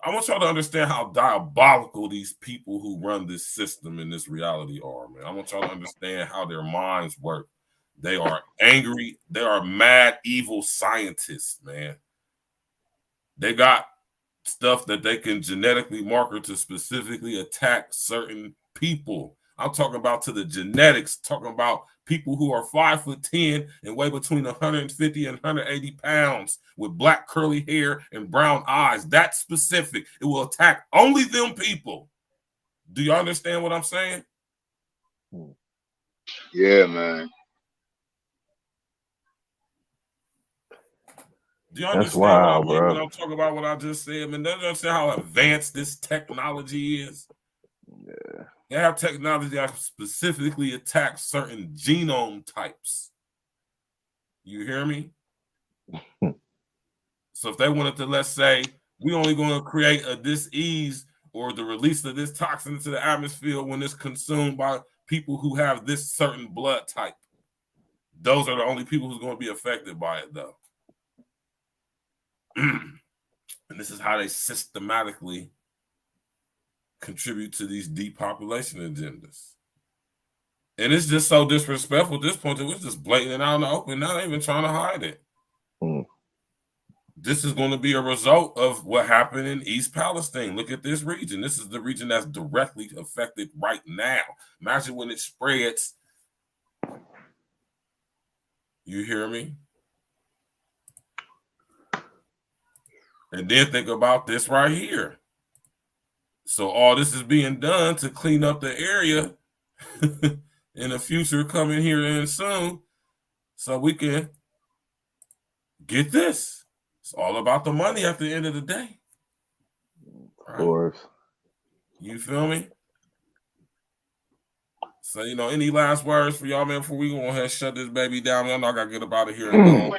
I want y'all to understand how diabolical these people who run this system in this reality are, man. I want y'all to understand how their minds work. They are angry. They are mad, evil scientists, man. They got stuff that they can genetically marker to specifically attack certain people. I'm talking about to the genetics, talking about people who are 5'10" and weigh between 150 and 180 pounds with black curly hair and brown eyes. That's specific. It will attack only them people. Do you understand what I'm saying? Yeah, man. Do you That's understand wild, what I mean bro. when I'm talking about what I just said? I mean, do you understand how advanced this technology is? Yeah. They have technology that specifically attacks certain genome types. You hear me? So if they wanted to, let's say, we only going to create a dis-ease or the release of this toxin into the atmosphere when it's consumed by people who have this certain blood type. Those are the only people who's going to be affected by it, though. And this is how they systematically contribute to these depopulation agendas. And it's just so disrespectful at this point that it's just blatant out in the open. Not even trying to hide it. This is going to be a result of what happened in East Palestine. Look at this region. This is the region that's directly affected right now. Imagine when it spreads. You hear me? And then think about this right here. So all this is being done to clean up the area in the future coming here in soon so we can get this. It's all about the money at the end of the day. Of course. You feel me? So, any last words for y'all, man, before we go ahead and shut this baby down? I know I got to get up out of here and go.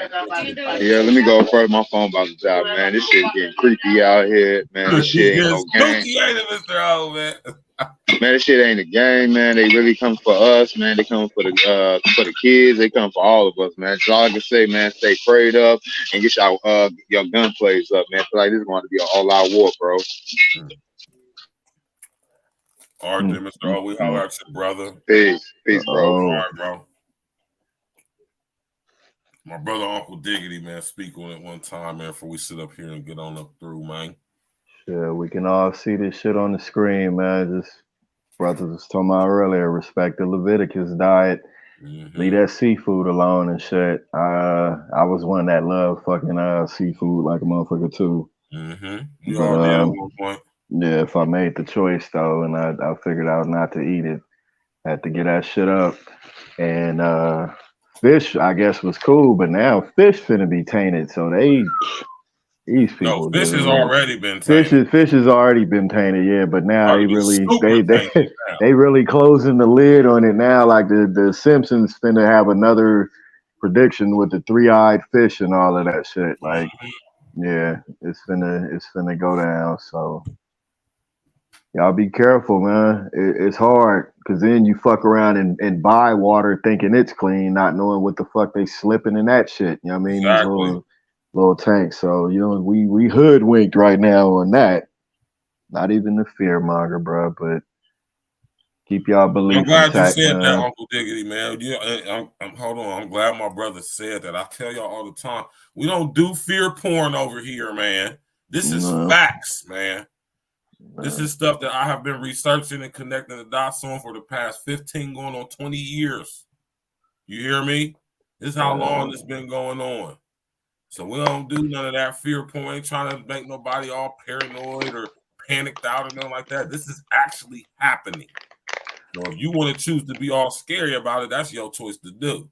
Yeah, let me go first. My phone about to die, man. This shit getting creepy out here, man. This shit ain't no game. Ain't it, Mr. O, man? Man, this shit ain't a game, man. They really come for us, man. They come for the kids. They come for all of us, man. So all I can say, man, stay prayed up and get your gun plays up, man. I feel like this is going to be an all-out war, bro. All right, then, Mr. O, we holler at you, brother. Peace, bro. All right, bro. My brother, Uncle Diggity, man, speak on it one time, man, before we sit up here and get on up through, man. Yeah, we can all see this shit on the screen, man. Just brothers was talking about earlier, respect the Leviticus diet. Leave that seafood alone and shit. I was one that loved fucking seafood like a motherfucker too. You all did at one point. Yeah, if I made the choice though, and I figured out not to eat it, I had to get that shit up. And fish, I guess, was cool, but now fish finna be tainted. So these people. No, fish has already been tainted. Fish has already been tainted, yeah. But now they really closing the lid on it now. Like the Simpsons finna have another prediction with the 3-eyed fish and all of that shit. Like, yeah, it's finna go down. So y'all be careful, man. It's hard because then you fuck around and buy water thinking it's clean, not knowing what the fuck they slipping in that shit. You know what I mean? These little tanks. So, you know, we hoodwinked right now on that. Not even the fear monger, bro, but keep y'all belief I'm glad intact, you said man. that, Uncle Diggity, man. Hold on. I'm glad my brother said that. I tell y'all all the time, we don't do fear porn over here, man. This is facts, man. This is stuff that I have been researching and connecting the dots on for the past 15 going on 20 years. You hear me? This is how long it's been going on. So we don't do none of that fear porn. Ain't trying to make nobody all paranoid or panicked out or nothing like that. This is actually happening. So if you want to choose to be all scary about it, that's your choice to do,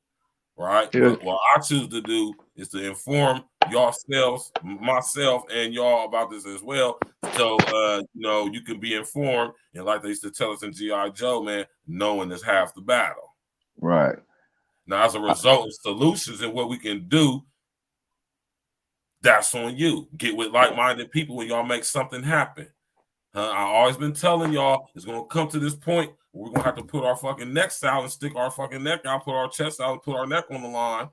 right? Yeah. But what I choose to do is to inform yourselves, myself, and y'all about this as well. So you know, you can be informed, and like they used to tell us in G.I. Joe, man, knowing is half the battle. Right. Now, as a result of solutions and what we can do, that's on you. Get with like-minded people and y'all make something happen. I've always been telling y'all it's gonna come to this point where we're gonna have to put our fucking necks out and stick our fucking neck out, put our chest out and put our neck on the line.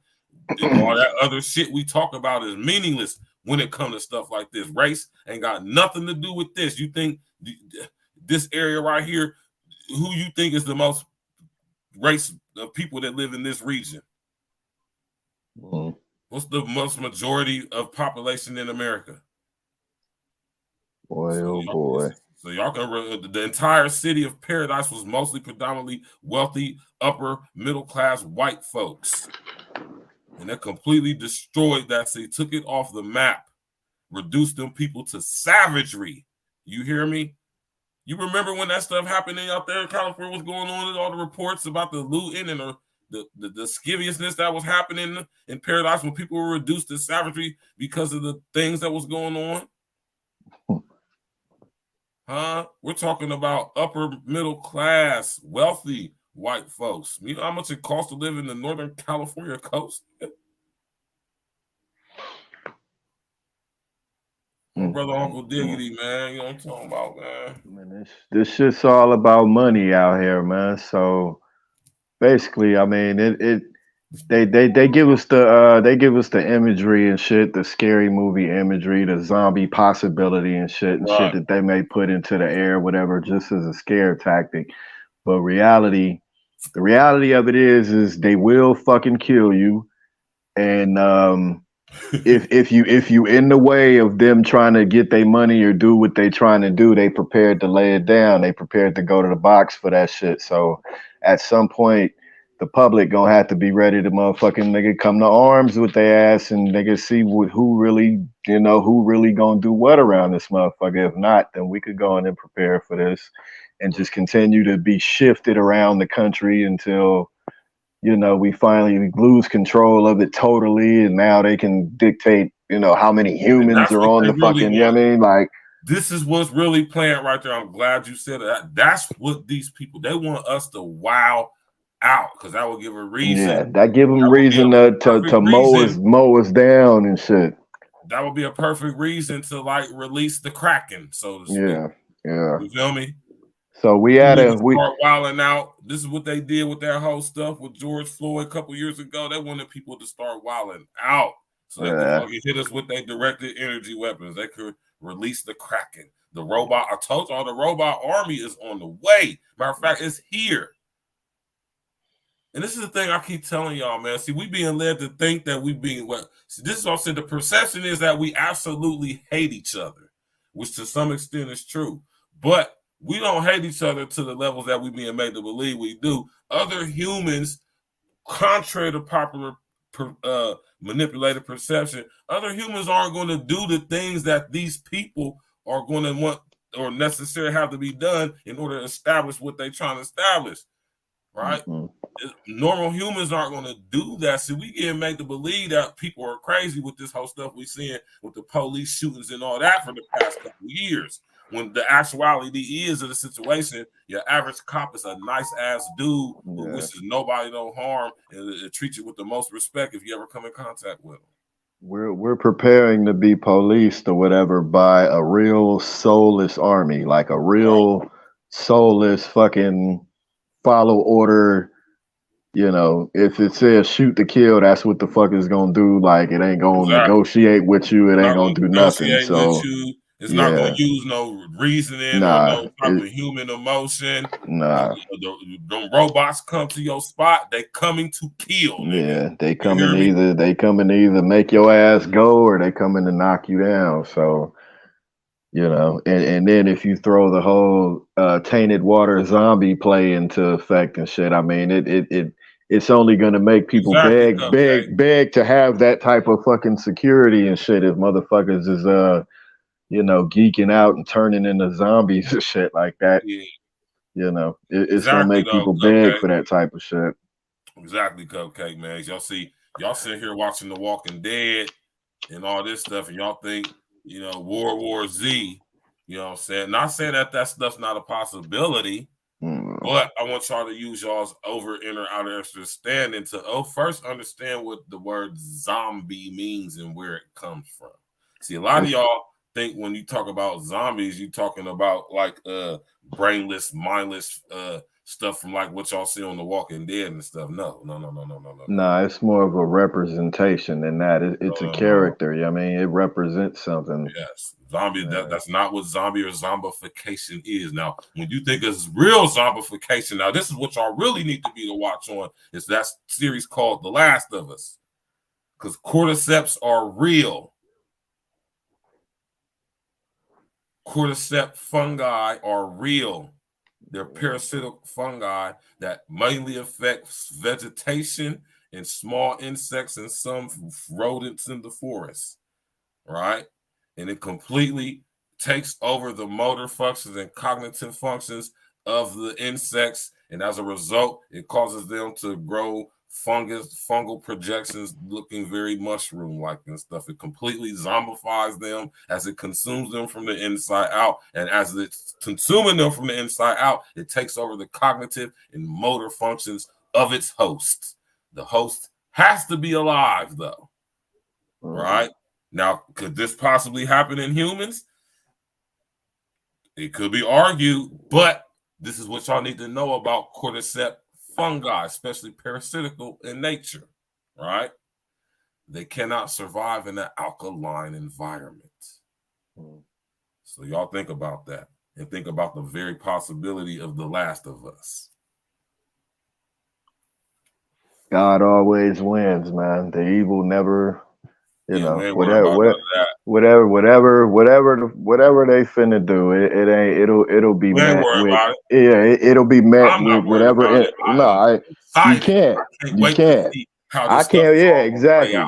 And all that other shit we talk about is meaningless when it comes to stuff like this. Race ain't got nothing to do with this. You think this area right here, who you think is the most race of people that live in this region? What's the most majority of population in America? Boy, oh boy. So y'all can the entire city of Paradise was mostly predominantly wealthy, upper middle class white folks. And they completely destroyed that city, took it off the map, reduced them people to savagery. You hear me? You remember when that stuff happened out there in California, what's going on and all the reports about the looting and the skiviousness that was happening in Paradise when people were reduced to savagery because of the things that was going on? We're talking about upper middle class, wealthy white folks. You know how much it costs to live in the Northern California coast? My brother Uncle Diggity, man. You know what I'm talking about, man. This shit's all about money out here, man. So basically, I mean, they give us the imagery and shit, the scary movie imagery, the zombie possibility and shit and shit that they may put into the air, whatever, just as a scare tactic. But the reality of it is they will fucking kill you. And if you in the way of them trying to get their money or do what they trying to do, they prepared to lay it down. They prepared to go to the box for that shit. So at some point, the public gonna have to be ready to motherfucking nigga come to arms with their ass and nigga see who really gonna do what around this motherfucker. If not, then we could go in and prepare for this and just continue to be shifted around the country until, you know, we finally lose control of it totally, and now they can dictate, you know, how many humans are on the fucking, you know what I mean? Like, this is what's really playing right there. I'm glad you said that. That's what these people, they want us to wow out, because that will give a reason. Yeah, that give them reason to mow us down and shit. That would be a perfect reason to like release the Kraken, so to speak. Yeah. You feel me? So we start wilding out. This is what they did with that whole stuff with George Floyd a couple years ago. They wanted people to start wilding out so they could fucking hit us with their directed energy weapons. They could release the Kraken. The robot, I told y'all, the robot army is on the way. Matter of fact, it's here. And this is the thing I keep telling y'all, man. See, we being led to think that we being what. See, this is also the perception is that we absolutely hate each other, which to some extent is true. But we don't hate each other to the levels that we being made to believe we do. Other humans, contrary to popular manipulated perception, other humans aren't going to do the things that these people are going to want or necessarily have to be done in order to establish what they're trying to establish, right? Normal humans aren't going to do that. So we get made to believe that people are crazy with this whole stuff we seeing with the police shootings and all that for the past couple of years. when the actuality is of the situation, your average cop is a nice ass dude who wishes nobody no harm and treats you with the most respect if you ever come in contact with him. We're preparing to be policed or whatever by a real soulless army, like a real soulless fucking follow order. You know, if it says shoot to kill, that's what the fuck it's gonna do. Like it ain't gonna negotiate with you. It ain't gonna do nothing. So it's not gonna use no reasoning or no type of human emotion. Nah. The robots come to your spot, they coming to kill. Yeah, they coming to either make your ass go or they coming to knock you down. So, you know, and then if you throw the whole tainted water zombie play into effect and shit, I mean it's only gonna make people beg to have that type of fucking security and shit if motherfuckers is you know, geeking out and turning into zombies and shit like that. Yeah. You know, it's gonna make people beg for that type of shit. Exactly, Cupcake, man. Y'all see, y'all sitting here watching The Walking Dead and all this stuff, and y'all think, you know, World War Z, you know what I'm saying? Not saying that stuff's not a possibility, but I want y'all to use y'all's over, inner, outer understanding to first understand what the word zombie means and where it comes from. See, a lot of y'all think when you talk about zombies, you talking about like brainless, mindless stuff from like what y'all see on The Walking Dead and stuff. No. Nah, it's more of a representation than that. It's a character. I mean, it represents something. Yes, zombie. That's not what zombie or zombification is. Now, when you think of real zombification, now this is what y'all really need to be to watch on. Is that series called The Last of Us? Because cordyceps are real. Cordyceps fungi are real. They're parasitic fungi that mainly affects vegetation and small insects and some rodents in the forest, right? And it completely takes over the motor functions and cognitive functions of the insects. And as a result, it causes them to grow fungal projections looking very mushroom-like and stuff. It completely zombifies them as it consumes them from the inside out. And as it's consuming them from the inside out, it takes over the cognitive and motor functions of its host. The host has to be alive, though. Right? Now, could this possibly happen in humans? It could be argued, but this is what y'all need to know about cordyceps fungi, especially parasitical in nature, right? They cannot survive in an alkaline environment. So y'all think about that and think about the very possibility of The Last of Us. God always wins, man. The evil never, you know, whatever they finna do, it'll be met with, it'll be met with whatever. You can't. I can't. Yeah, exactly.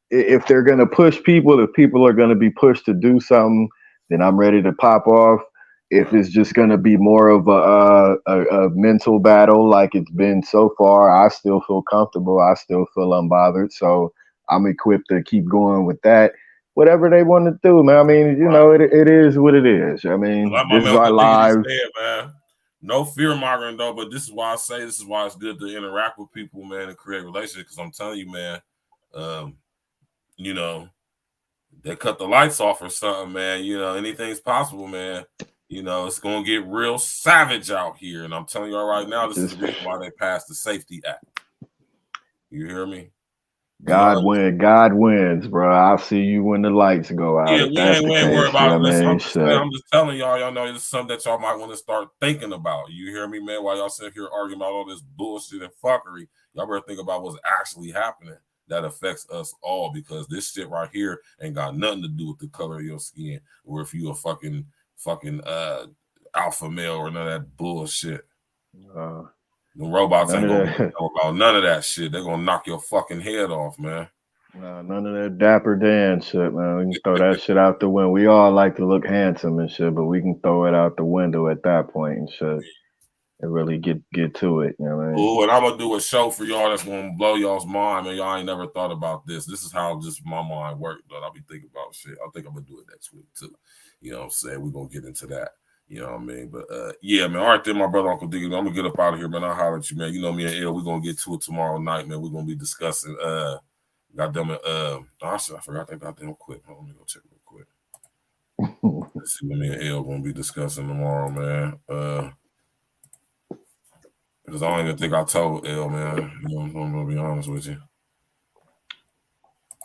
If they're gonna push people, if people are gonna be pushed to do something, then I'm ready to pop off. If it's just gonna be more of a mental battle like it's been so far, I still feel comfortable. I still feel unbothered. So I'm equipped to keep going with that. Whatever they want to do, man. I mean, you know, it is what it is. I mean, this is our lives. Man. No fear mongering though, but this is why I say this is why it's good to interact with people, man, and create relationships. Because I'm telling you, man, you know, they cut the lights off or something, man. You know, anything's possible, man. You know, it's gonna get real savage out here, and I'm telling you all right now, this is the reason why they passed the Safety Act. You hear me? God wins, bro. I'll see you when the lights go out. Yeah, we ain't worried about it. I'm just telling y'all know it's something that y'all might want to start thinking about. You hear me, man? While y'all sit here arguing about all this bullshit and fuckery, y'all better think about what's actually happening that affects us all, because this shit right here ain't got nothing to do with the color of your skin or if you a fucking alpha male or none of that bullshit. The robots ain't gonna know about none of that shit. They're gonna knock your fucking head off, man. None of that dapper Dan shit, man. We can throw that shit out the window. We all like to look handsome and shit, but we can throw it out the window at that point and shit. really get to it. You know what I mean? Oh, and I'm gonna do a show for y'all that's gonna blow y'all's mind, man. Y'all ain't never thought about this. This is how just my mind works, but I'll be thinking about shit. I think I'm gonna do it next week too. You know what I'm saying? We're gonna get into that. You know what I mean? But yeah, man. All right, then, my brother Uncle Diggy. I'm gonna get up out of here, man. I'll holler at you, man. You know me and L, we're gonna get to it tomorrow night, man. We're gonna be discussing goddamn it, I forgot that goddamn quick. Hold on, let me go check real quick. Let's see what me and L gonna be discussing tomorrow, man. Because I don't even think I told L, man. You know, I'm gonna be honest with you.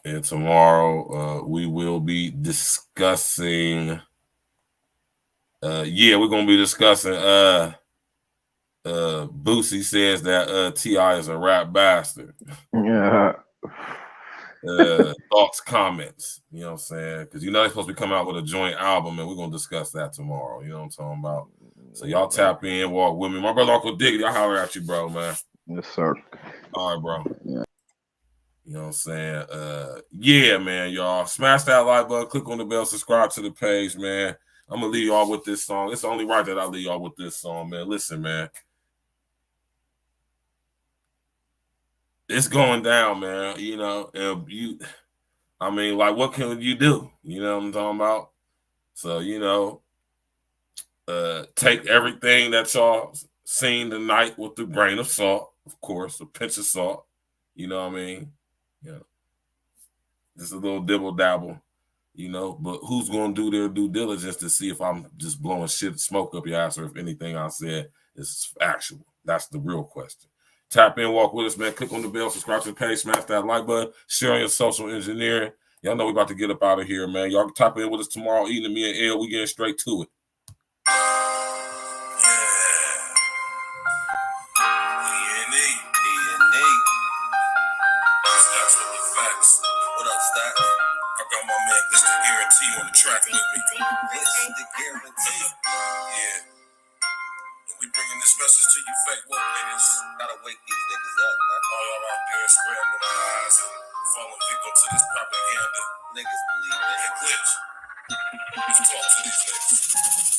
And tomorrow, we will be discussing. Yeah, we're gonna be discussing. Boosie says that T.I. is a rap bastard. Yeah. Thoughts, comments. You know what I'm saying? Because you know they're supposed to be coming out with a joint album, and we're gonna discuss that tomorrow. You know what I'm talking about? So y'all tap in, walk with me. My brother Uncle Diggity, I'll holler at you, bro, man. Yes, sir. All right, bro. Yeah. You know what I'm saying? Yeah, man, y'all. Smash that like button, click on the bell, subscribe to the page, man. I'm gonna leave y'all with this song. It's only right that I leave y'all with this song, man. Listen, man. It's going down, man. You know, I mean, like, what can you do? You know what I'm talking about? So, you know, take everything that y'all seen tonight with a grain of salt, of course, a pinch of salt. You know what I mean? Yeah. Just a little dibble dabble, you know. But who's gonna do their due diligence to see if I'm just blowing smoke up your ass, or if anything I said is factual? That's the real question. Tap in, walk with us, man. Click on the bell, subscribe to the page, smash that like button, share on your social engineering. Y'all know we about to get up out of here, man. Y'all can tap in with us tomorrow evening. Me and L, we getting straight to it. What up, Stack? I got my man Mr. Guarantee on the track with me. Mr. Guarantee. Yeah. And we bringing this message to you fake woke niggas. Gotta wake these niggas up, man. All y'all out there scrambling their eyes and falling victim to this propaganda. Niggas believe it. Hey, Glitch. Let's talk to these niggas.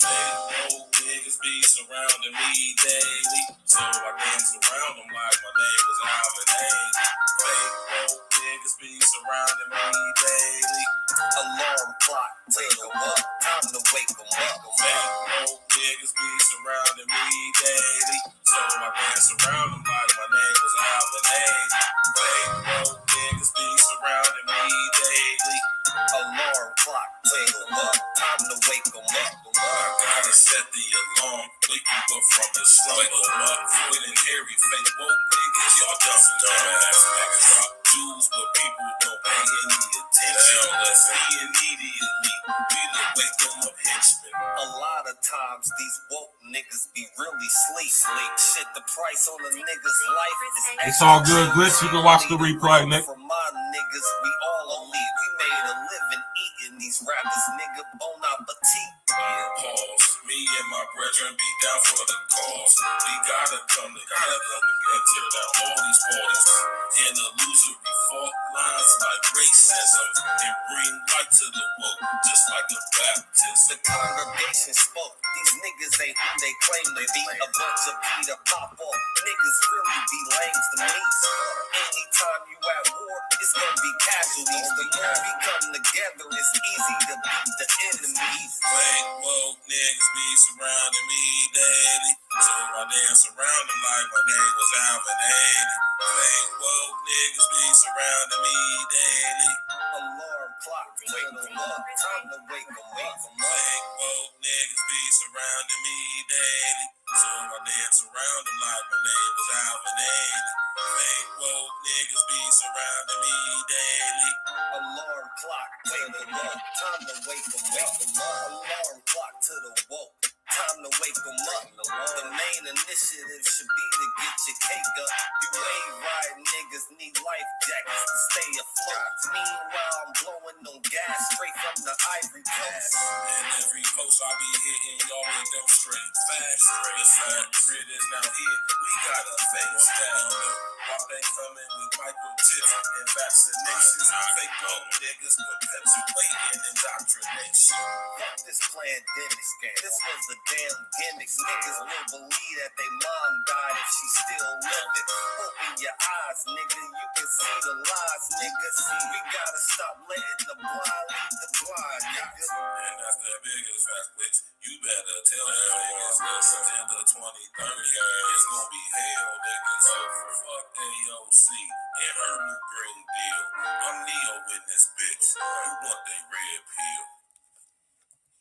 Fake woke niggas be surrounding me daily. So I dance around them like my name was Alvin Ailey. Fake woke niggas be surrounding me daily. Alarm clock, wake them up. Time to wake them up. Fake woke niggas be surrounding me daily. So I dance around them like my name was Alvin Ailey. Fake woke niggas be surrounding me daily. Alarm clock, wake them up. Time to wake them up. I gotta set the alarm, wake you up from the slumber. Floyd and Harry, fake woke niggas, y'all some dumbass niggas. Drop jewels, but people don't pay any attention. Let's see immediately, we the wake them up henchmen. A lot of times these woke niggas be really sleep. Shit, the price on a nigga's life is. It's all good, Glitch. You can watch the replay, Nick. For my niggas, we all elite. We made a living eating these rappers, nigga. Bon appetit. Yeah, pause. Me and my brethren be down for the cause. We gotta come together and tear down all these borders and illusory fault lines like racism and bring light to the woke, just like the Baptist. The congregation spoke. These niggas ain't who they claim to be. A bunch of Peter Pop-off niggas really be lames to me. Anytime you at war, it's gonna be casualties. The more we come together, it's easy to beat the enemies. Fake woke niggas be surrounding me daily. So I dance around them like my name was Alvin Ailey. Fake woke niggas be surrounding me daily. Alarm clock, wake them up. Time to wake them up. Fake woke niggas be surrounding me daily. So I dance around them like my name was Alvin Ailey. Fake woke niggas be surrounding me daily. Alarm clock, wake them up. Time to wake them up. Alarm clock to the woke. Time to wake them up. The main initiative should be to get your cake up. You wave ride niggas need life jackets to stay afloat. Meanwhile, I'm blowing on gas straight from the Ivory Coast. And if Every post I be hitting, y'all with them straight facts. The sad grid is now here. We gotta face that. While they coming with microchips and vaccinations, fake broke niggas put Pepsi weight in indoctrination. Fuck this pandemic scam. This was a damn gimmick. Niggas will believe that they mom died if she still lived it. Open your eyes, nigga. You can see the lies, nigga. We gotta stop letting the blind lead the blind, nigga. And that's the biggest fact, bitch. You better tell the niggas September 2030. It's gonna be hell, nigga. So fuck AOC and her new